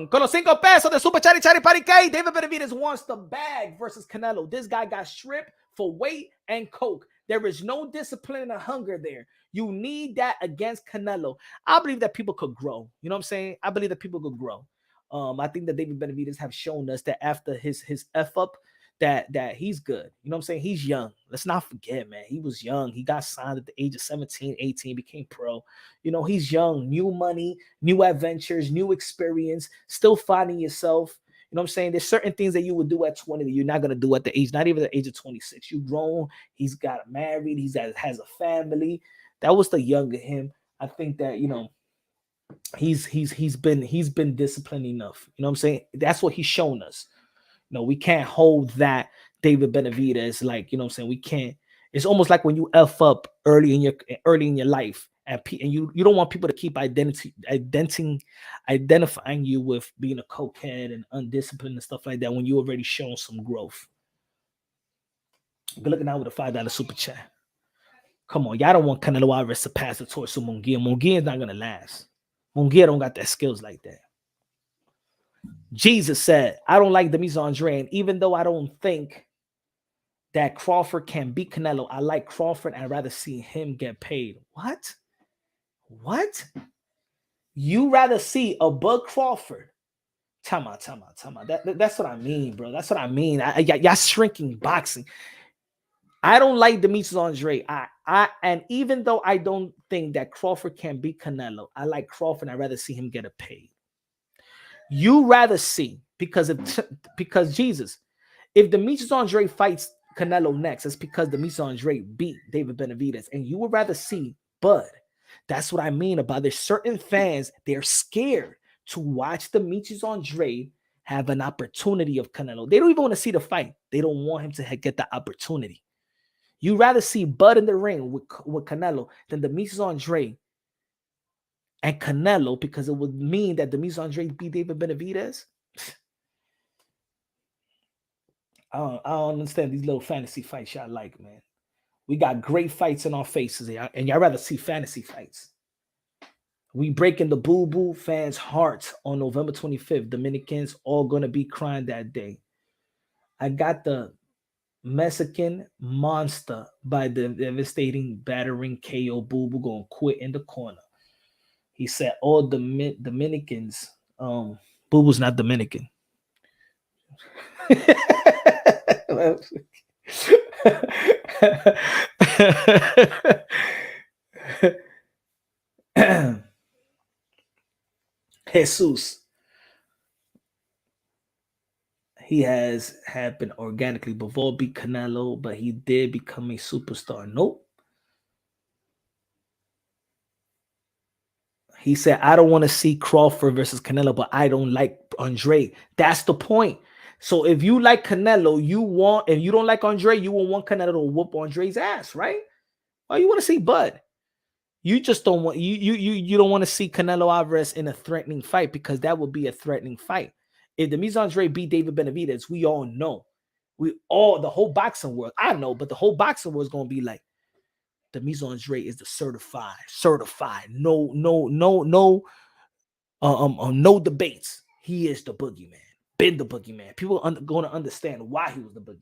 Con los 5 pesos de Super Chari Chari Pari K, David Benavidez wants the bag versus Canelo. This guy got stripped for weight and coke. There is no discipline and hunger there. You need that against Canelo. I believe that people could grow. You know what I'm saying? I believe that people could grow. I think that David Benavidez have shown us that after his F up, that he's good. You know what I'm saying? He's young. Let's not forget, man. He was young. He got signed at the age of 17, 18, became pro. You know, he's young, new money, new adventures, new experience, still finding yourself. You know what I'm saying? There's certain things that you would do at 20 that you're not going to do at the age, not even the age of 26. You've grown. He's got married. Has a family. That was the younger him. I think that, you know, he's been disciplined enough. You know what I'm saying? That's what he's shown us. No, we can't hold that David Benavidez, like, you know what I'm saying? We can't. It's almost like when you F up early in your life, and you don't want people to keep identifying you with being a cokehead and undisciplined and stuff like that when you already shown some growth. Good looking out with a $5 super chat. Come on, y'all don't want Canelo Alvarez to pass the torch to Munguia. Munguia is not gonna last. Munguia don't got that skills like that. Jesus said, I don't like Demetrius Andrade, even though I don't think that Crawford can beat Canelo. I like Crawford and I'd rather see him get paid. What? You rather see a Bud Crawford? Time out. That's what I mean, bro. That's what I mean. Y'all shrinking boxing. I don't like Demetrius Andrade. And even though I don't think that Crawford can beat Canelo, I like Crawford and I'd rather see him get a paid. You rather see, because Jesus, if Demetrius Andrade fights Canelo next, it's because Demetrius Andrade beat David Benavidez, and you would rather see Bud. That's what I mean about there's certain fans, they're scared to watch Demetrius Andrade have an opportunity of Canelo. They don't even want to see the fight. They don't want him to get the opportunity. You rather see Bud in the ring with Canelo than Demetrius Andrade and Canelo, because it would mean that Demetrius Andrade beat David Benavidez. I don't understand these little fantasy fights y'all like, man. We got great fights in our faces, and y'all rather see fantasy fights. We breaking the boo-boo fans' hearts on November 25th. Dominicans all gonna be crying that day. I got the Mexican monster by the devastating battering KO. Boo-boo gonna quit in the corner. He said all Dominicans, Boo-boo's not Dominican. Jesus, he had been organically before beat Canelo, but he did become a superstar. Nope. He said, I don't want to see Crawford versus Canelo, but I don't like Andrade. That's the point. So if you like Canelo, if you don't like Andre, you will want Canelo to whoop Andre's ass, right? Well, you want to see Bud. You just don't want you don't want to see Canelo Alvarez in a threatening fight, because that would be a threatening fight. If Demetrius Andrade beat David Benavidez, we all know. The whole boxing world, I know, but the whole boxing world is going to be like, Demetrius Andrade is the certified, no debates. He is the boogeyman. Been the boogeyman. People are going to understand why he was the boogeyman.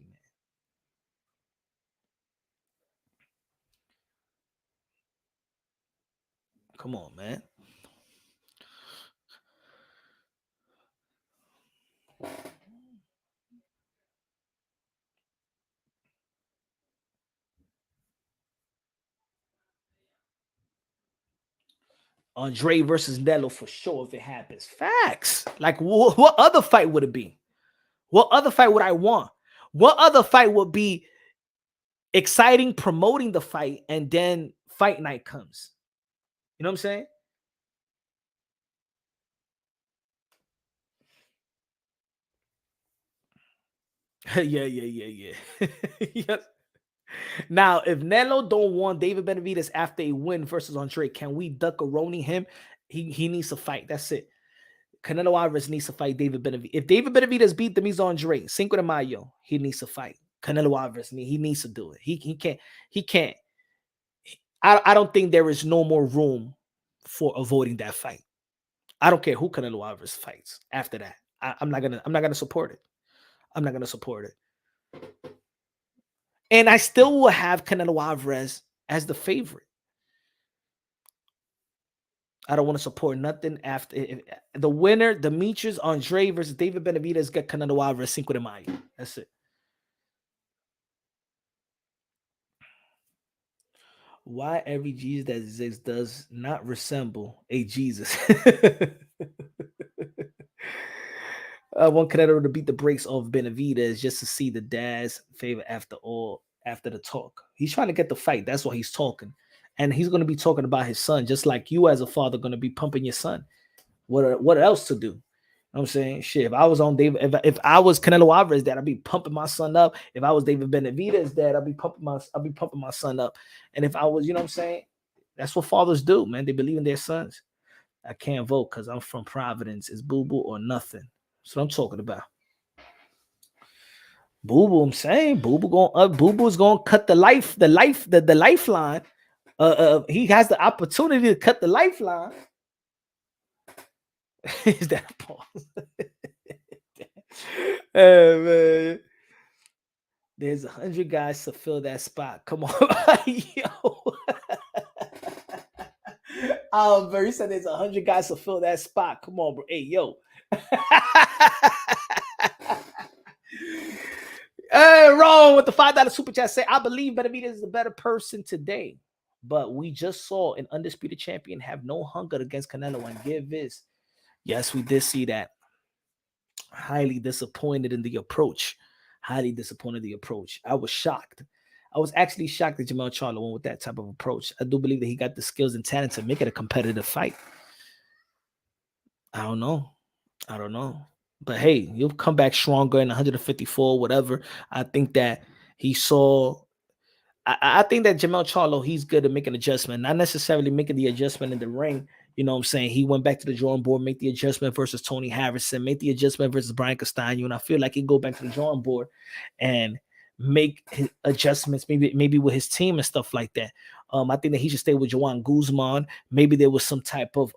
Come on, man. Andre versus Canelo for sure if it happens. Facts. Like, what other fight would it be? What other fight would I want? What other fight would be exciting, promoting the fight, and then fight night comes? You know what I'm saying? Yeah. Yes. Now, if Canelo don't want David Benavidez after a win versus Andre, can we duck-a-roni him? He needs to fight. That's it. Canelo Alvarez needs to fight David Benavidez. If David Benavidez beat Demetrius Andrade, Cinco de Mayo, he needs to fight. Canelo Alvarez, he needs to do it. He can't. I don't think there is no more room for avoiding that fight. I don't care who Canelo Alvarez fights after that. I'm not gonna support it. I'm not gonna support it. And I still will have Canelo Alvarez as the favorite. I don't want to support nothing after the winner. Demetrius Andrade versus David Benavidez get Canelo Alvarez Cinco de Mayo. That's it. Why every Jesus that exists does not resemble a Jesus? I want Canelo to beat the brakes off Benavidez just to see the dad's favor after the talk. He's trying to get the fight. That's why he's talking. And he's going to be talking about his son, just like you as a father going to be pumping your son. What else to do? You know what I'm saying? Shit, if I was on David, if I was Canelo Alvarez dad, I'd be pumping my son up. If I was David Benavidez dad, I'd be pumping my son up. And if I was, you know what I'm saying? That's what fathers do, man. They believe in their sons. I can't vote because I'm from Providence. It's boo boo or nothing. That's what I'm talking about. Boo boo, I'm saying boo boo is gonna cut the lifeline. He has the opportunity to cut the lifeline. Is that a pause? Man. There's 100 guys to fill that spot. Come on, yo. Bro, he said there's 100 guys to fill that spot. Come on, bro. Hey, yo. Hey, wrong with the $5 super chat. Say, I believe Benavidez is the better person today, but we just saw an undisputed champion have no hunger against Canelo and give this. Yes, we did see that. Highly disappointed in the approach. Highly disappointed in the approach. I was shocked. I was actually shocked that Jermell Charlo went with that type of approach. I do believe that he got the skills and talent to make it a competitive fight. I don't know. But hey, you'll come back stronger in 154, whatever. I think that he saw. I think that Jermell Charlo, he's good at making adjustment, not necessarily making the adjustment in the ring. You know what I'm saying? He went back to the drawing board, make the adjustment versus Tony Harrison, make the adjustment versus Brian Castano. And I feel like he'd go back to the drawing board and make his adjustments, maybe with his team and stuff like that. I think that he should stay with Joanne Guzman. Maybe there was some type of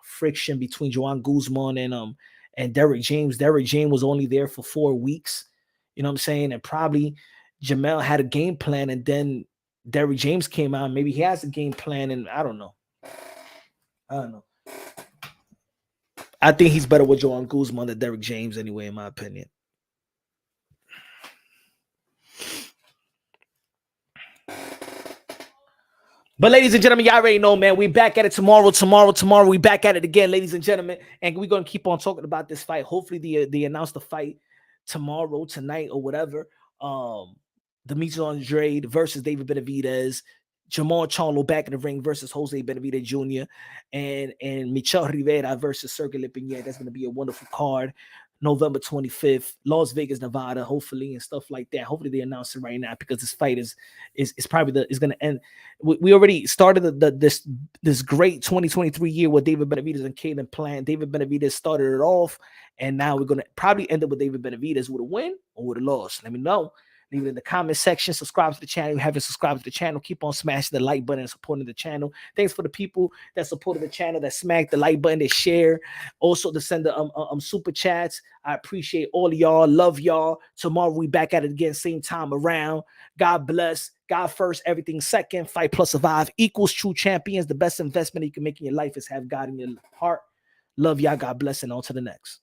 friction between Joanne Guzman and Derrick James. Derrick James was only there for 4 weeks. You know what I'm saying? And probably Jermell had a game plan, and then Derrick James came out. Maybe he has a game plan, and I don't know. I think he's better with Joanne Guzman than Derrick James anyway, in my opinion. But ladies and gentlemen, y'all already know, man, we back at it tomorrow. We back at it again, ladies and gentlemen. And we're going to keep on talking about this fight. Hopefully they announce the fight tomorrow, tonight, or whatever. Demetrius Andrade versus David Benavidez. Jermell Charlo back in the ring versus Jose Benavidez Jr. and Michel Rivera versus Sergey Lipinets. That's going to be a wonderful card. November 25th, Las Vegas, Nevada, hopefully, and stuff like that. Hopefully they announce it right now because this fight is probably is going to end. We already started this great 2023 year with David Benavidez and Caden Plant. David Benavidez started it off, and now we're going to probably end up with David Benavidez with a win or with a loss. Let me know. Leave it in the comment section. Subscribe to the channel. If you haven't subscribed to the channel, keep on smashing the like button and supporting the channel. Thanks for the people that supported the channel, that smacked the like button, that share. Also to send the super chats. I appreciate all of y'all. Love y'all. Tomorrow we back at it again, same time around. God bless. God first, everything second. Fight plus survive equals true champions. The best investment you can make in your life is have God in your heart. Love y'all. God bless, and on to the next.